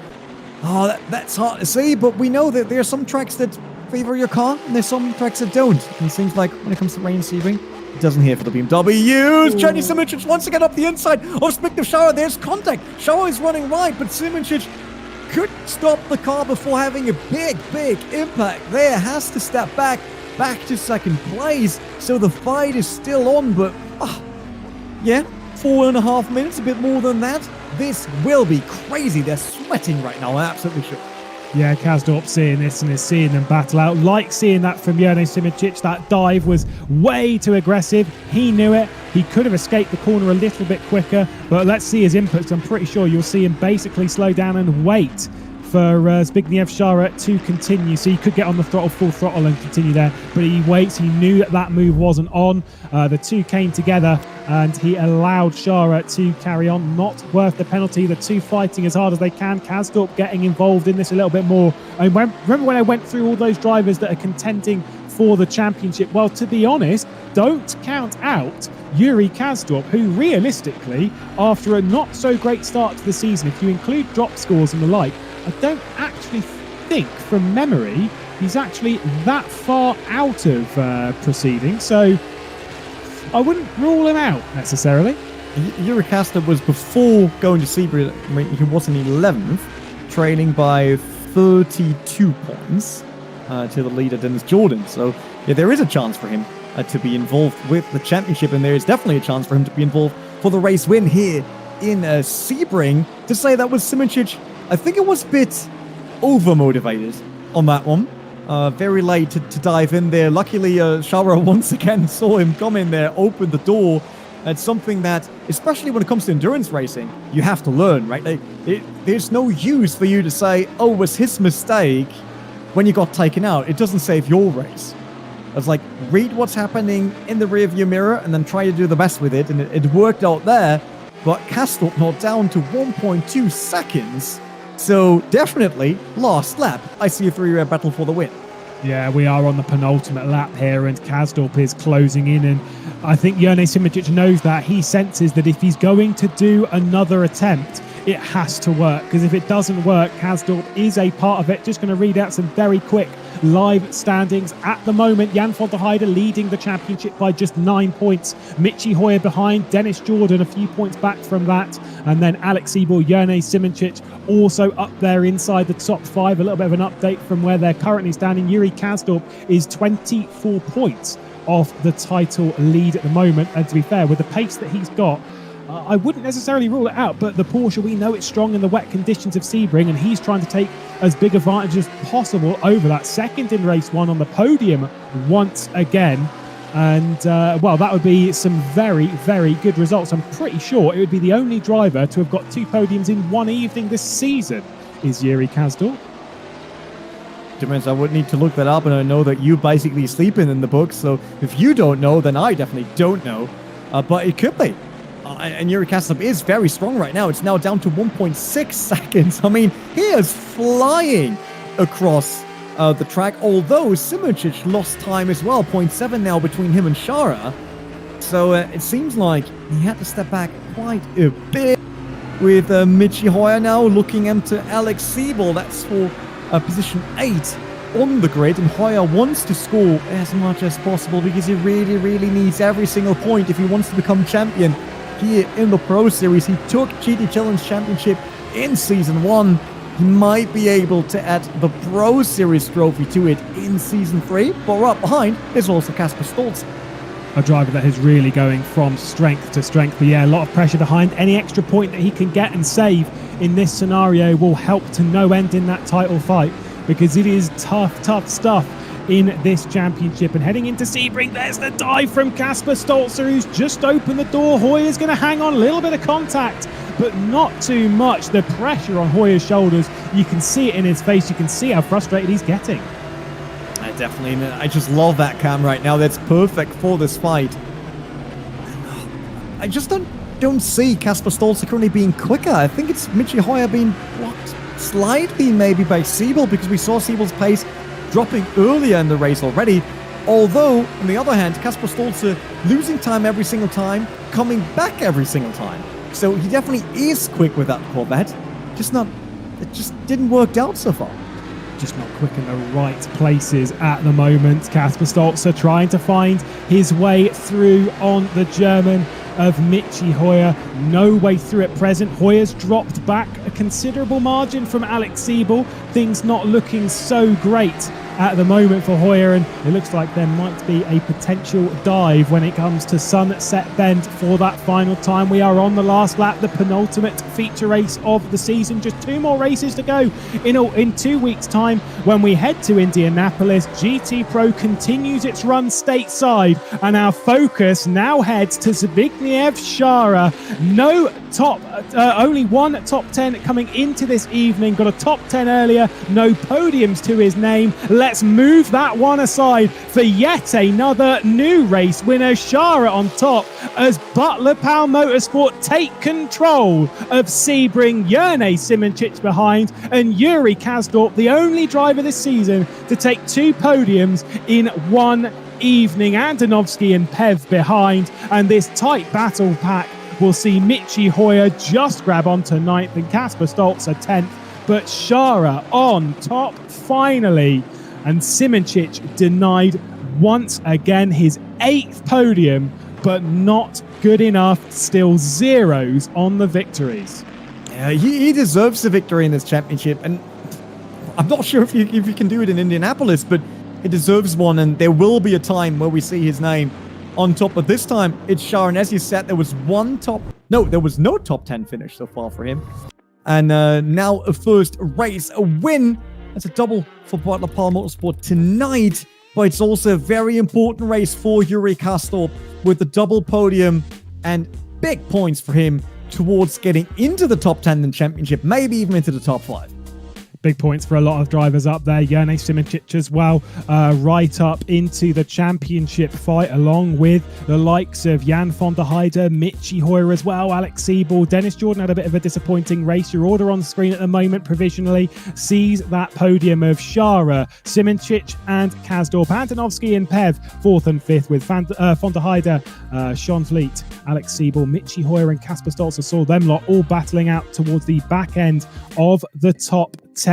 that's hard to say, but we know that there are some tracks that favor your car, and there's some tracks that don't. And it seems like when it comes to rain Sebring, it doesn't here for the BMWs. Jenny Simoncic once again up the inside of Zbigniew Szara. There's contact. Szara is running right, but Simoncic could stop the car before having a big impact there. Has to step back to second place. So the fight is still on, but yeah, 4.5 minutes, a bit more than that. This will be crazy. They're sweating right now, I'm absolutely sure. Yeah, Kasdorp seeing this and is seeing them battle out. Like seeing that from Jone Simoncic. That dive was way too aggressive. He knew it. He could have escaped the corner a little bit quicker, but let's see his inputs. I'm pretty sure you'll see him basically slow down and wait for Zbigniew Szara to continue. So he could get on the throttle, full throttle, and continue there, but he waits. He knew that move wasn't on. The two came together and he allowed Szara to carry on. Not worth the penalty. The two fighting as hard as they can. Kasdorp getting involved in this a little bit more. Remember when I went through all those drivers that are contending for the championship? Well, to be honest, don't count out Yuri Kasdorp, who realistically, after a not so great start to the season, if you include drop scores and the like, I don't actually think from memory he's actually that far out of proceedings, so I wouldn't rule him out necessarily. Yuri Kasdorp was before going to Sebring, he was in 11th, trailing by 32 points to the leader Dennis Jordan. So yeah, there is a chance for him to be involved with the championship, and there is definitely a chance for him to be involved for the race win here in Sebring. To say that was Simoncic, I think it was a bit over-motivated on that one. Very late to dive in there. Luckily, Szara once again saw him come in there, open the door. It's something that, especially when it comes to endurance racing, you have to learn, right? There's no use for you to say, oh, it was his mistake when you got taken out. It doesn't save your race. It's like, read what's happening in the rearview mirror and then try to do the best with it. And it worked out there, but Kasdorp not down to 1.2 seconds. So definitely last lap. I see a three-way battle for the win. Yeah, we are on the penultimate lap here, and Kasdorp is closing in, and I think Jone Simoncic knows that. He senses that if he's going to do another attempt, it has to work, because if it doesn't work, Kasdorp is a part of it. Just going to read out some very quick live standings. At the moment, Jan van der Heyde leading the championship by just 9 points. Michi Hoyer behind, Dennis Jordan a few points back from that, and then Alex Siebel, Jone Simoncic also up there inside the top 5. A little bit of an update from where they're currently standing. Yuri Kasdorp is 24 points off the title lead at the moment, and to be fair, with the pace that he's got, I wouldn't necessarily rule it out, but the Porsche, we know it's strong in the wet conditions of Sebring, and he's trying to take as big advantage as possible over that. Second in race 1 on the podium once again. And, well, that would be some very, very good results. I'm pretty sure it would be the only driver to have got 2 podiums in one evening this season is Yuri Kasdorp. Depends, I would need to look that up, and I know that you basically sleeping in the book, so if you don't know, then I definitely don't know. But it could be. And Yuri Kasdorp is very strong right now. It's now down to 1.6 seconds. I mean, he is flying across the track, although Simoncic lost time as well. 0.7 now between him and Szara. So it seems like he had to step back quite a bit. With Michi Hoyer now looking into Alex Siebel. That's for position 8 on the grid. And Hoyer wants to score as much as possible because he really, really needs every single point if he wants to become champion here in the Pro Series. He took GT Challenge Championship in Season 1. He might be able to add the Pro Series trophy to it in Season 3. But right behind is also Kasper Stolz. a driver that is really going from strength to strength. But yeah, a lot of pressure behind. Any extra point that he can get and save in this scenario will help to no end in that title fight, because it is tough stuff in this championship. And heading into Sebring, there's the dive from Kasper Stolzer, who's just opened the door. Hoyer's going to hang on, a little bit of contact, but not too much. The pressure on Hoyer's shoulders, you can see it in his face. You can see how frustrated he's getting. Definitely. I just love that cam right now. That's perfect for this fight. I just don't see Kasper Stolzer currently being quicker. I think it's Michi Hoyer being blocked slightly maybe by Siebel, because we saw Siebel's pace dropping earlier in the race already. Although, on the other hand, Kasper Stolzer losing time every single time, coming back every single time. So he definitely is quick with that Corvette. It just didn't work out so far. Just not quick in the right places at the moment. Kasper Stolzer trying to find his way through on the German of Michi Hoyer. No way through at present. Hoyer's dropped back a considerable margin from Alex Siebel. Things not looking so great at the moment for Hoyer, and it looks like there might be a potential dive when it comes to Sunset Bend for that final time. We are on the last lap, the penultimate feature race of the season. Just 2 more races to go in 2 weeks' time when we head to Indianapolis. GT Pro continues its run stateside, and our focus now heads to Zbigniew Szara. Only one top 10 coming into this evening. Got a top 10 earlier, no podiums to his name. Let's move that one aside for yet another new race winner. Szara on top as Butler Powell Motorsport take control of Sebring. Jerne Simoncic behind, and Yuri Kasdorp, the only driver this season to take 2 podiums in one evening. Andonovski and Pev behind, and this tight battle pack will see Michi Hoyer just grab onto 9th and Kasper Stolzer 10th, but Szara on top finally. And Simoncic denied once again his 8th podium, but not good enough. Still zeros on the victories. Yeah, he deserves the victory in this championship, and I'm not sure if you can do it in Indianapolis, but he deserves one, and there will be a time where we see his name on top. But this time, it's Szara, and as you said, there was no top 10 finish so far for him. And now a first race, a win. That's a double for Butler Powell Motorsport tonight, but it's also a very important race for Yuri Kasdorp with the double podium and big points for him towards getting into the top 10 in the championship, maybe even into the top 5. Big points for a lot of drivers up there. Jerne Simoncic as well, right up into the championship fight, along with the likes of Jan van der Heyde, Michi Hoyer as well, Alex Siebel. Dennis Jordan had a bit of a disappointing race. Your order on the screen at the moment provisionally sees that podium of Szara, Simoncic and Kasdorp, Antonovsky and Pev 4th and 5th, with van der Heyde, Sean Fleet, Alex Siebel, Michi Hoyer and Kasper Stolzer. Saw them lot all battling out towards the back end of the top 10.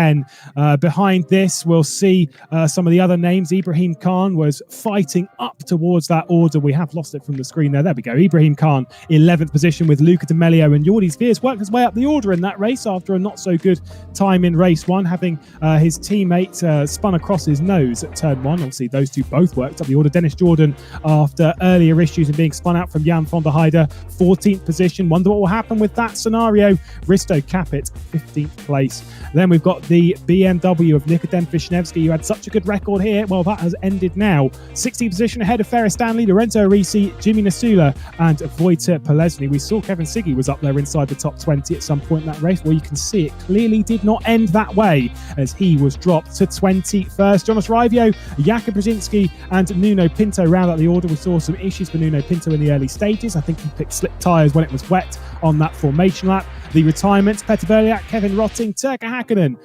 Behind this, we'll see some of the other names. Ibrahim Khan was fighting up towards that order. We have lost it from the screen there. There we go. Ibrahim Khan, 11th position, with Luca D'Amelio and Jordi Spears worked his way up the order in that race after a not so good time in race 1, having his teammate spun across his nose at turn 1. Obviously, those two both worked up the order. Dennis Jordan, after earlier issues and being spun out from Jan van der Heyde, 14th position. Wonder what will happen with that scenario. Risto Capit, 15th place. Then we've got the BMW of Nikodem Vishnevsky, who had such a good record here. Well, that has ended now. 16th position ahead of Ferris Stanley, Lorenzo Risi, Jimmy Nasula, and Wojciech Polesny. We saw Kevin Siggy was up there inside the top 20 at some point in that race. Well, you can see it clearly did not end that way, as he was dropped to 21st. Jonas Rivio, Jakub Brzezinski, and Nuno Pinto round out the order. We saw some issues for Nuno Pinto in the early stages. I think he picked slick tyres when it was wet on that formation lap. The retirements, Peter Berliak, Kevin Rotting, Turka Hakkinen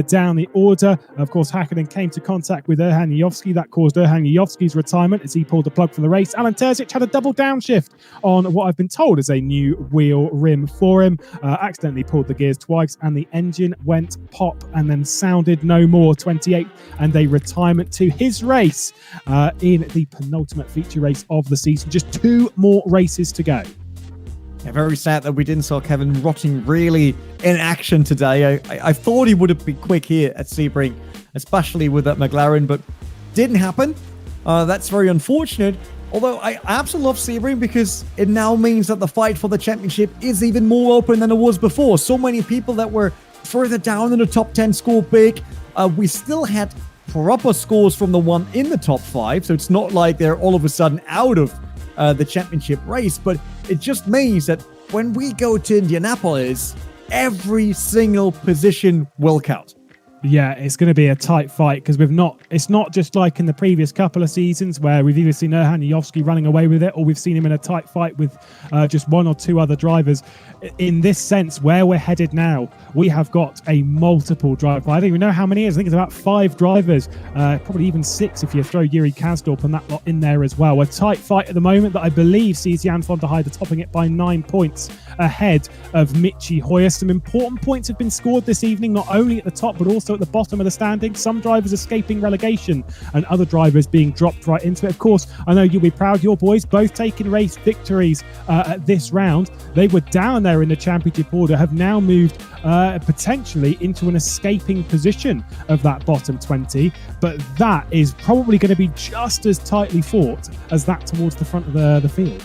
down the order. Of course, Hakkinen came to contact with Erhan Yovsky. That caused Erhan Yovsky's retirement as he pulled the plug for the race. Alan Terzic had a double downshift on what I've been told is a new wheel rim for him. Accidentally pulled the gears twice and the engine went pop and then sounded no more. 28th and a retirement to his race in the penultimate feature race of the season. Just 2 more races to go. Yeah, very sad that we didn't saw Kevin Rotting really in action today. I thought he would have been quick here at Sebring, especially with that McLaren, but didn't happen. That's very unfortunate. Although I absolutely love Sebring because it now means that the fight for the championship is even more open than it was before. So many people that were further down in the top 10 score big. We still had proper scores from the one in the top 5, so it's not like they're all of a sudden out of the championship race, but it just means that when we go to Indianapolis, every single position will count. Yeah, it's going to be a tight fight because it's not just like in the previous couple of seasons where we've either seen Erhan Yovski running away with it or we've seen him in a tight fight with just one or two other drivers. In this sense, where we're headed now, we have got a multiple driver. I don't even know how many it is. I think it's about 5 drivers, probably even 6 if you throw Yuri Kasdorp and that lot in there as well. A tight fight at the moment that I believe sees Jan van der Heyde topping it by 9 points ahead of Michi Hoyer. Some important points have been scored this evening, not only at the top but also at the bottom of the standings. Some drivers escaping relegation and other drivers being dropped right into it. Of course, I know you'll be proud, your boys both taking race victories at this round. They were down there in the championship order, have now moved potentially into an escaping position of that bottom 20, but that is probably going to be just as tightly fought as that towards the front of the field.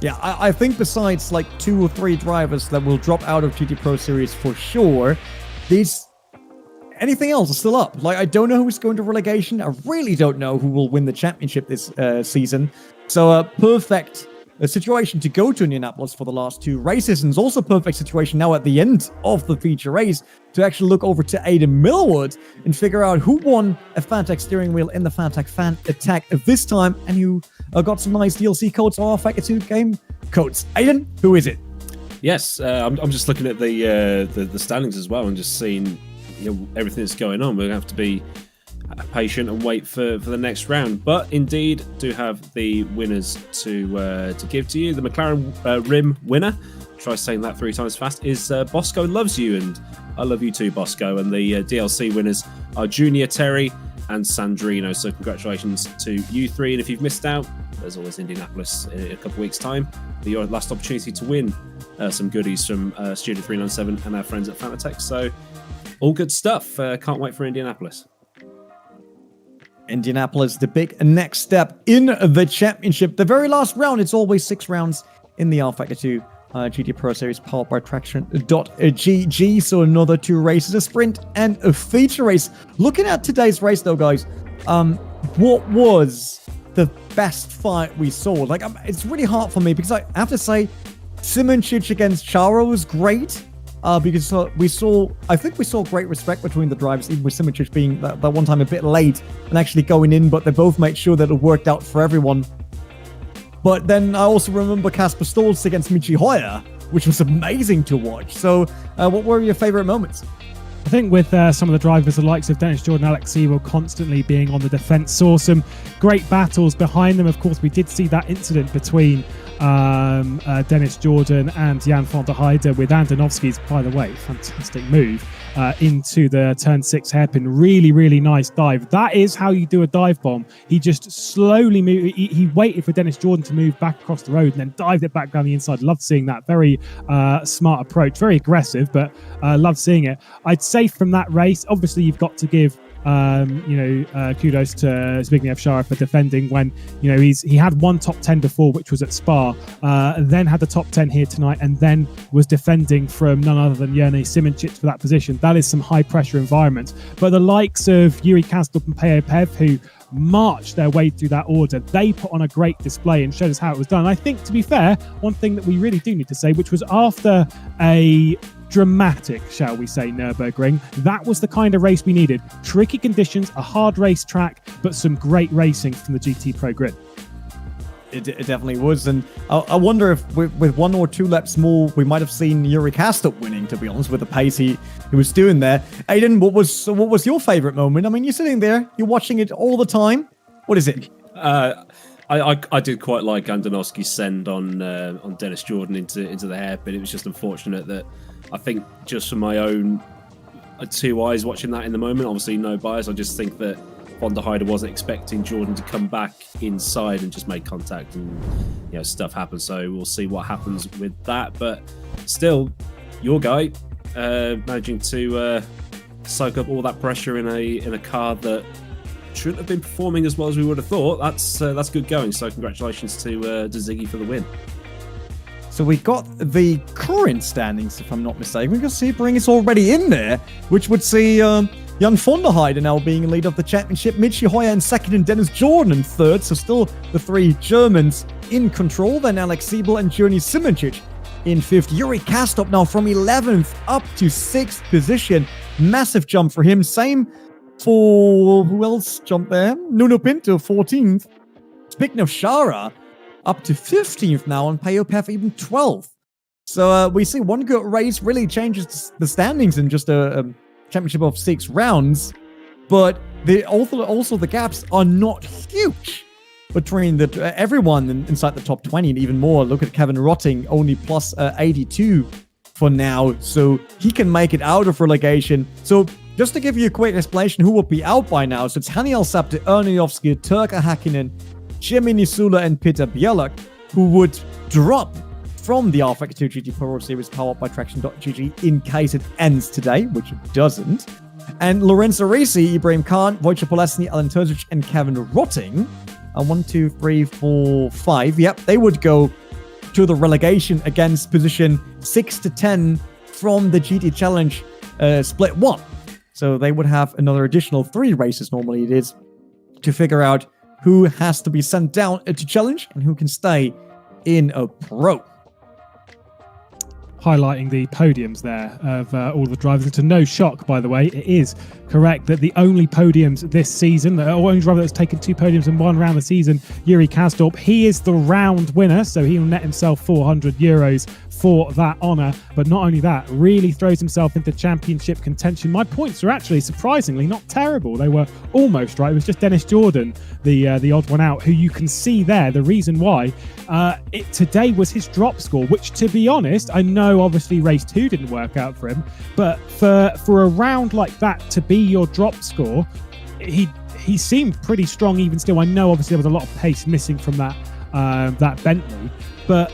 Yeah, I think besides like 2 or 3 drivers that will drop out of GT Pro Series for sure, anything else is still up. Like, I don't know who's going to relegation. I really don't know who will win the championship this season. So a perfect situation to go to Indianapolis for the last 2 races, and it's also a perfect situation now at the end of the feature race to actually look over to Heyde Millwood and figure out who won a Fanatec steering wheel in the Fanatec Fan Attack this time, and who got some nice DLC codes or rFactor 2 game codes. Aiden, who is it? Yes, I'm just looking at the standings as well and just seeing everything that's going on. We're gonna have to be patient and wait for the next round, but indeed do have the winners to give to you. The McLaren Rim winner, try saying that 3 times fast, is Bosco Loves You, and I love you too, Bosco. And the DLC winners are Junior Terry and Sandrino, so congratulations to you 3. And if you've missed out, there's always Indianapolis in a couple of weeks time, your last opportunity to win some goodies from Studio 397 and our friends at Fanatec. So all good stuff. Can't wait for Indianapolis. Indianapolis, the big next step in the championship. The very last round, it's always 6 rounds in the rFactor 2 GT Pro Series powered by Traction.gg. So another 2 races, a sprint and a feature race. Looking at today's race though, guys, what was the best fight we saw? Like, it's really hard for me because I have to say Simoncic against Charo was great. Because I think we saw great respect between the drivers, even with Simoncic being that one time a bit late and actually going in, but they both made sure that it worked out for everyone. But then I also remember Kasper Stolz against Michi Hoyer, which was amazing to watch. So what were your favorite moments? I think with some of the drivers, the likes of Dennis Jordan, Alex Sewell constantly being on the defence, saw some great battles behind them. Of course, we did see that incident between Dennis Jordan and Jan van der Heyde with Andonovski's, by the way, fantastic move into the turn 6 hairpin. Really, really nice dive. That is how you do a dive bomb. He just slowly moved. He waited for Dennis Jordan to move back across the road and then dived it back down the inside. Loved seeing that. Very smart approach. Very aggressive, but loved seeing it. I'd say from that race, obviously you've got to give kudos to Zbigniew Shara for defending when he had one top 10 before, which was at Spa, then had the top 10 here tonight, and then was defending from none other than Jerne Simoncic for that position. That is some high pressure environment. But the likes of Yuri Kasdorp and Peo Pev, who marched their way through that order, they put on a great display and showed us how it was done. And I think, to be fair, one thing that we really do need to say, which was after a dramatic, shall we say, Nürburgring, that was the kind of race we needed. Tricky conditions, a hard race track, but some great racing from the GT Pro grid. It definitely was, and I wonder if with 1 or 2 laps more, we might have seen Yuri Kasdorp winning, to be honest, with the pace he was doing there. Aiden, what was your favorite moment? I mean, you're sitting there, you're watching it all the time. What is it? I did quite like Andonovski's send on Dennis Jordan into the hairpin. It was just unfortunate that, I think, just from my own 2 eyes watching that in the moment, obviously no bias, I just think that van der Heyde wasn't expecting Jordan to come back inside and just make contact, and stuff happens. So we'll see what happens with that. But still, your guy managing to soak up all that pressure in a car that shouldn't have been performing as well as we would have thought. That's good going. So congratulations to Ziggy for the win. So we got the current standings, if I'm not mistaken. We got Sebring is already in there, which would see Jan von der Heyde now being in lead of the championship. Michi Hoyer in second and Dennis Jordan in third. So still the three Germans in control. Then Alex Siebel and Journey Simoncic in fifth. Yuri Kastop now from 11th up to 6th position. Massive jump for him. Same for, who else jumped there? Nuno Pinto, 14th. Speaking of Shara, up to 15th now, and Payopef even 12th. So we see one good race really changes the standings in just a championship of 6 rounds. But also the gaps are not huge between everyone inside the top 20 and even more. Look at Kevin Rotting, only plus 82 for now. So he can make it out of relegation. So just to give you a quick explanation who will be out by now. So it's Haniel Sapte, Erniowski, Turka Hakkinen, Jimmy Nisula and Peter Bielak, who would drop from the rFactor GT Pro Series powered by Traction.gg in case it ends today, which it doesn't. And Lorenzo Risi, Ibrahim Khan, Wojciech Polesny, Alan Terzic, and Kevin Rotting. 1, 2, 3, 4, 5. Yep, they would go to the relegation against position 6 to 10 from the GT Challenge Split 1. So they would have another additional 3 races, normally it is, to figure out who has to be sent down to challenge and who can stay in a pro. Highlighting the podiums there of all the drivers. And to no shock, by the way, it is correct that the only podiums this season, the only driver that's taken 2 podiums in 1 round this season, Yuri Kastorp, he is the round winner, so he'll net himself €400 for that honour. But not only that, really throws himself into championship contention. My points are actually surprisingly not terrible. They were almost right. It was just Dennis Jordan, the odd one out, who you can see there. The reason why today was his drop score, which, to be honest, I know obviously race 2 didn't work out for him, but for a round like that to be your drop score, he seemed pretty strong even still. I know obviously there was a lot of pace missing from that Bentley, but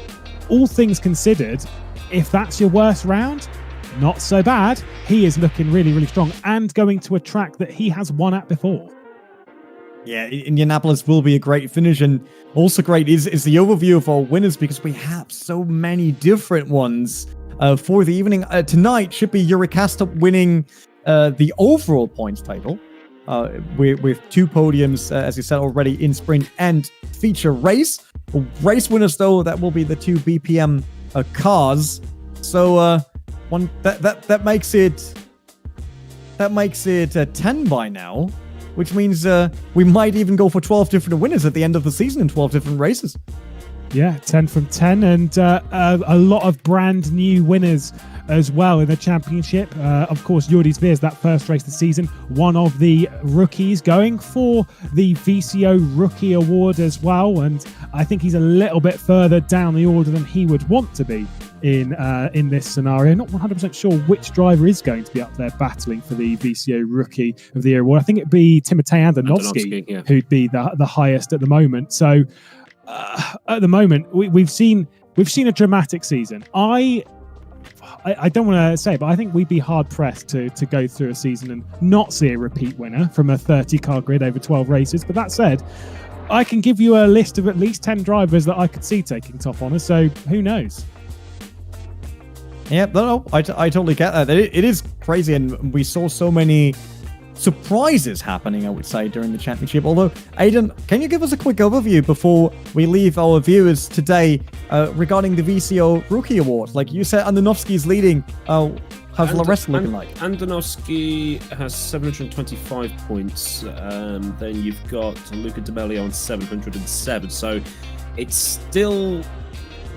all things considered, if that's your worst round, not so bad. He is looking really, really strong and going to a track that he has won at before. Yeah, Indianapolis will be a great finish, and also great is the overview of our winners, because we have so many different ones for the evening. Tonight should be Yuri Kastop winning the overall points title with 2 podiums, as you said already, in sprint and feature race. Race winners, though, that will be the 2 BPM cars. So that makes it 10 by now, which means we might even go for 12 different winners at the end of the season in 12 different races. Yeah, 10 from 10, and a lot of brand new winners as well in the championship. Of course, Jordi Spears, that first race of the season, one of the rookies going for the VCO Rookie Award as well. And I think he's a little bit further down the order than he would want to be in this scenario. Not 100% sure which driver is going to be up there battling for the VCO Rookie of the Year award. I think it'd be Timotej Andonovski, who'd be the highest at the moment. So at the moment, we've seen a dramatic season. I don't want to say it, but I think we'd be hard pressed to go through a season and not see a repeat winner from a 30-car grid over 12 races. But that said, I can give you a list of at least 10 drivers that I could see taking top honours. So who knows? Yeah, no, I totally get that. It is crazy, and we saw so many surprises happening, I would say, during the championship. Although, Aidan, can you give us a quick overview before we leave our viewers today regarding the VCO Rookie Award? Like you said, Andonovski is leading. How's the rest looking like? Andonovski has 725 points. Then you've got Luca Di Meglio on 707. So it's still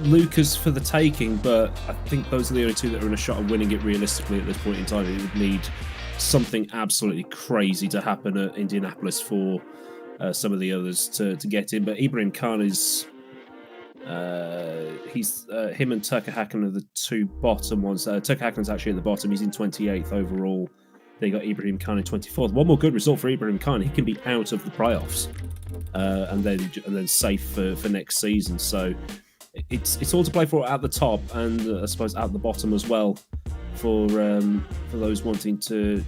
Luca's for the taking, but I think those are the only 2 that are in a shot of winning it realistically at this point in time. It would need something absolutely crazy to happen at Indianapolis for some of the others to get in. But Ibrahim Khan is him and Turka Hakkinen are the 2 bottom ones. Turka Hakkinen's actually at the bottom. He's in 28th overall. They got Ibrahim Khan in 24th. One more good result for Ibrahim Khan, he can be out of the playoffs and then safe for next season. So it's all to play for at the top, and I suppose at the bottom as well for those wanting to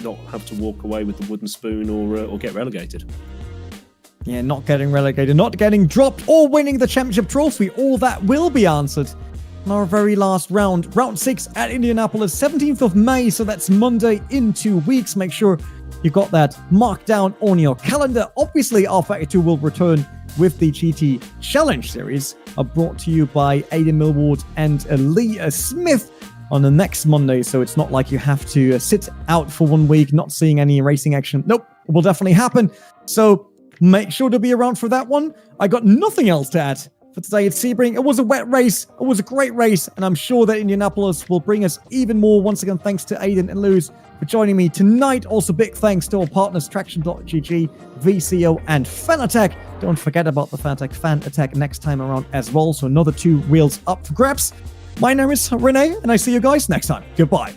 not have to walk away with the wooden spoon or get relegated. Yeah, not getting relegated, not getting dropped, or winning the championship trophy. All that will be answered in our very last round. Round 6 at Indianapolis, 17th of May. So that's Monday in 2 weeks. Make sure you got that marked down on your calendar. Obviously, rFactor 2 will return with the GT Challenge Series, brought to you by Heyde Millward and Lee Smith on the next Monday. So it's not like you have to sit out for 1 week, not seeing any racing action. Nope, it will definitely happen. So make sure to be around for that one. I got nothing else to add for today at Sebring. It was a wet race. It was a great race. And I'm sure that Indianapolis will bring us even more. Once again, thanks to Aiden and Luz for joining me tonight. Also, big thanks to our partners, Traction.gg, VCO, and Fanatec. Don't forget about the Fanatec Fan Attack next time around as well. So another 2 wheels up for grabs. My name is Renee, and I see you guys next time. Goodbye.